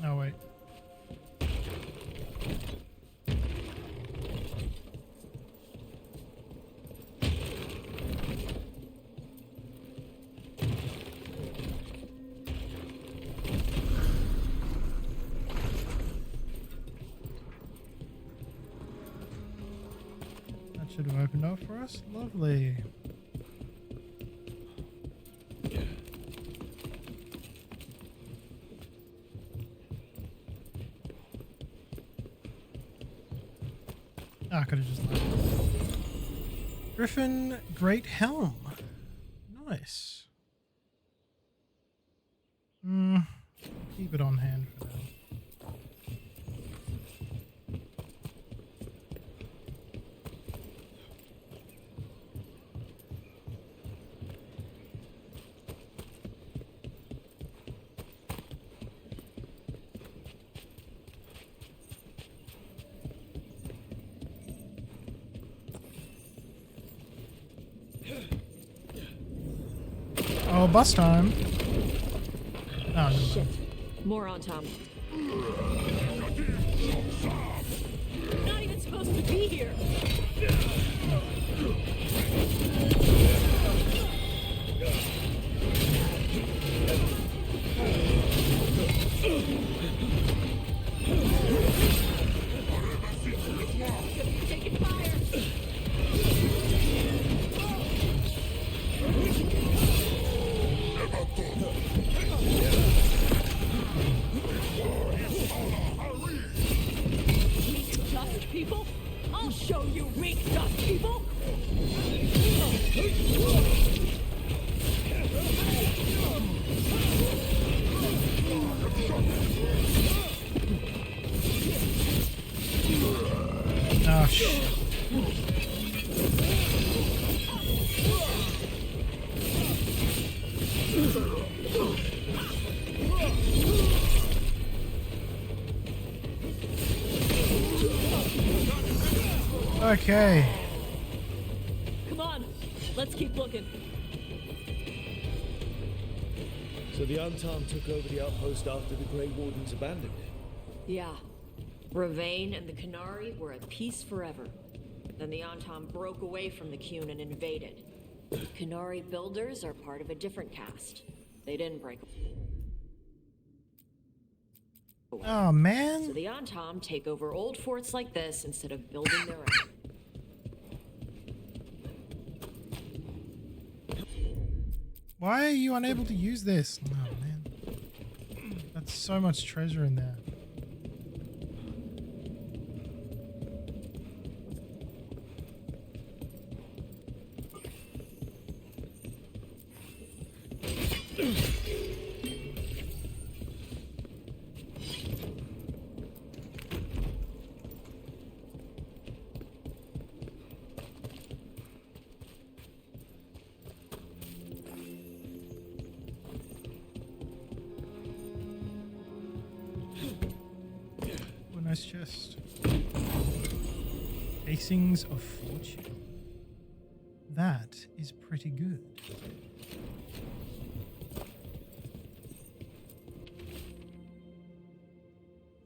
Oh, wait. That should have opened up for us. Lovely. I could have just left. Griffin Great Helm. Nice. Keep it on hand for now. Oh, bus time. Oh, shit. More on Tom. Not even supposed to be here. Taking fire. Dust people? I'll show you weak dust people! Oh, shit. Okay. Come on, let's keep looking. So the Untarmed took over the outpost after the Grey Wardens abandoned it? Yeah. Ravane and the Canary were at peace forever. Then the Antom broke away from the Qun and invaded. Canary builders are part of a different caste. They didn't break away. Oh, man. So the Antom take over old forts like this instead of building their own. Why are you unable to use this? Oh, man. That's so much treasure in there. Nice chest. Casings of Fortune. That is pretty good.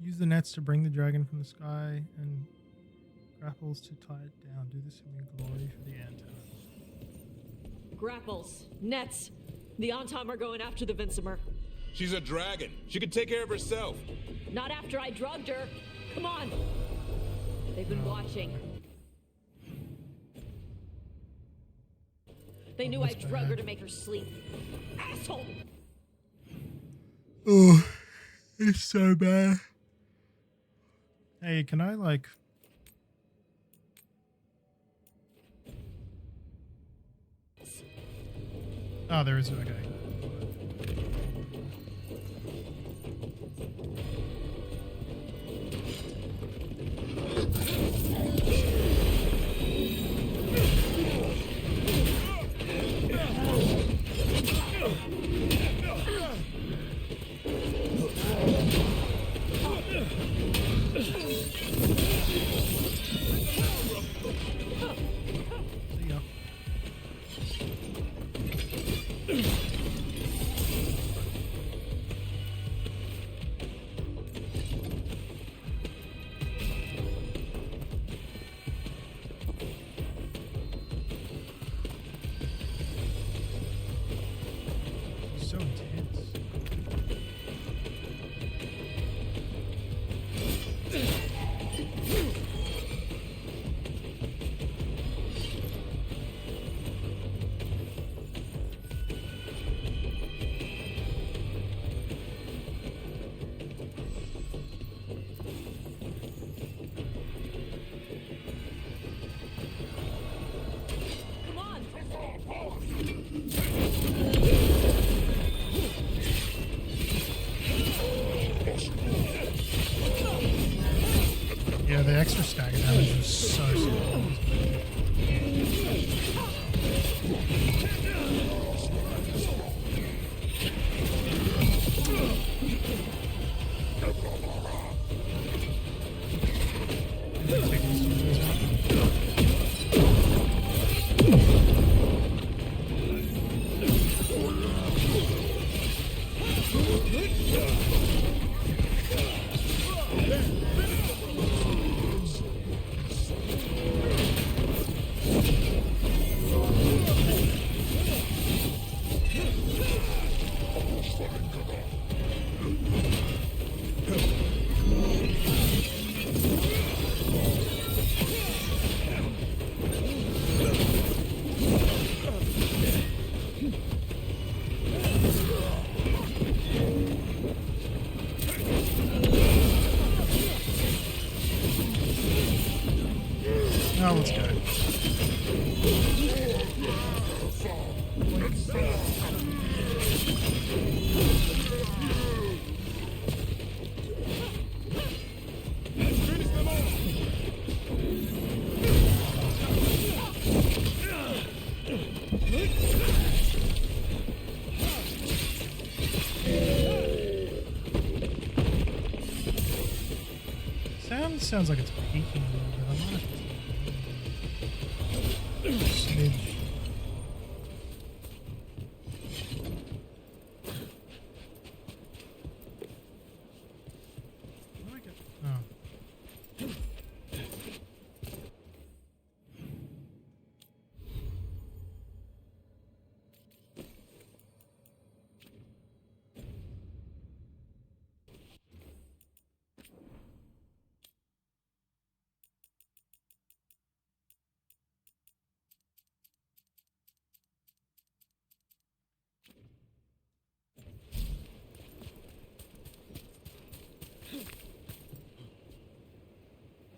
Use the nets to bring the dragon from the sky and grapples to tie it down. Do this in glory for the antenna. Grapples, nets. The Antom are going after the Vincimer. She's a dragon. She can take care of herself. Not after I drugged her. Come on. They've been watching. They knew I drugged her to make her sleep. Asshole! Oh, it's so bad. Hey, can I, like... Oh, there is... Okay. Sounds like it's peaking a little bit. I'm not smidge. Where do I get? Oh.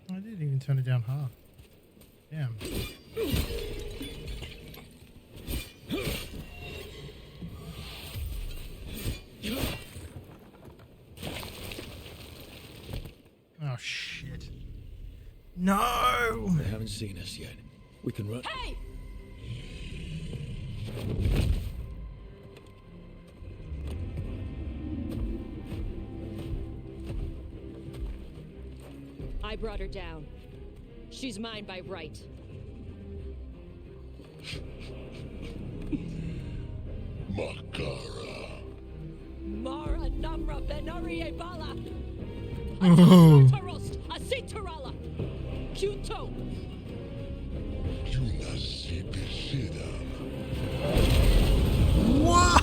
I didn't even turn it down half. Damn. Oh shit. No! They haven't seen us yet. We can run. Hey! I brought her down. She's mine by right. Makara. Mara Namra Benarie Bala. Oh. Tarost, Asitarala. Kuto. Whoa!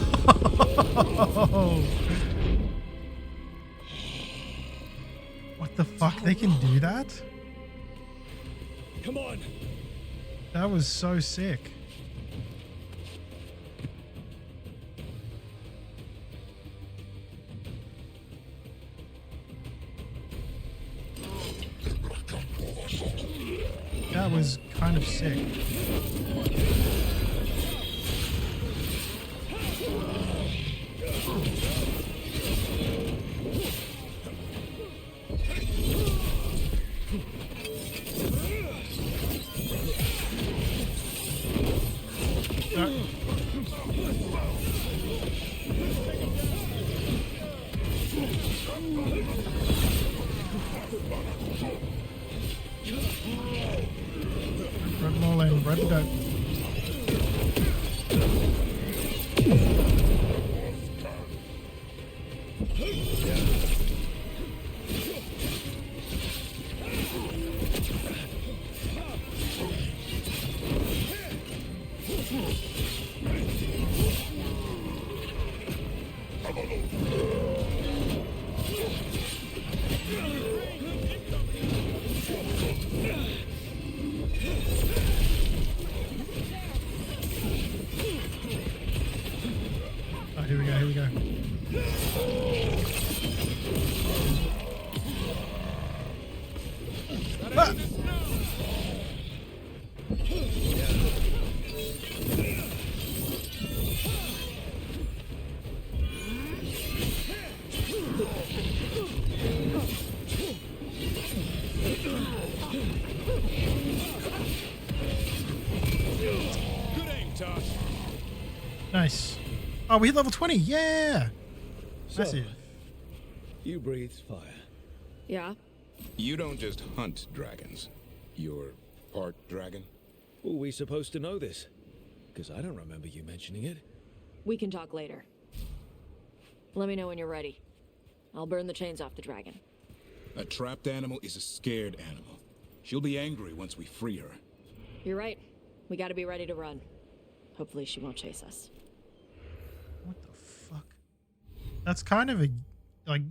What the fuck? They can do that? Come on. That was so sick. That was kind of sick. Run more lane, run go. Oh, here we go, here we go. Ah! Good aim, Tosh. Nice. Oh, we hit level 20. Yeah. So, Massive. you breathe fire. Yeah? You don't just hunt dragons. You're part dragon? Were we supposed to know this? Because I don't remember you mentioning it. We can talk later. Let me know when you're ready. I'll burn the chains off the dragon. A trapped animal is a scared animal. She'll be angry once we free her. You're right. We gotta be ready to run. Hopefully she won't chase us. What the fuck? That's kind of a like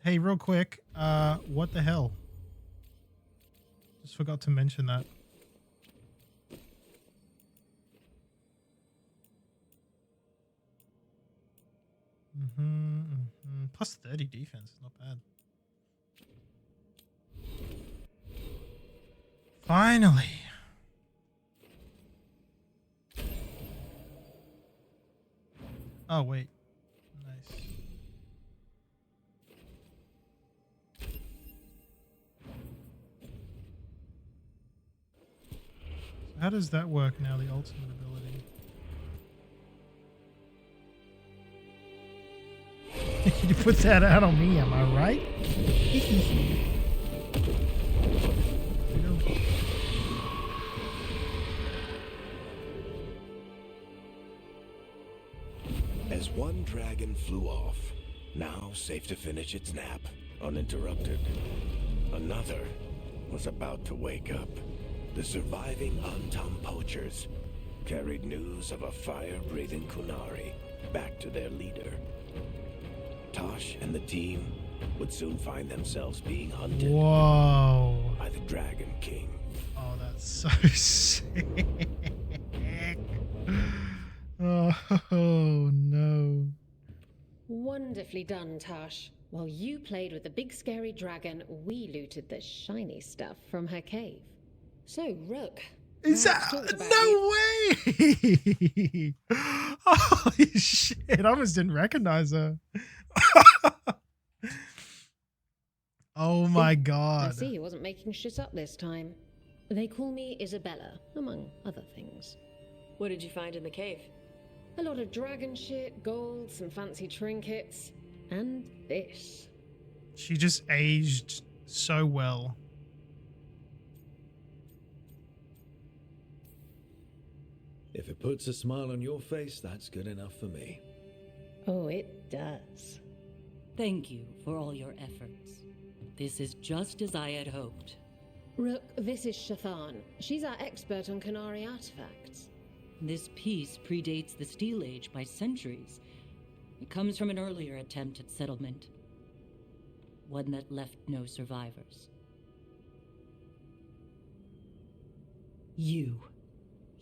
hey, real quick, what the hell? Just forgot to mention that. Plus 30 defense, not bad. Finally. Oh, wait. Nice. How does that work now, the ultimate ability? You put that out on me, am I right? As one dragon flew off, now safe to finish its nap, uninterrupted, another was about to wake up. The surviving Antam poachers carried news of a fire-breathing Kunari back to their leader. Tosh and the team would soon find themselves being hunted by the Dragon King. Oh, that's so sick. Oh, no. Wonderfully done, Tash. While you played with the big scary dragon, we looted the shiny stuff from her cave. So, Rook. Is that no way? Holy shit! I almost didn't recognize her. Oh my god! I see he wasn't making shit up this time. They call me Isabella, among other things. What did you find in the cave? A lot of dragon shit, gold, some fancy trinkets, and this. She just aged so well. If it puts a smile on your face, that's good enough for me. Oh, it does. Thank you for all your efforts. This is just as I had hoped. Rook, this is Shathan. She's our expert on Kunari artifacts. This piece predates the Steel Age by centuries. It comes from an earlier attempt at settlement. One that left no survivors. You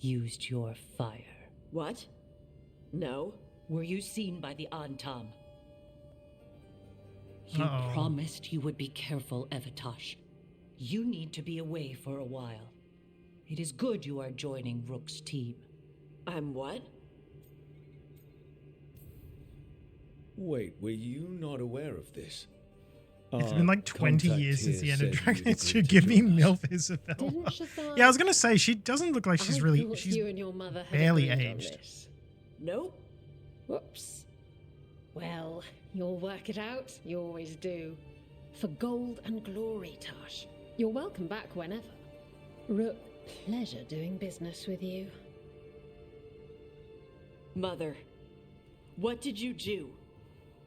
used your fire. What? No. Were you seen by the Antam? You promised you would be careful, Evatosh. You need to be away for a while. It is good you are joining Rook's team. I'm what? Wait, were you not aware of this? It's been like 20 years since the end of Dragon Age. You give me MILF Isabella. Yeah, I was gonna say she doesn't look like she's really. She's you and your mother had barely agreed on aged. this. Nope. Whoops. Well, you'll work it out. You always do. For gold and glory, Tash. You're welcome back whenever. Rook, pleasure doing business with you. Mother, what did you do?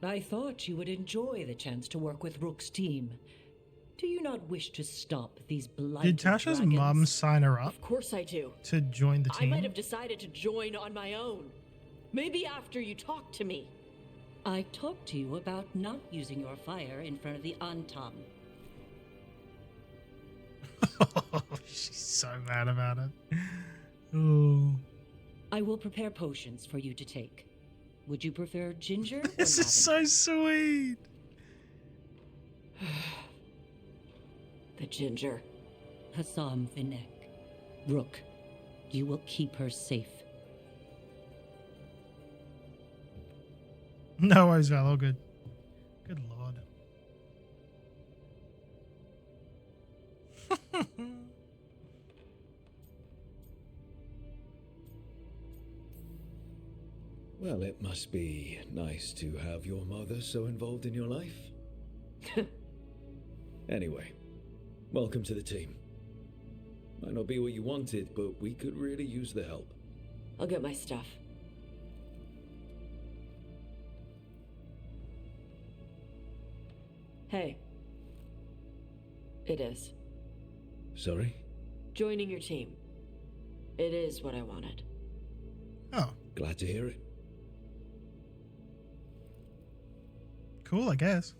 I thought you would enjoy the chance to work with Rook's team. Do you not wish to stop these blighted Did Tasha's dragons? mom sign her up Of course I do. to join the I team? might have decided to join on my own. Maybe after you talked to me. I talked to you about not using your fire in front of the Antam. She's so mad about it. Oh. I will prepare potions for you to take. Would you prefer ginger or This is so sweet. The ginger. Hassam Vinek. Rook, you will keep her safe. No worries, Val. All good. Good lord. Well, it must be nice to have your mother so involved in your life. Anyway, welcome to the team. Might not be what you wanted, but we could really use the help. I'll get my stuff. Hey. It is. Sorry? Joining your team. It is what I wanted. Oh. Glad to hear it. Cool, I guess.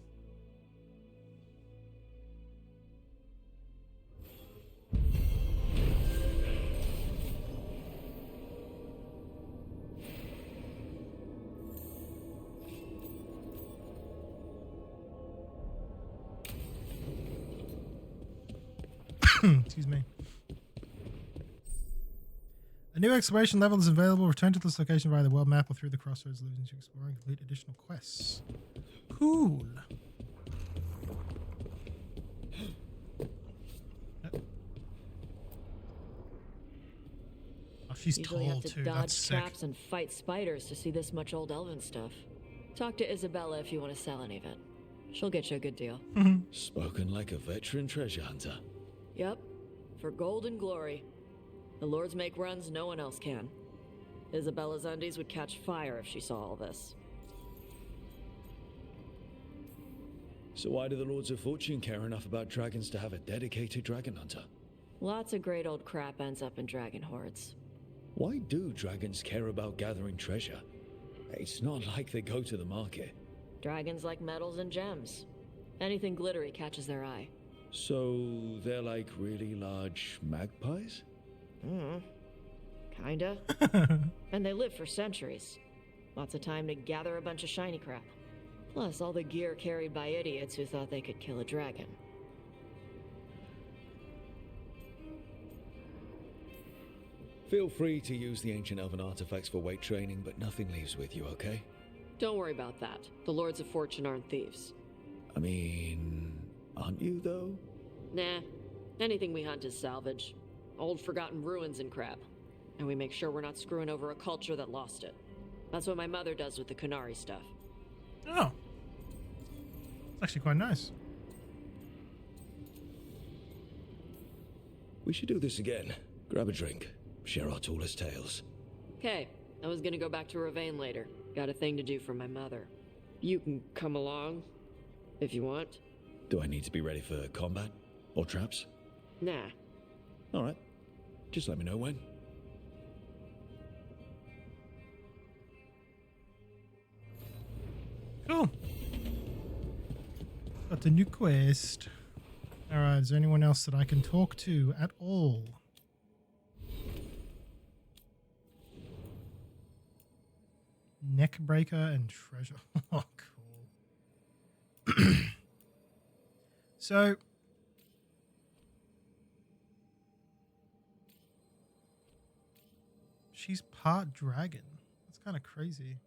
Excuse me. A new exploration level is available. Return to this location via the world map or through the crossroads leading to explore and complete additional quests. Cool. Oh, she's Usually tall have to too. dodge That's sick. traps and fight spiders to see this much old elven stuff. Talk to Isabella if you want to sell any of it. She'll get you a good deal. Spoken like a veteran treasure hunter. Yep, for gold and glory. The lords make runs no one else can. Isabella's undies would catch fire if she saw all this. So why do the Lords of Fortune care enough about dragons to have a dedicated dragon hunter? Lots of great old crap ends up in dragon hordes. Why do dragons care about gathering treasure? It's not like they go to the market. Dragons like metals and gems. Anything glittery catches their eye. So they're like really large magpies? Kinda. And they live for centuries. Lots of time to gather a bunch of shiny crap. Plus all the gear carried by idiots who thought they could kill a dragon. Feel free to use the ancient elven artifacts for weight training, but nothing leaves with you, okay? Don't worry about that. The Lords of Fortune aren't thieves. I mean, aren't you though? Nah. Anything we hunt is salvage. Old forgotten ruins and crap. And we make sure we're not screwing over a culture that lost it. That's what my mother does with the Kunari stuff. Oh. It's actually quite nice. We should do this again. Grab a drink. Share our tallest tales. Okay, I was gonna go back to Ravane later. Got a thing to do for my mother. You can come along, if you want. Do I need to be ready for combat? Or traps? Nah. Alright. Just let me know when. Cool. Got the new quest. Alright, is there anyone else that I can talk to at all? Neckbreaker and treasure. Oh, cool. So, she's part dragon. That's kind of crazy.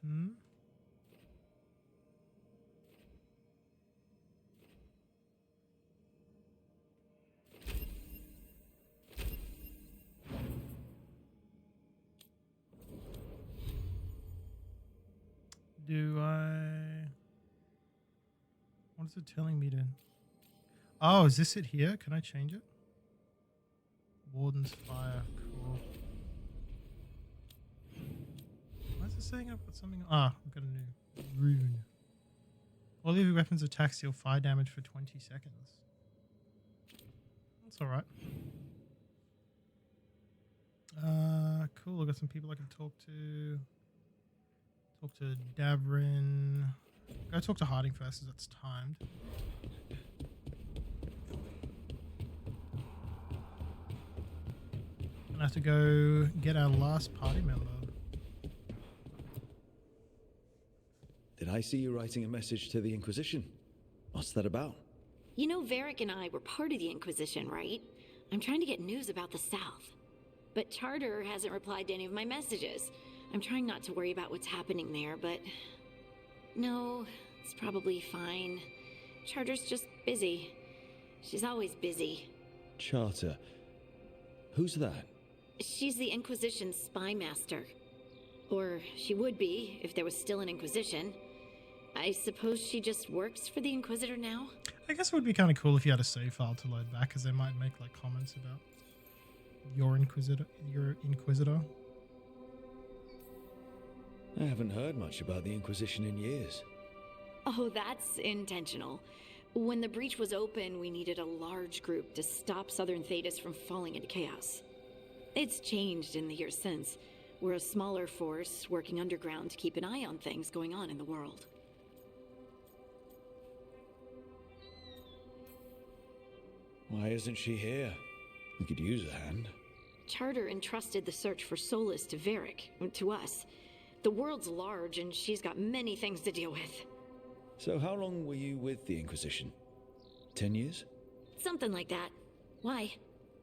Mm-hmm. Do I... What is it telling me to... Oh, is this it here? Can I change it? Warden's Fire. Cool. Why is it saying I've got something... Ah, I've got a new rune. All of your weapons attacks deal fire damage for 20 seconds. That's alright. Cool. I've got some people I can talk to. Talk to Davrin. Go talk to Harding first, as that's timed. Gonna have to go get our last party member. Did I see you writing a message to the Inquisition? What's that about? You know, Varric and I were part of the Inquisition, right? I'm trying to get news about the South. But Charter hasn't replied to any of my messages. I'm trying not to worry about what's happening there, but... No, it's probably fine. Charter's just busy. She's always busy. Charter. Who's that? She's the Inquisition's spy master. Or she would be, if there was still an Inquisition. I suppose she just works for the Inquisitor now? I guess it would be kind of cool if you had a save file to load back, because they might make like comments about your Inquisitor. I haven't heard much about the Inquisition in years. Oh, that's intentional. When the breach was open, we needed a large group to stop Southern Thedas from falling into chaos. It's changed in the years since. We're a smaller force working underground to keep an eye on things going on in the world. Why isn't she here? We could use a hand. Charter entrusted the search for Solus to Varric, to us. The world's large and she's got many things to deal with. So how long were you with the Inquisition? 10 years? Something like that. Why?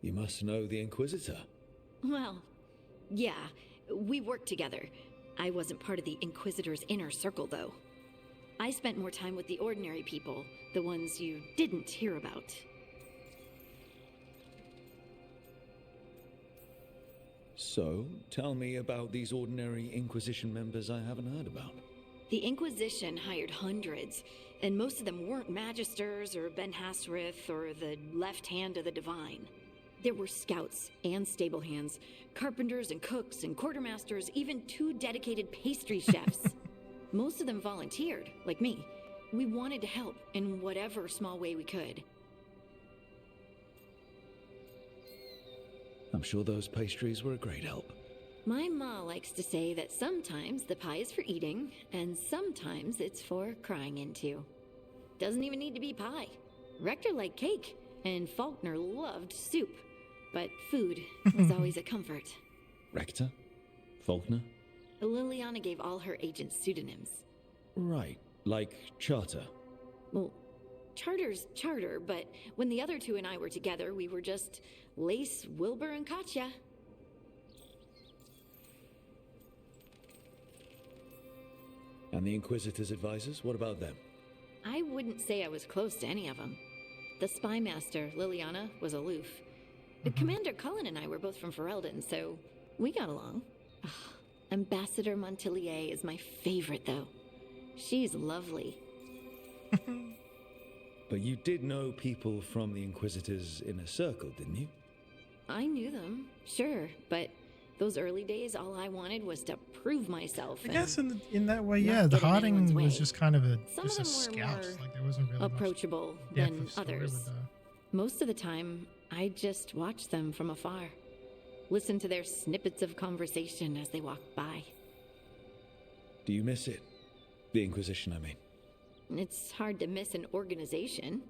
You must know the Inquisitor. Well, yeah, we worked together. I wasn't part of the Inquisitor's inner circle, though. I spent more time with the ordinary people, the ones you didn't hear about. So, tell me about these ordinary Inquisition members I haven't heard about. The Inquisition hired hundreds, and most of them weren't Magisters or Ben Hasrith or the left hand of the Divine. There were scouts and stable hands, carpenters and cooks and quartermasters, even 2 dedicated pastry chefs. Most of them volunteered, like me. We wanted to help in whatever small way we could. I'm sure those pastries were a great help. My ma likes to say that sometimes the pie is for eating, and sometimes it's for crying into. Doesn't even need to be pie. Rector liked cake, and Faulkner loved soup. But food was always a comfort. Rector? Faulkner? Liliana gave all her agents pseudonyms. Right, like Charter. Well, Charter's Charter, but when the other 2 and I were together, we were just Lace, Wilbur, and Katya. And the Inquisitor's advisors, what about them? I wouldn't say I was close to any of them. The spy master, Liliana, was aloof. Commander Cullen and I were both from Ferelden, so we got along. Ugh, Ambassador Montilier is my favorite, though. She's lovely. But you did know people from the Inquisitor's inner circle, didn't you? I knew them, sure, but those early days, all I wanted was to prove myself. I guess in that way, yeah, the Harding was just kind of Some just a of them were scout. more Like there wasn't really approachable much depth than of story others. with Most of the time, I just watched them from afar. Listened to their snippets of conversation as they walked by. Do you miss it? The Inquisition, I mean. It's hard to miss an organization.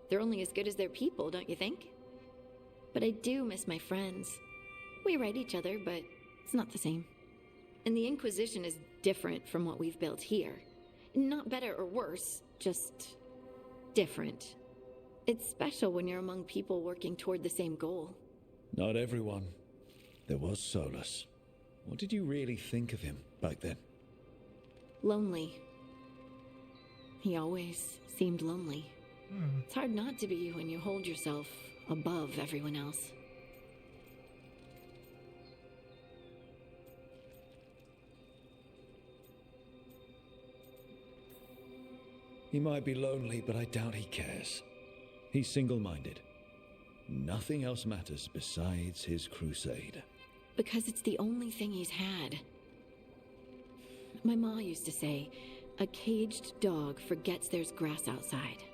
They're only as good as their people, don't you think? But I do miss my friends. We write each other, but it's not the same. And the Inquisition is different from what we've built here. Not better or worse, just different. It's special when you're among people working toward the same goal. Not everyone. There was Solus. What did you really think of him back then? Lonely. He always seemed lonely. It's hard not to be when you hold yourself above everyone else. He might be lonely, but I doubt he cares. He's single-minded. Nothing else matters besides his crusade. Because it's the only thing he's had. My ma used to say, a caged dog forgets there's grass outside.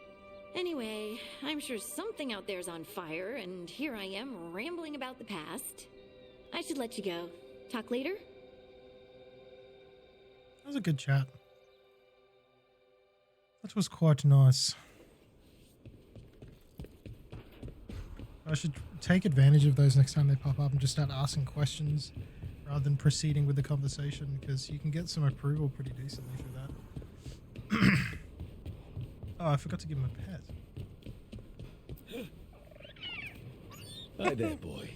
Anyway, I'm sure something out there's on fire, and here I am rambling about the past. I should let you go. Talk later? That was a good chat. That was quite nice. I should take advantage of those next time they pop up and just start asking questions rather than proceeding with the conversation, because you can get some approval pretty decently through that. Oh, I forgot to give him a pet. Hi there, boy.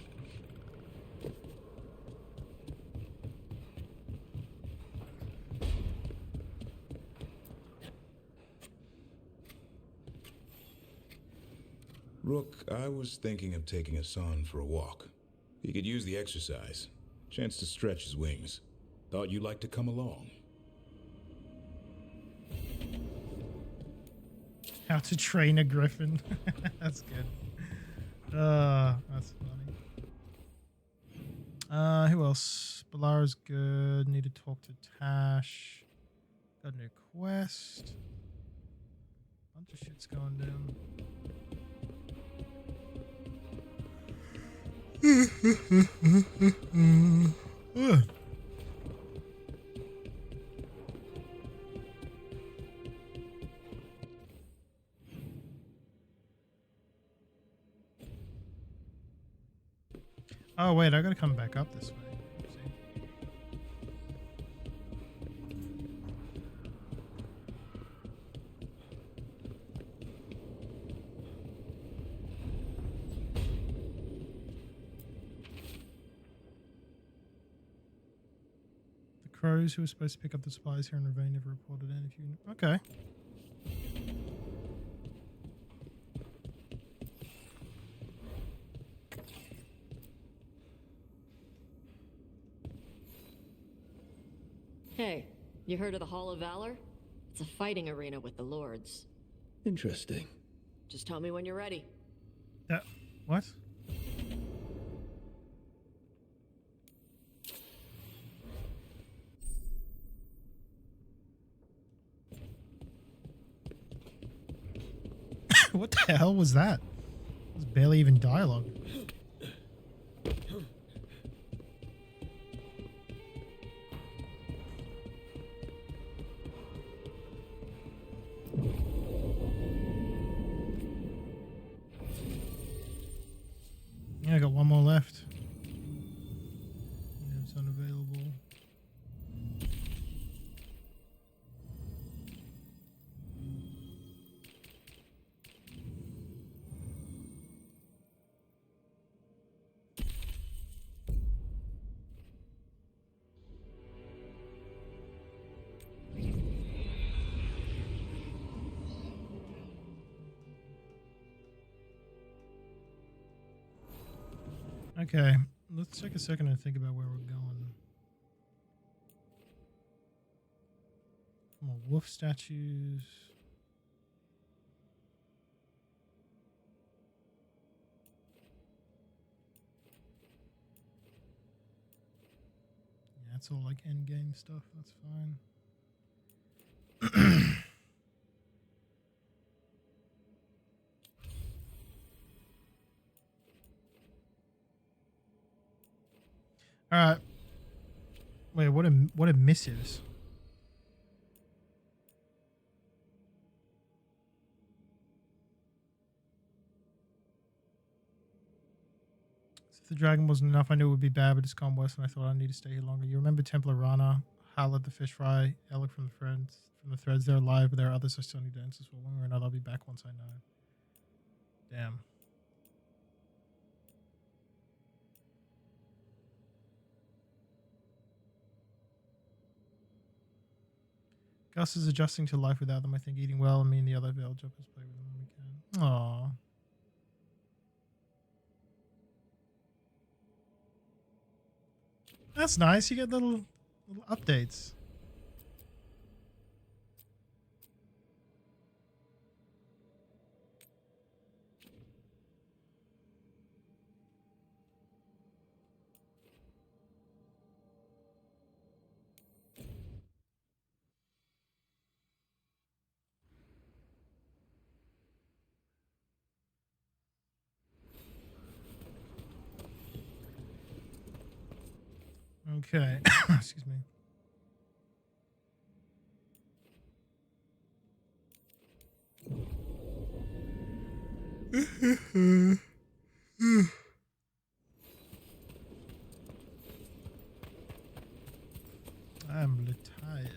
Rook, I was thinking of taking Hassan for a walk. He could use the exercise. Chance to stretch his wings. Thought you'd like to come along. How to train a griffin. That's good. That's funny. Who else? Balara's good. Need to talk to Tash. Got a new quest. Bunch of shit's going down. Oh wait, I gotta come back up this way. Oopsie. crows who were supposed to pick up the supplies here in Ravine never reported in. If you okay. Hey, you heard of the Hall of Valor? It's a fighting arena with the lords. Interesting. Just tell me when you're ready. What? What the hell was that? It was barely even dialogue. Yeah, I got one more left. It's unavailable. Okay, let's take a second and think about where we're going. More wolf statues. Yeah, it's all like end game stuff. That's fine. All right. Wait, what are missives? If the dragon wasn't enough, I knew it would be bad, but it's gone worse than I thought. I need to stay here longer. You remember Templar Rana, Howlett the fish fry, Alec from the threads. They're alive, but there are others I still need to answer for. One way or another, I'll be back once I know. Damn. Gus is adjusting to life without them. I think eating well, and me and the other Veil jumpers play with them when we can. Aww. That's nice. You get little updates. Okay. Excuse me. I'm a little tired.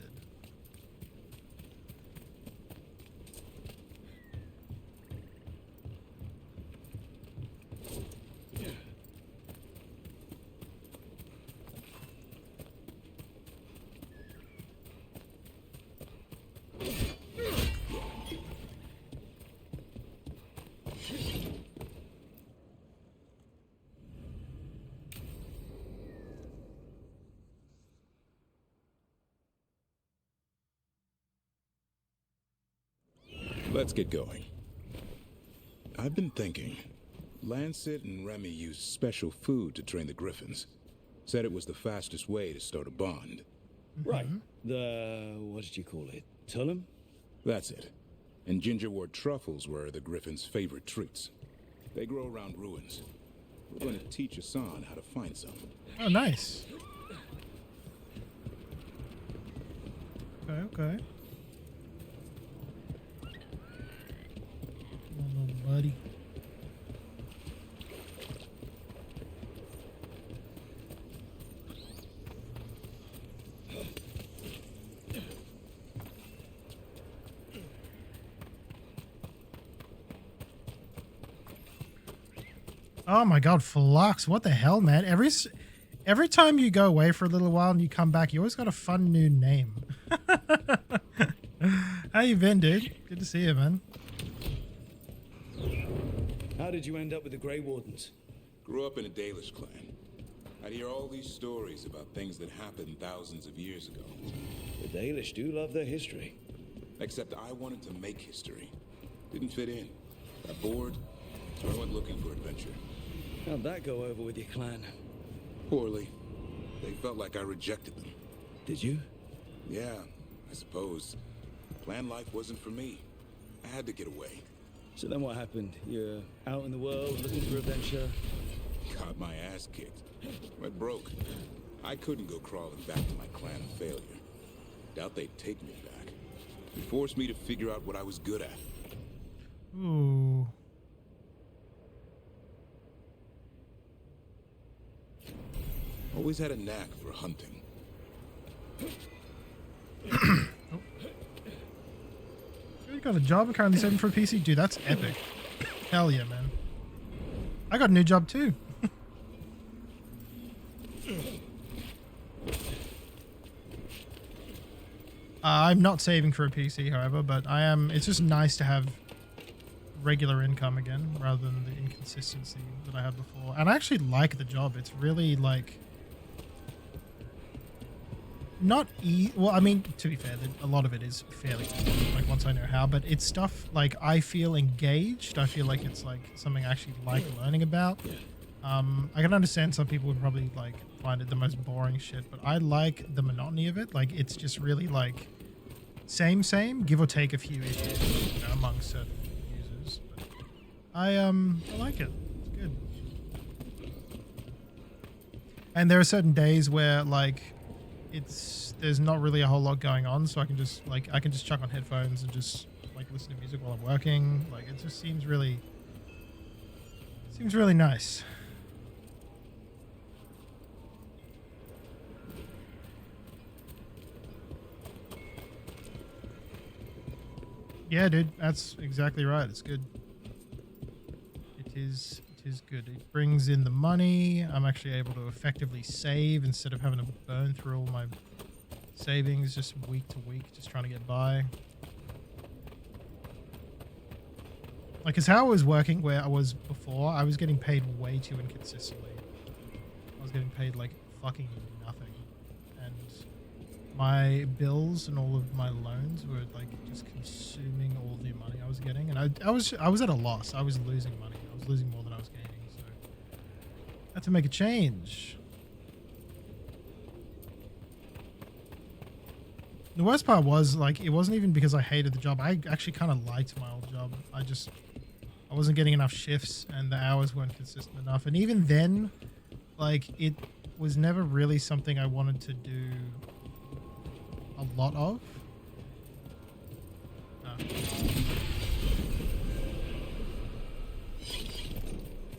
Let's get going. I've been thinking. Lancet and Remy used special food to train the griffins. Said it was the fastest way to start a bond. Right. The... what did you call it? Tullum? That's it. And gingerwort truffles were the griffins' favorite treats. They grow around ruins. We're going to teach Hassan how to find some. Oh, nice. Okay, okay. Come on, little buddy. Oh my god, Flux, what the hell, man? Every time you go away for a little while and you come back, you always got a fun new name. How you been, dude? Good to see you, man. How did you end up with the Grey Wardens? Grew up in a Dalish clan. I'd hear all these stories about things that happened thousands of years ago. The Dalish do love their history. Except I wanted to make history. Didn't fit in. Got bored, so I went looking for adventure. How'd that go over with your clan? Poorly. They felt like I rejected them. Did you? Yeah, I suppose. Clan life wasn't for me. I had to get away. So then what happened? You're out in the world looking for adventure? Got my ass kicked. Went broke. I couldn't go crawling back to my clan of failure. Doubt they'd take me back. They forced me to figure out what I was good at. Ooh. Always had a knack for hunting. Oh. You got a job and currently saving for a PC? Dude, that's epic. Hell yeah, man. I got a new job too. I'm not saving for a PC, however, but I am. It's just nice to have regular income again rather than the inconsistency that I had before. And I actually like the job. It's really like not well, I mean, to be fair, a lot of it is fairly easy, like once I know how, but it's stuff like I feel engaged. I feel like it's like something I actually like learning about. I can understand some people would probably like find it the most boring shit, but I like the monotony of it. Like it's just really like same, give or take a few issues, you know, among certain users. But I like it. It's good. And there are certain days where like there's not really a whole lot going on, so I can just chuck on headphones and just like listen to music while I'm working. Like it just seems really nice. Yeah, dude, that's exactly right. It's good. It is good. It brings in the money. I'm actually able to effectively save instead of having to burn through all my savings just week to week, just trying to get by. Like, cause how I was working where I was before, I was getting paid way too inconsistently. I was getting paid like fucking nothing. And my bills and all of my loans were like just consuming all the money I was getting. And I was at a loss. I was losing money. I was losing more than I was gaining. So I had to make a change. The worst part was, like, it wasn't even because I hated the job. I actually kind of liked my old job. I wasn't getting enough shifts and the hours weren't consistent enough. And even then, like, it was never really something I wanted to do a lot of. No.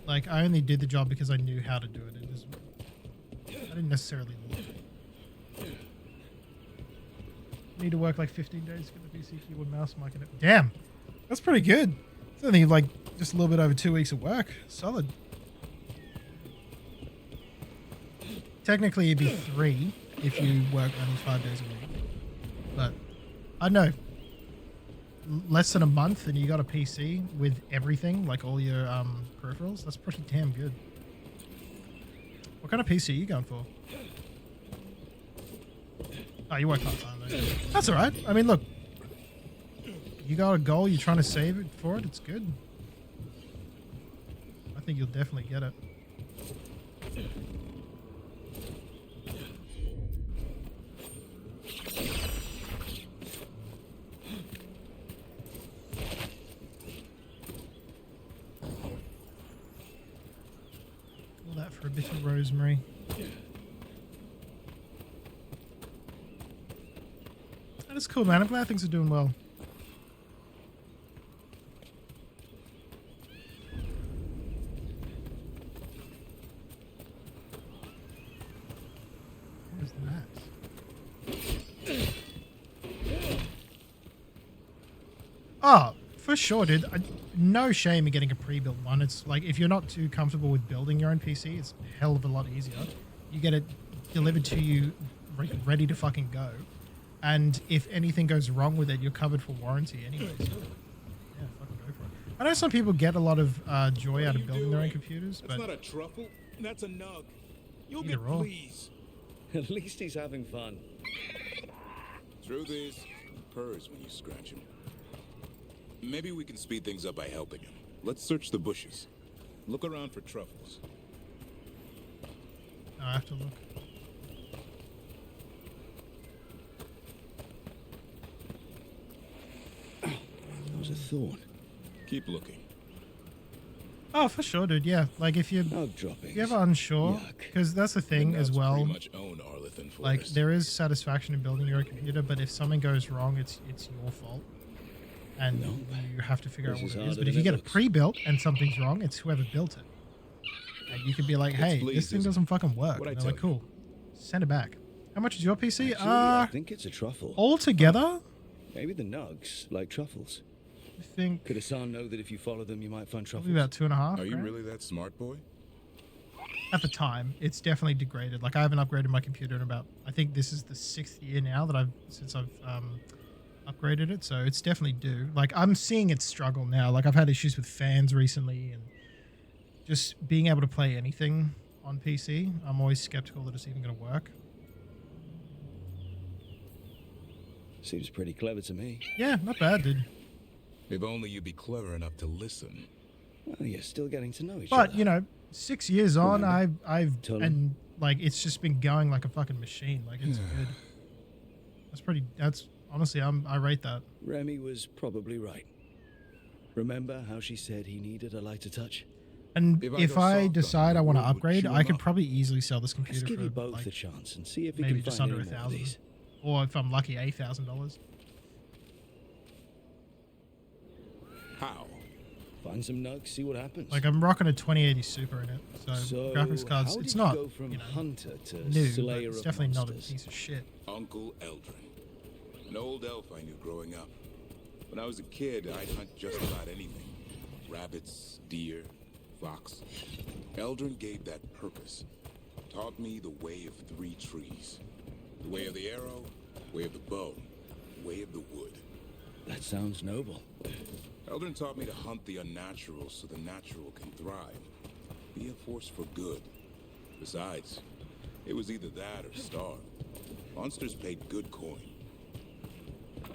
Like, I only did the job because I knew how to do it. I didn't necessarily love it. Need to work like 15 days to get the PC keyboard mouse mic in it. Damn, that's pretty good. It's only like just a little bit over 2 weeks of work. Solid. Technically, it'd be 3 if you work only 5 days a week. But I don't know. Less than a month and you got a PC with everything, like all your peripherals. That's pretty damn good. What kind of PC are you going for? Oh, you work part-time though. That's alright. I mean, look. You got a goal, you're trying to save it for it, it's good. I think you'll definitely get it. All that for a bit of rosemary. That's cool, man. I'm glad things are doing well. What is that? Oh, for sure, dude. No shame in getting a pre-built one. It's like, if you're not too comfortable with building your own PC, it's a hell of a lot easier. you get it delivered to you ready to fucking go. And if anything goes wrong with it, you're covered for warranty anyway. So, yeah, fucking go for it. I know some people get a lot of joy out of building their own computers, That's but not a truffle. That's a nug. You'll Either get or. fleas. At least he's having fun. Truth is, he purrs when you scratch him. Maybe we can speed things up by helping him. Let's search the bushes. Look around for truffles. I have to look. That was a thorn. Keep looking. Oh, for sure, dude. Yeah, like if you're droppings. you ever unsure, because that's the thing as well. Pretty much own Arlithan Forest. Like there is satisfaction in building your own computer, but if something goes wrong, it's your fault, and you have to figure out what it is. But if you get it pre-built and something's wrong, it's whoever built it, and you could be like, "Hey, this thing doesn't fucking work." And they're like, "Cool, send it back." How much is your PC? Actually, I think it's a truffle. Altogether, Maybe the nugs, like truffles. I think. Could Hassan know that if you follow them, you might find truffles? Probably about 2.5. Are you grand. really that smart, boy? At the time, it's definitely degraded. Like I haven't upgraded my computer in about, I think this is the 6th year now that I've upgraded it. So it's definitely due. Like I'm seeing it struggle now. Like I've had issues with fans recently, and just being able to play anything on PC. I'm always skeptical that it's even going to work. Seems pretty clever to me. Yeah, not bad, dude. If only you'd be clever enough to listen. Well, you're still getting to know each other. But you know, 6 years on, Remember? I've Tell and like it's just been going like a fucking machine. Like it's good. That's honestly, I rate that. Remy was probably right. Remember how she said he needed a lighter touch? And if I decide I want to wood would upgrade, chew I him could up. probably easily sell this Let's computer give you for both like a chance and see if we maybe can just find under any more of 1,000, these. or if I'm lucky, $8,000. How? Find some nugs, see what happens. Like I'm rocking a 2080 Super in it, so, So, graphics cards. how It's did not you go from you know, hunter to new, but slayer it's of definitely not a monsters? piece of shit. Uncle Eldrin. An old elf I knew growing up. When I was a kid, I'd hunt just about anything. Rabbits, deer, fox. Eldrin gave that purpose. Taught me the way of 3 trees. The way of the arrow, way of the bow, way of the wood. That sounds noble. Eldrin taught me to hunt the unnatural so the natural can thrive. Be a force for good. Besides, it was either that or starve. Monsters paid good coin.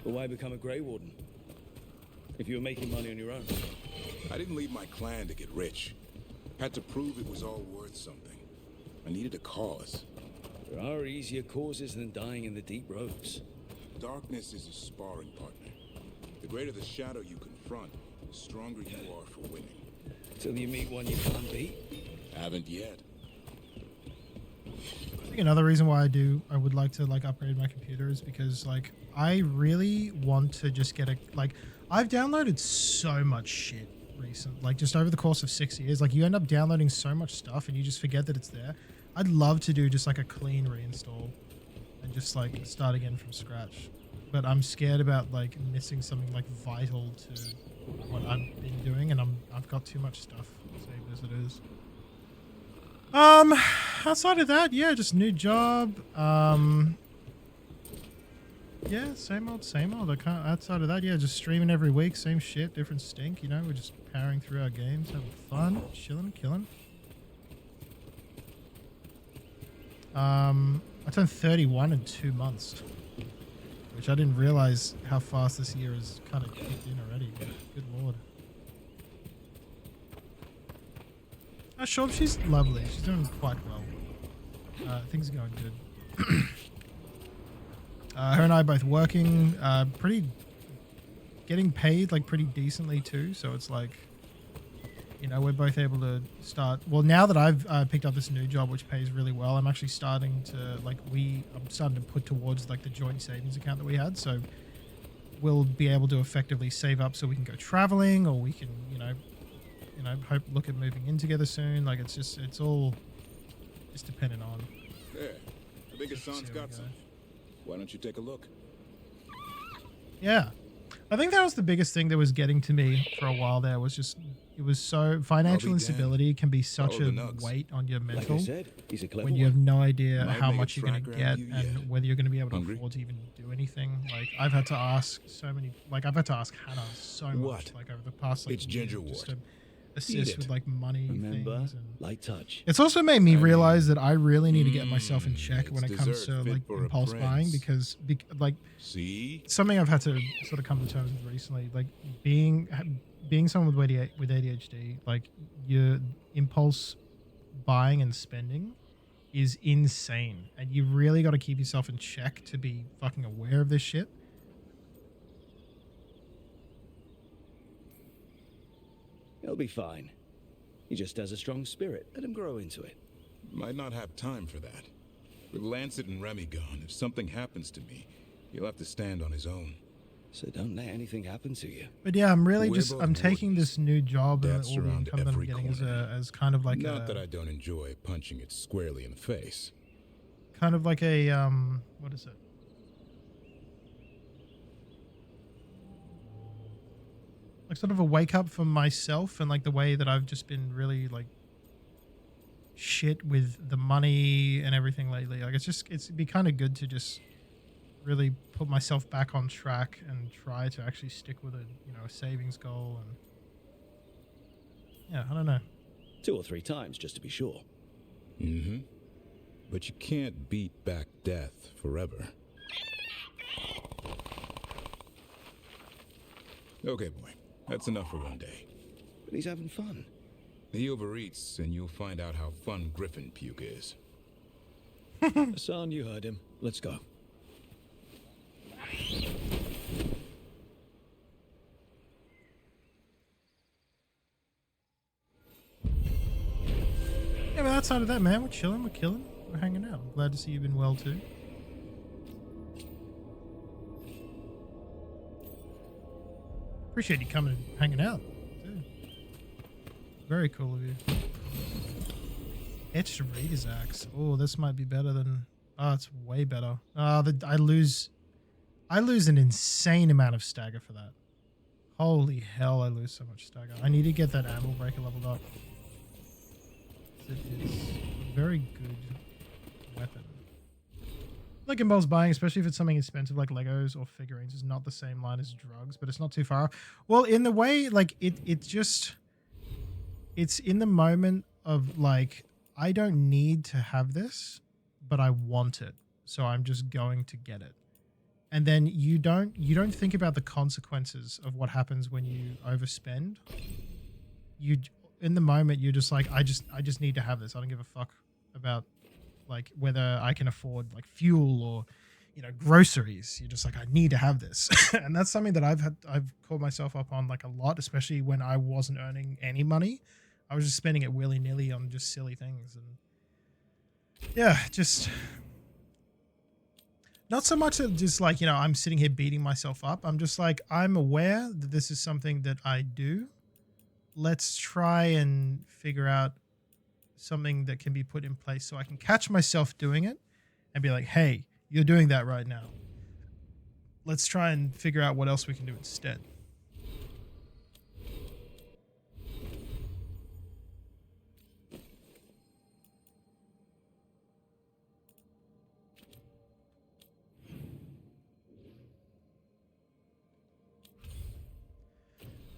But why become a Grey Warden? If you were making money on your own. I didn't leave my clan to get rich. Had to prove it was all worth something. I needed a cause. There are easier causes than dying in the deep roads. Darkness is a sparring partner. The greater the shadow you confront, the stronger you are for winning. Till you meet one you can't beat? Haven't yet. I think another reason why I would like to like upgrade my computer is because like I really want to just get I've downloaded so much shit like just over the course of 6 years. Like you end up downloading so much stuff and you just forget that it's there. I'd love to do just like a clean reinstall and just like start again from scratch. But I'm scared about like missing something like vital to what I've been doing, and I've got too much stuff saved as it is. Outside of that, yeah, just new job. Yeah, same old, same old. Outside of that, yeah, just streaming every week, same shit, different stink. You know, we're just powering through our games, having fun, chilling, killing. I turned 31 in 2 months, which I didn't realize how fast this year has kind of kicked in already. Good lord. Sure, she's lovely. She's doing quite well. Things are going good. Her and I are both working, getting paid like pretty decently too. So it's like, you know, we're both able to start. Well, now that I've picked up this new job, which pays really well, I'm actually starting to I'm starting to put towards like the joint savings account that we had. So we'll be able to effectively save up so we can go traveling, or we can, look at moving in together soon. Like it's all just dependent on. There. I think Hassan's got some. Why don't you take a look? Yeah. I think that was the biggest thing that was getting to me for a while there was just it was so financial instability can be such Follow a the nugs. weight on your mental said, he's a clever when you have no idea Might how make a much you're going to tracker out get of you and yet. whether you're going to be able to Hungry? afford to even do anything. Like I've had to ask so many, like I've had to ask Hannah so much, What? like over the past like It's year ginger just wort. to assist it. with like money Remember, things. And light touch. it's also made me realize that I really need to get myself in check when it comes dessert to fit like for a impulse buying prince. because like See? something I've had to sort of come to terms with recently, like being someone with ADHD, like your impulse buying and spending is insane, and you really got to keep yourself in check to be fucking aware of this shit. He'll be fine. He just has a strong spirit. Let him grow into it. Might not have time for that. With Lancet and Remy gone, if something happens to me, he'll have to stand on his own. So don't let anything happen to you. But yeah, I'm really We're just both I'm taking this new job and Death's all the around income that I'm every getting corner. as kind of like Not a that I don't enjoy punching it squarely in the face. kind of like a what is it? Like sort of a wake up for myself and like the way that I've just been really like shit with the money and everything lately. Like it'd be kind of good to just really put myself back on track and try to actually stick with a savings goal. And yeah, I don't know. 2 or 3 times just to be sure. Mm-hmm. But you can't beat back death forever. Okay, boy. That's enough for one day. But he's having fun. He overeats, and you'll find out how fun Griffin puke is. Hassan, you heard him. Let's go. Yeah, but outside of that, man, we're chilling, we're killing, we're hanging out. I'm glad to see you've been well too. Appreciate you coming and hanging out too. Very cool of you. Etched Reader's Axe. Oh, this might be better than. Oh, it's way better. I lose an insane amount of stagger for that. Holy hell, I lose so much stagger. I need to get that ammo breaker leveled up. It is a very good weapon. Like impulse buying, especially if it's something expensive like Legos or figurines, is not the same line as drugs, but it's not too far. Well, in the way, like it's in the moment of like, I don't need to have this, but I want it, so I'm just going to get it. And then you don't think about the consequences of what happens when you overspend. In the moment you're just like, I just need to have this. I don't give a fuck about like whether I can afford like fuel or groceries. You're just like, I need to have this. And that's something that I've called myself up on like a lot, especially when I wasn't earning any money. I was just spending it willy-nilly on just silly things. And yeah, just not so much of just like, I'm sitting here beating myself up. I'm just like, I'm aware that this is something that I do. Let's try and figure out something that can be put in place so I can catch myself doing it and be like, hey, you're doing that right now. Let's try and figure out what else we can do instead.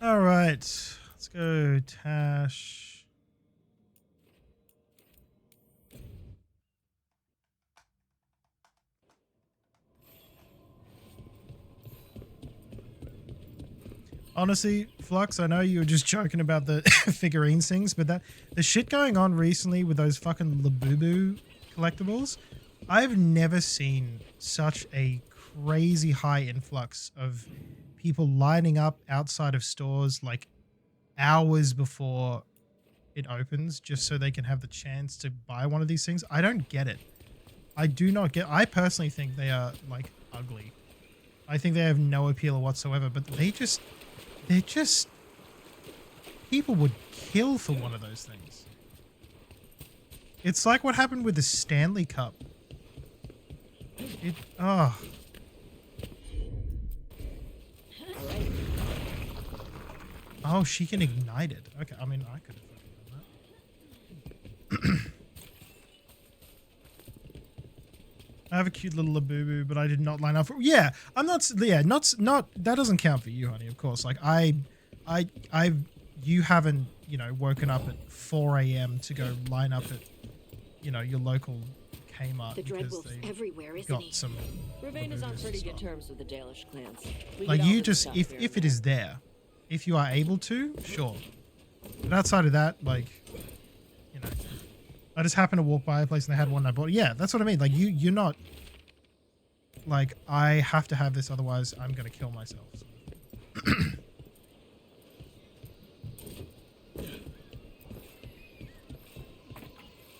All right, let's go Tash. Honestly, Flux, I know you were just joking about the figurines things, but the shit going on recently with those fucking Labubu collectibles, I've never seen such a crazy high influx of people lining up outside of stores like hours before it opens just so they can have the chance to buy one of these things. I don't get it. I do not get. I personally think they are like ugly. I think they have no appeal whatsoever, but they're just people would kill for one of those things. It's like what happened with the Stanley Cup. Oh, she can ignite it. Okay, I mean, I could have fucking done that. I have a cute little Labubu, but I did not line up for. Yeah, I'm not. Yeah, not. That doesn't count for you, honey. Of course. Like you haven't, woken up at 4 a.m. to go line up at, your local Kmart The because Dreadwolf's they everywhere, isn't got he? some. Ravane is on Labubus pretty and good stuff. terms with the Dalish clans. We Like get all you this just, stuff if here it and is there, if you are able to, sure. But outside of that, like, I just happened to walk by a place and they had one and I bought it. Yeah, that's what I mean. Like you're not. Like, I have to have this, otherwise I'm going to kill myself.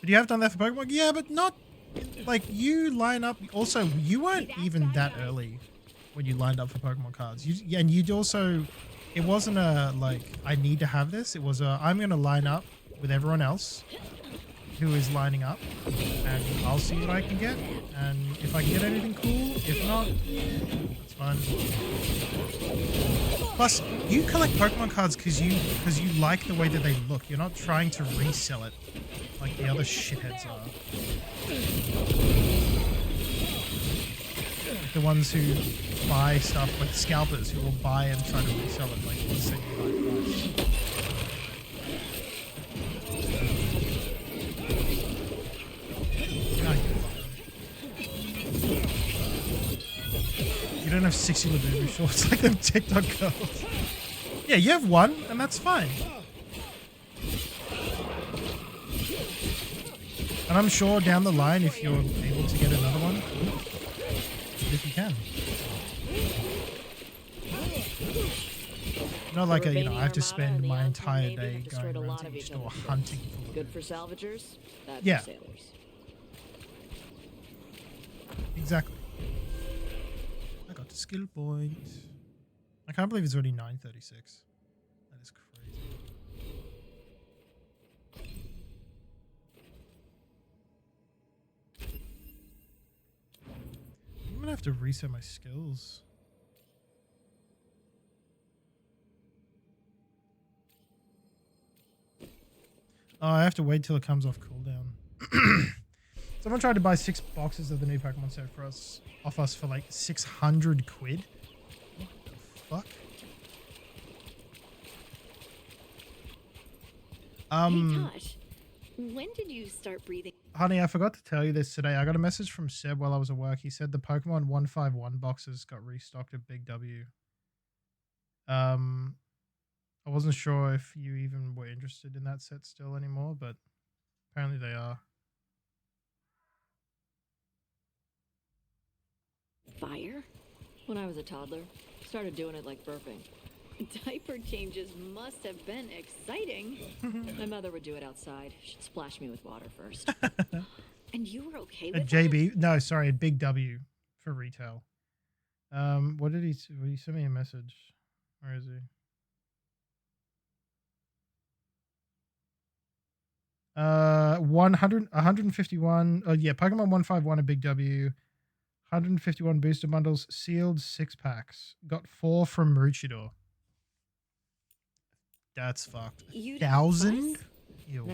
But you have done that for Pokemon? Yeah, but not... Like, you line up... Also, you weren't even that early when you lined up for Pokemon cards. And you'd also... It wasn't a, like, I need to have this. It was a, I'm going to line up with everyone else who is lining up, and I'll see what I can get, and if I can get anything cool, if not, that's fine. Plus, you collect Pokemon cards because you like the way that they look. You're not trying to resell it like the other shitheads are. Like the ones who buy stuff, like scalpers who will buy and try to resell it like insanely high price. You don't have 60 Labubu shorts like them TikTok girls. Yeah, you have one, and that's fine. And I'm sure down the line, if you're able to get another one, if you can. Not like I have to spend my entire day going around to each store hunting for good for salvagers, bad yeah. for sailors. Exactly. I got the skill point. I can't believe it's already 9:36. That is crazy. I'm gonna have to reset my skills. Oh, I have to wait till it comes off cooldown. Someone tried to buy 6 boxes of the new Pokemon set for us, off us for like 600 quid. What the fuck? Hey, Tosh, when did you start breathing? Honey, I forgot to tell you this today. I got a message from Seb while I was at work. He said the Pokemon 151 boxes got restocked at Big W. I wasn't sure if you even were interested in that set still anymore, but apparently they are. Fire? When I was a toddler, started doing it like burping. Diaper changes must have been exciting. My mother would do it outside. She'd splash me with water first. And you were okay At with JB? No, sorry, at Big W for retail. What did he sent me a message? Where is he? 151. Oh yeah, Pokemon 151 at Big W. 151 booster bundles, sealed 6 packs. Got 4 from Maroochydore. That's fucked. 1,000? Ew.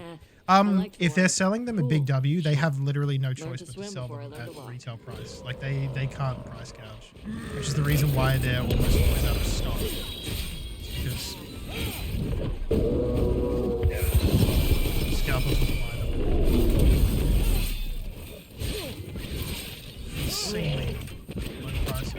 If they're selling them at Big W, they have literally no choice but to sell them at retail price. Like they can't price gouge, which is the reason why they're almost always out of stock. Because scalpers will buy them. Insanely low prices.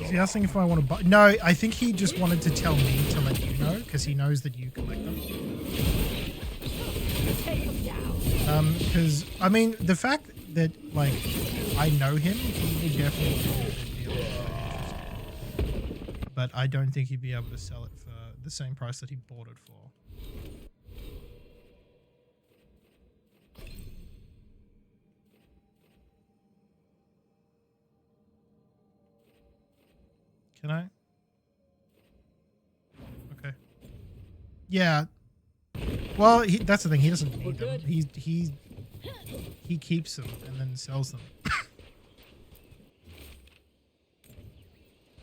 Is he asking if I want to buy? No, I think he just wanted to tell me to let you know because he knows that you collect them. Because I mean, the fact that like I know him, he would definitely be a deal. But I don't think he'd be able to sell it for the same price that he bought it for. Can I? Okay. Yeah. Well, that's the thing. He doesn't need them. He keeps them and then sells them.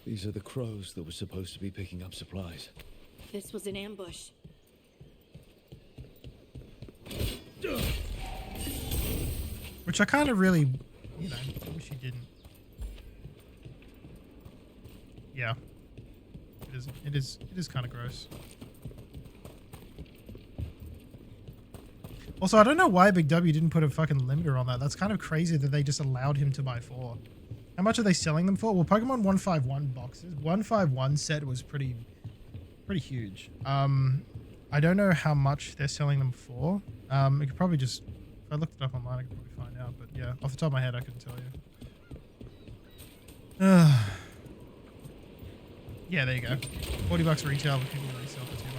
These are the crows that were supposed to be picking up supplies. This was an ambush. Which I kind of really, wish he didn't. Yeah. It is kind of gross. Also, I don't know why Big W didn't put a fucking limiter on that. That's kind of crazy that they just allowed him to buy 4. How much are they selling them for? Well, Pokemon 151 boxes. 151 set was pretty huge. I don't know how much they're selling them for. It could probably just, if I looked it up online, I could probably find out. But yeah, off the top of my head, I couldn't tell you. Yeah, there you go. $40 retail, but people resell for 200.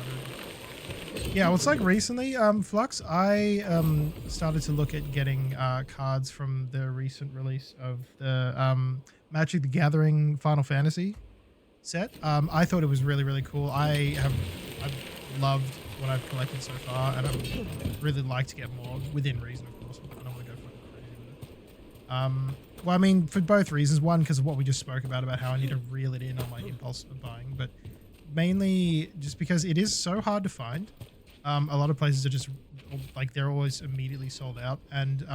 Yeah, well, it's like recently, Flux, I started to look at getting cards from the recent release of the Magic the Gathering Final Fantasy set. I thought it was really, really cool. I've loved what I've collected so far, and I would really like to get more within reason, of course. I don't want to go fucking crazy with it. Well, I mean, for both reasons. One, because of what we just spoke about how I need to reel it in on my impulse of buying, but mainly just because it is so hard to find. A lot of places are just, like, they're always immediately sold out. And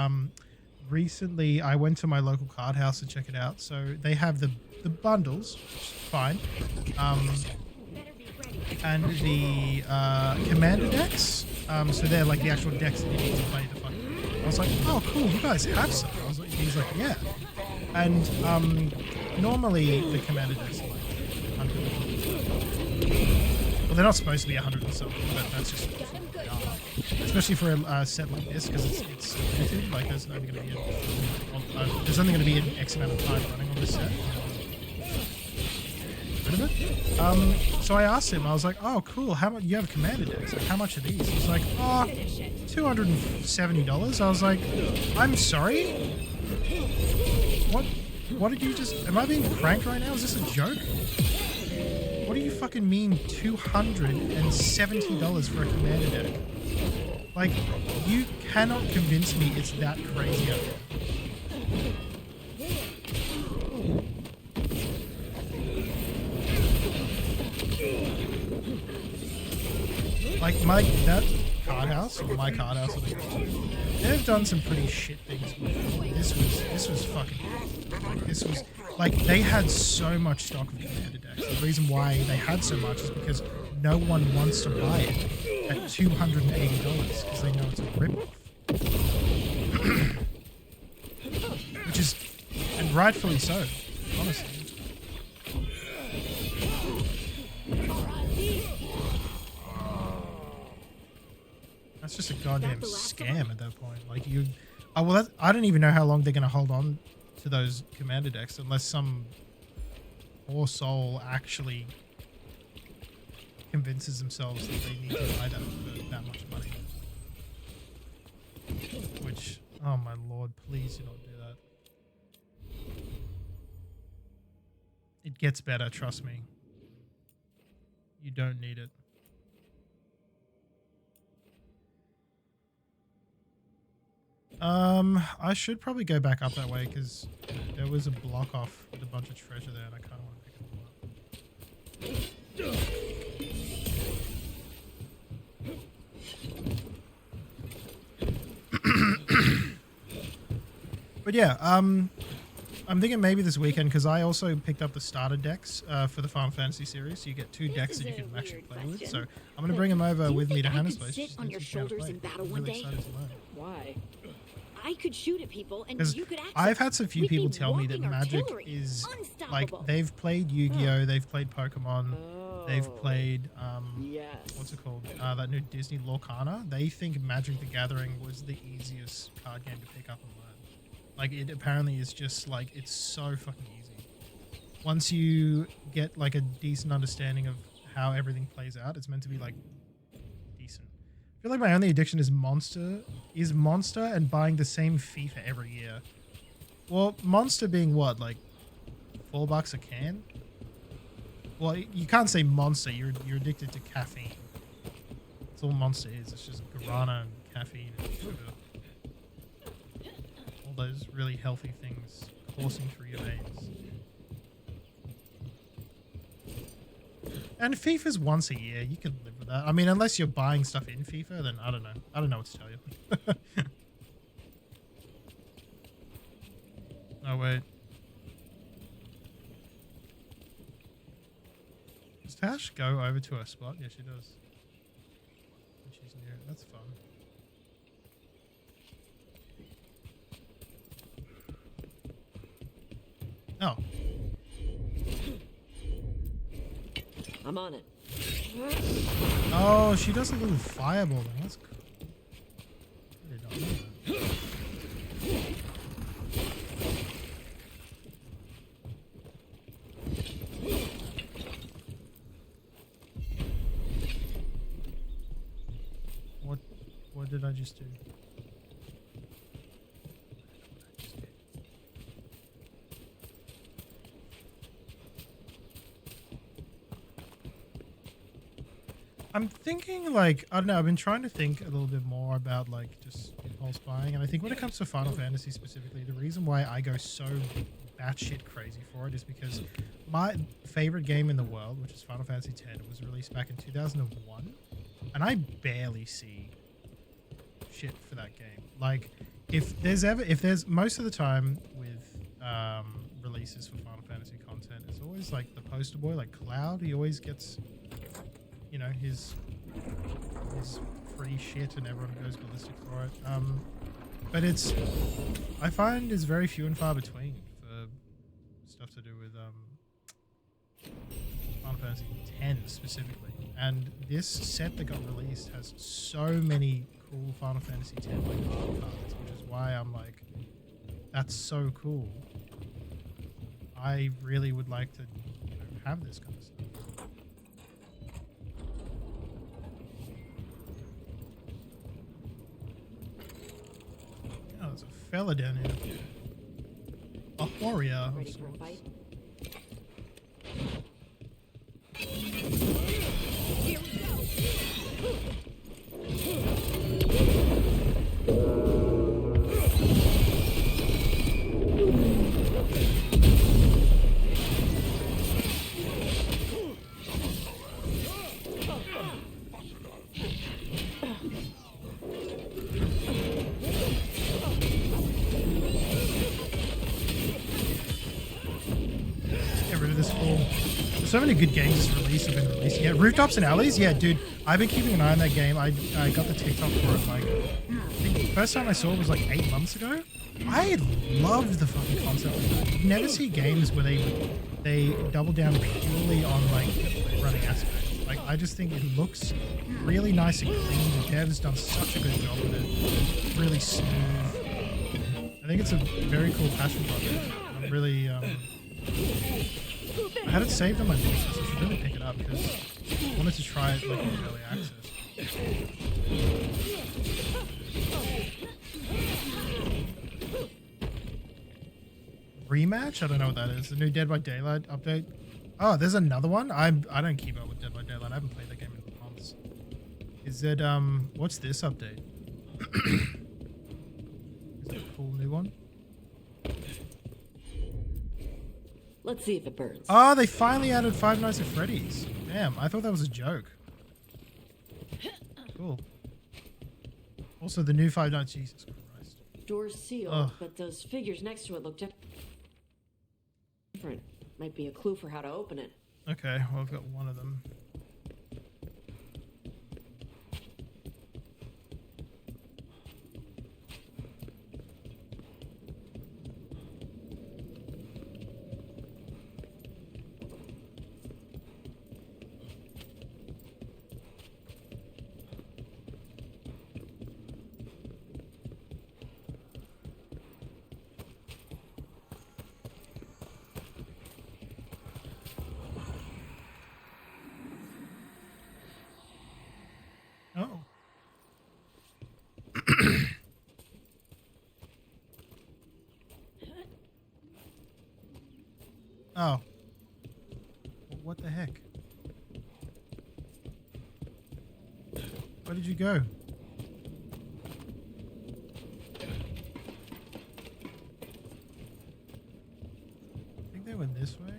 recently, I went to my local card house to check it out. So they have the bundles, which is fine. And the commander decks. So they're like the actual decks that you need to play the fucking. I was like, oh, cool, you guys have some. He's like, yeah. And normally the commander decks are like 100. Well, they're not supposed to be 100 and something, but that's just what they are. Especially for a set like this, because it's limited. Like there's only going to be an X amount of time running on this set. Rid of it. So I asked him. I was like, "Oh, cool. How much? You have commander decks? Like, how much are these?" He's like, "Oh, $270." I was like, "I'm sorry. What? What did you just? Am I being pranked right now? Is this a joke? What do you fucking mean $270 for a commander deck? Like, you cannot convince me it's that crazy out there." Like that card house, or my card house, they've done some pretty shit things. This was fucking. Like, this was like they had so much stock of commander decks. The reason why they had so much is because no one wants to buy it at $280 because they know it's a ripoff. Which is, and rightfully so, honestly. That's just a goddamn scam at that point. Like I don't even know how long they're going to hold on to those commander decks unless some poor soul actually convinces themselves that they need to buy that for that much money. Which, oh my lord, please do not do that. It gets better, trust me. You don't need it. I should probably go back up that way because there was a block off with a bunch of treasure there and I kind of want to pick them up. But yeah, I'm thinking maybe this weekend because I also picked up the starter decks for the Final Fantasy series. So you get 2 decks that you can actually play with. So I'm going to bring them over with me to Hannah's place. Sit on your shoulders in battle one day? Why? I could shoot at people and you could access. I've had some few people tell me that Magic is like they've played Yu-Gi-Oh, they've played Pokemon, they've played what's it called? That new Disney Lorcana. They think Magic the Gathering was the easiest card game to pick up and learn. Like it apparently is just like it's so fucking easy. Once you get like a decent understanding of how everything plays out. It's meant to be like decent. I feel like my only addiction is Monster and buying the same FIFA every year. Well, Monster being what, like $4 a can? Well, you can't say Monster. You're addicted to caffeine. That's all Monster is. It's just guarana and caffeine and sugar. All those really healthy things coursing through your veins. And FIFA's once a year. You can live with that. I mean, unless you're buying stuff in FIFA, then I don't know. I don't know what to tell you. Oh, wait. Does Tash go over to her spot? Yeah, she does. When she's near it. That's fun. Oh. I'm on it. Oh, she does a little fireball thing. That's cool. I did not know that. What did I just do? I'm thinking, like, I don't know, I've been trying to think a little bit more about, like, just impulse buying, and I think when it comes to Final Fantasy specifically, the reason why I go so batshit crazy for it is because my favorite game in the world, which is Final Fantasy X, was released back in 2001, and I barely see shit for that game. Like, if there's most of the time with releases for Final Fantasy content, it's always like the poster boy, like Cloud. He always gets, you know, his free shit, and everyone goes ballistic for it. But I find it's very few and far between for stuff to do with Final Fantasy X specifically. And this set that got released has so many cool Final Fantasy X like art cards, which is why I'm like, that's so cool. I really would like to, you know, have this kind of stuff. Oh, there's a fella down here. A warrior. Ready for a fight? Here we go. Get rid of this fool. So many good games have been released. Yeah, Rooftops and Alleys. Yeah, dude, I've been keeping an eye on that game. I got the TikTok for it. Like, I think the first time I saw it was like 8 months ago. I loved the fucking concept of that. You never see games where they double down purely on like the running aspect. Like, I just think it looks really nice and clean. The dev's done such a good job with it. It's really smooth. I think it's a very cool passion project. I'm really I had it saved on my list, so I should really pick it up because I wanted to try it like in early access. Rematch? I don't know what that is. The new Dead by Daylight update. Oh, there's another one? I don't keep up with Dead by Daylight. I haven't played that game in months. Is it what's this update? Is it a cool new one? Let's see if it burns. Oh, they finally added Five Nights at Freddy's. Damn, I thought that was a joke. Cool. Also, the new Five Nights. Jesus Christ. Door's sealed, Ugh. but those figures next to it look different. Might be a clue for how to open it. Okay, well, I've got one of them. Oh. What the heck? Where did you go? I think they went this way.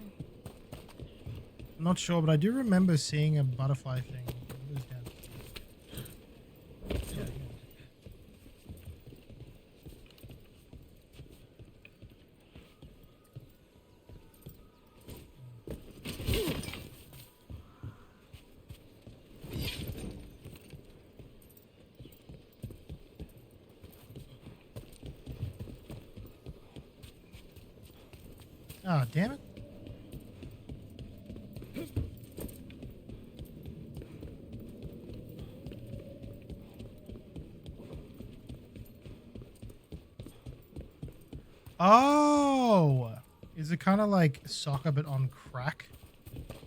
I'm not sure, but I do remember seeing a butterfly thing. It was down. Yeah. Oh, damn it. Oh! Is it kind of like soccer but on crack?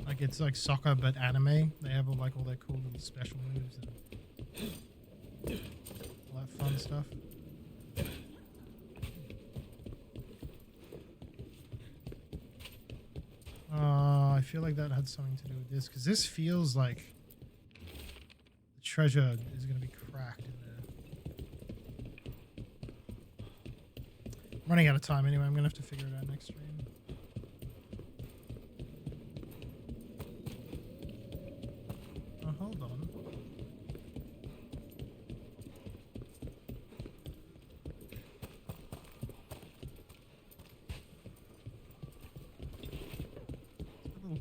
Like it's like soccer but anime? They have all their cool little special moves and all that fun stuff. I feel like that had something to do with this, because this feels like the treasure is going to be cracked in there. I'm running out of time anyway. I'm going to have to figure it out next stream. Oh, hold on.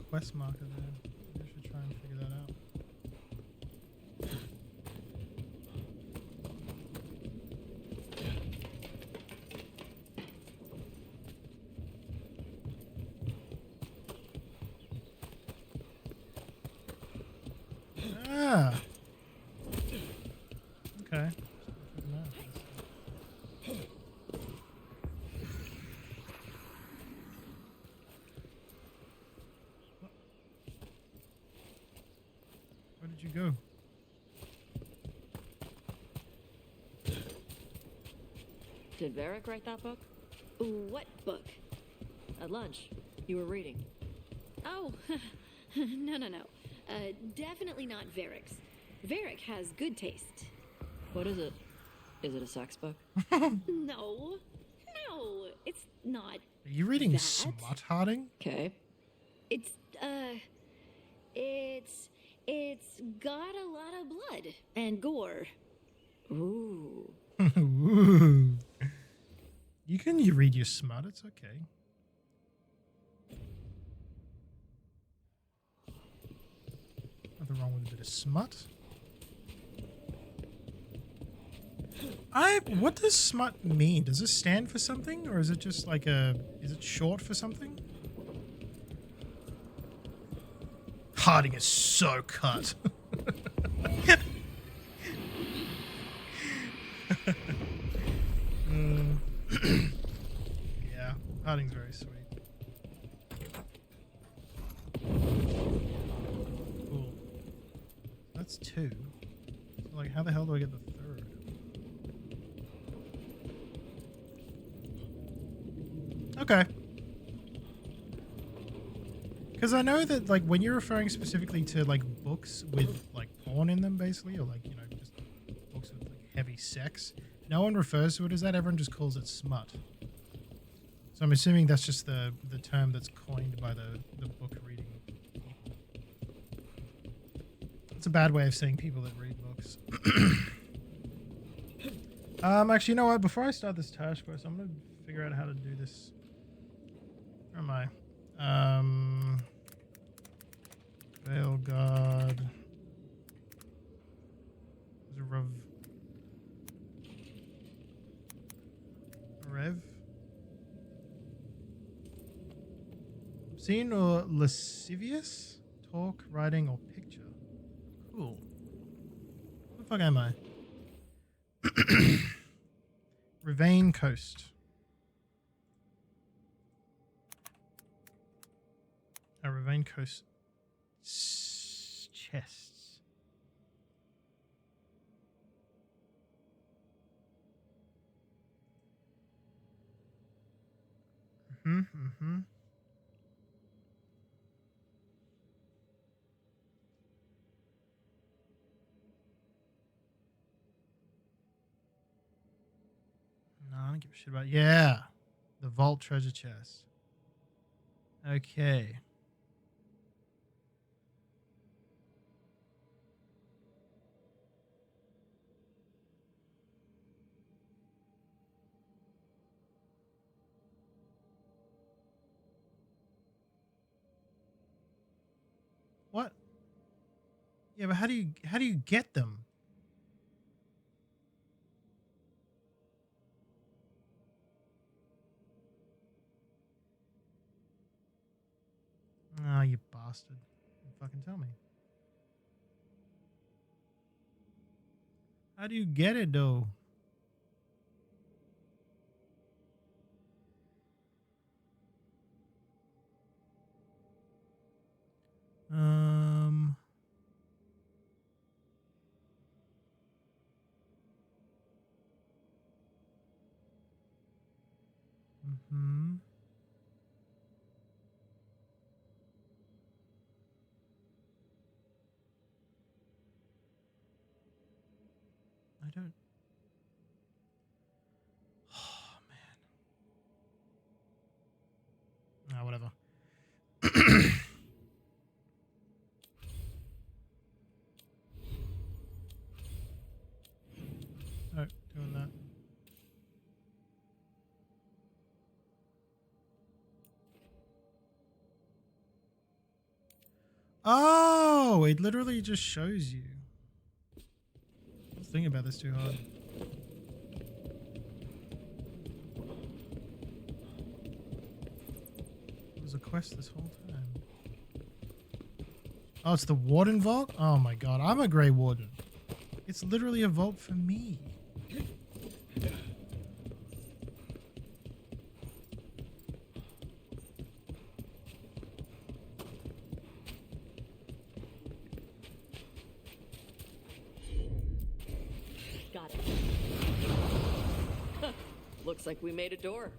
Quest marker there. Maybe I should try and figure that out. Ah. Okay. Where did you go? Did Varric write that book? What book? At lunch. You were reading. Oh, no. Definitely not Varric's. Varric has good taste. What is it? Is it a sex book? No, it's not. Are you reading that. Smut Harding? Okay. It's got a lot of blood and gore. Ooh. Ooh. You read your smut, it's okay. Nothing wrong with a bit of smut. What does smut mean? Does it stand for something, or is it just like is it short for something? Harding is so cut. Yeah, Harding's very sweet. Cool. That's 2. So, like, how the hell do I get the 3rd? Okay. Because I know that, like, when you're referring specifically to, like, books with, like, porn in them, basically, or, like, you know, just books with, like, heavy sex, no one refers to it as that. Everyone just calls it smut. So I'm assuming that's just the term that's coined by the book reading people. It's a bad way of saying people that read books. Actually, you know what? Before I start this task quest, I'm going to figure out how to do this. Where am I? Veilguard. Is it Rev? Obscene or lascivious? Talk, writing, or picture? Cool. Where the fuck am I? Ravane Coast. Ravane Coast chests. don't give a shit about. Yeah, the vault treasure chest. Okay. What? Yeah, but how do you get them? Oh, you bastard. Fucking tell me. How do you get it, though? Mm-hmm. I don't. Oh, man. Ah, whatever. Oh, doing that. Oh, it literally just shows you. I was thinking about this too hard. It was a quest this whole time. Oh, it's the Warden Vault? Oh my god, I'm a Grey Warden. It's literally a vault for me. Got it. Looks like we made a door.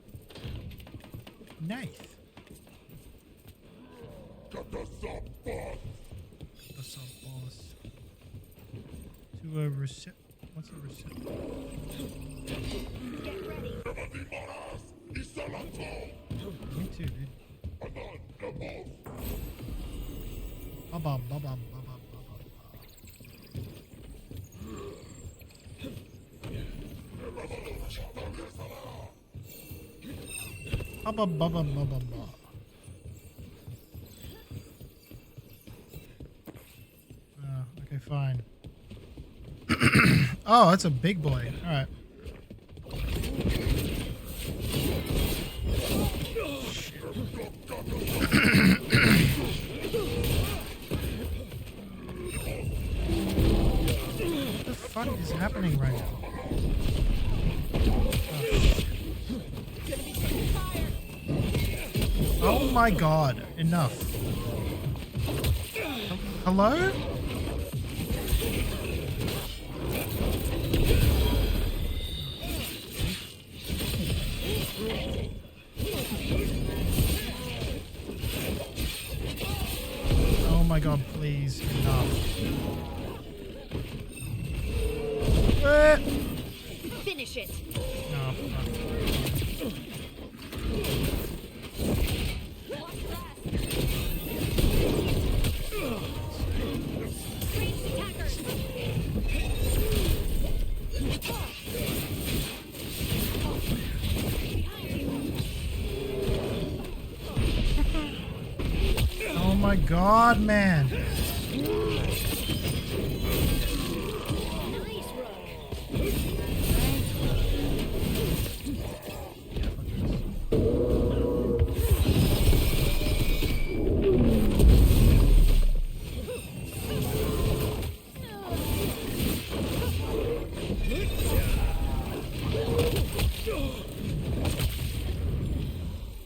Nice. Got the sub boss. The sub boss. To a recip. What's a recip? Get ready. Me too, dude. Ba-bum, ba-bum, ba-bum, ba-bum. Ba-bum, ba-bum, ba-bum, ba. Okay, fine. Oh, that's a big boy. All right. What the fuck is happening right now? Oh my god, enough. Hello? Oh my god, please, enough. Finish it. No, oh my god, man.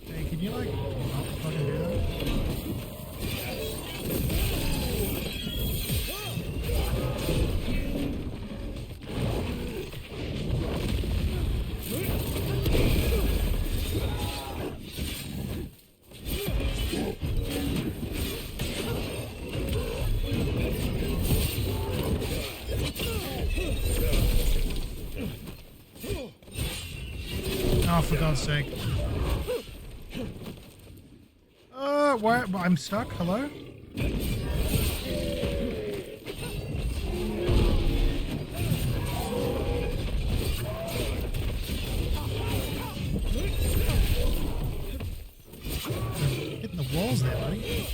Hey, can you like not fucking do that? for God's sake. Why? I'm stuck. Hello? Hitting the walls there, buddy.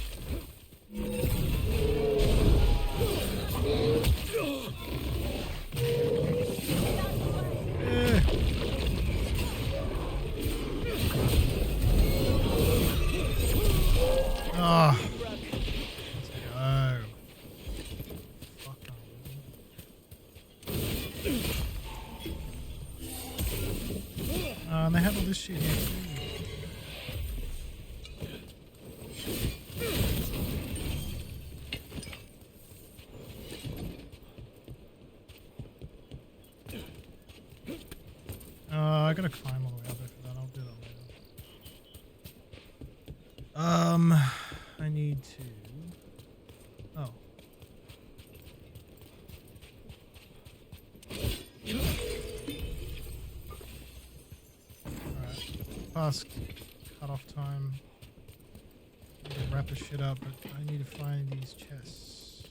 Oh. Let's go. Fuck and they have all this shit here too. I gotta climb all the way up there for that. I'll do that later. I need to. Oh. Alright. Past cutoff time. I need to wrap this shit up, but I need to find these chests.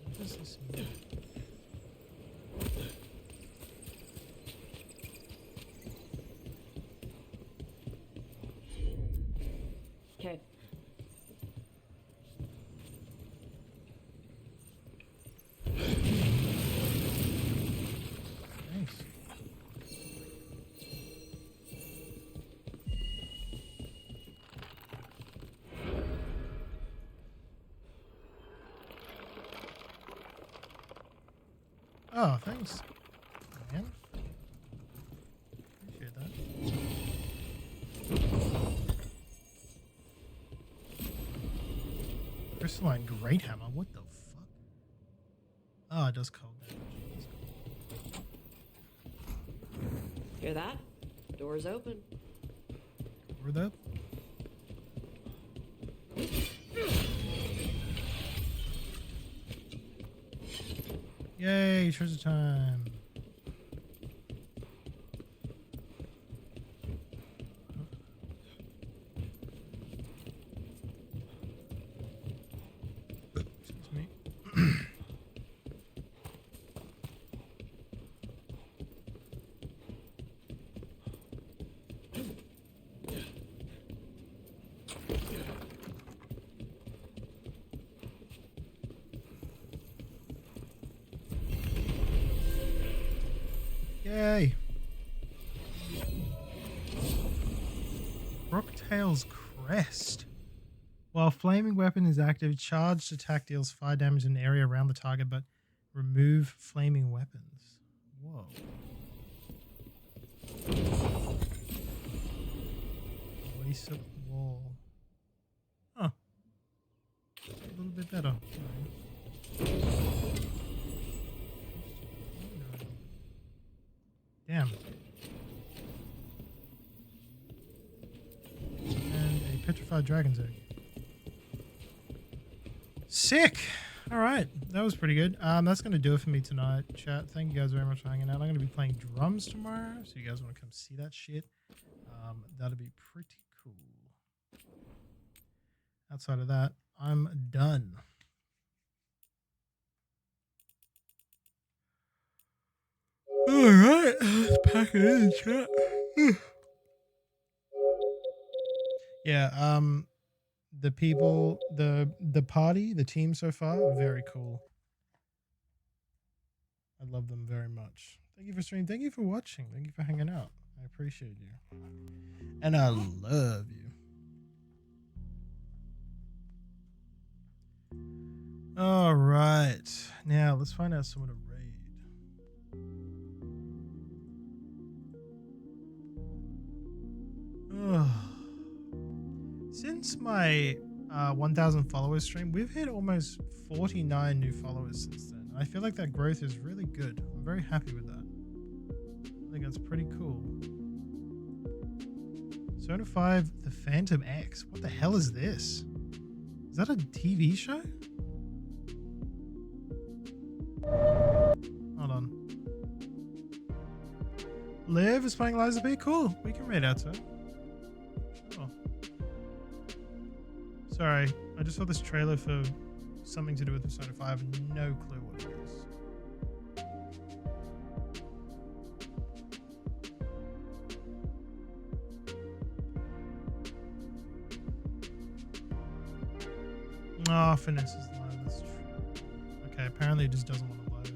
What does this mean? Okay. Thanks. Oh, thanks, man. Appreciate that. Crystalline Great Hammer? What the fuck? Oh, it does cold damage. Hear that? Door's open. Door up. Yay, treasure time. Excuse me. Yay! Brocktail's Crest. While flaming weapon is active, charged attack deals fire damage in an area around the target, but remove flaming weapons. Whoa. Waste up wall. Huh. A little bit better. Damn. And a petrified dragon's egg. Sick! Alright, that was pretty good. That's going to do it for me tonight, chat. Thank you guys very much for hanging out. I'm going to be playing drums tomorrow, so you guys want to come see that shit. That'll be pretty cool. Outside of that, I'm done. Alright, let's pack it in, chat. Yeah, the people, the party, the team so far, very cool. I love them very much. Thank you for streaming. Thank you for watching. Thank you for hanging out. I appreciate you. And I love you. All right. Now, let's find out someone to raid. Since my 1,000 followers stream, we've hit almost 49 new followers since then. I feel like that growth is really good. I'm very happy with that. I think that's pretty cool. Zone 5, The Phantom X. What the hell is this? Is that a TV show? Hold on. Liv is playing Liza B. Cool. We can raid out to her. Oh. Sorry, I just saw this trailer for something to do with Persona 5. I have no clue what it is. Oh, finesse is low. That's true. Okay, apparently it just doesn't want to load.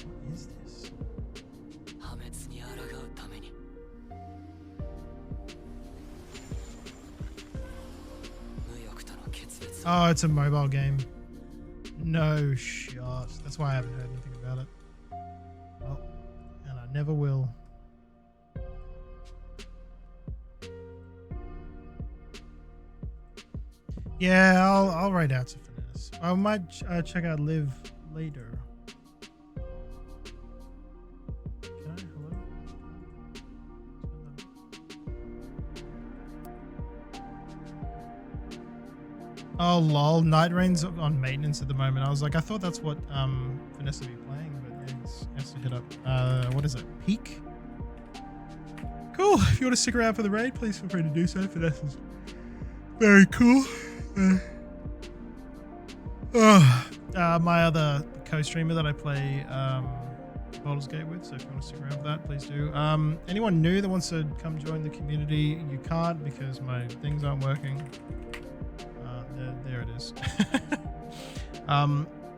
What is this? Oh, it's a mobile game. No shot. That's why I haven't heard anything about it. Well, and I never will. Yeah, I'll write out to finesse. I might check out Live later. Can I? Hello? Oh lol, Night Rain's on maintenance at the moment. I was like, I thought that's what Finesse would be playing, but yeah, he has to hit up. What is it? Peak? Cool. If you want to stick around for the raid, please feel free to do so. Finesse is very cool. My other co-streamer that I play Baldur's Gate with, so if you want to stick around for that, please do. Anyone new that wants to come join the community, you can't because my things aren't working. There it is.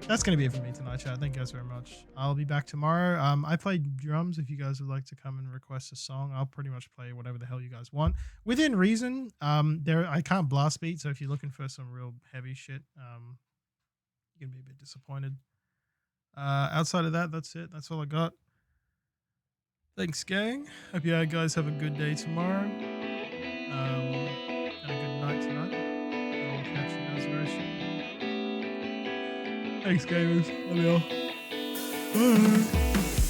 That's going to be it for me tonight, chat. Thank you guys very much. I'll be back tomorrow. I play drums. If you guys would like to come and request a song, I'll pretty much play whatever the hell you guys want within reason. I can't blast beat, so if you're looking for some real heavy shit, you're gonna be a bit disappointed. Outside of that, that's it. That's all I got. Thanks, gang. Hope you guys have a good day tomorrow. And a good night tonight. I'll catch you guys very soon. Thanks, gamers. Love y'all. Bye.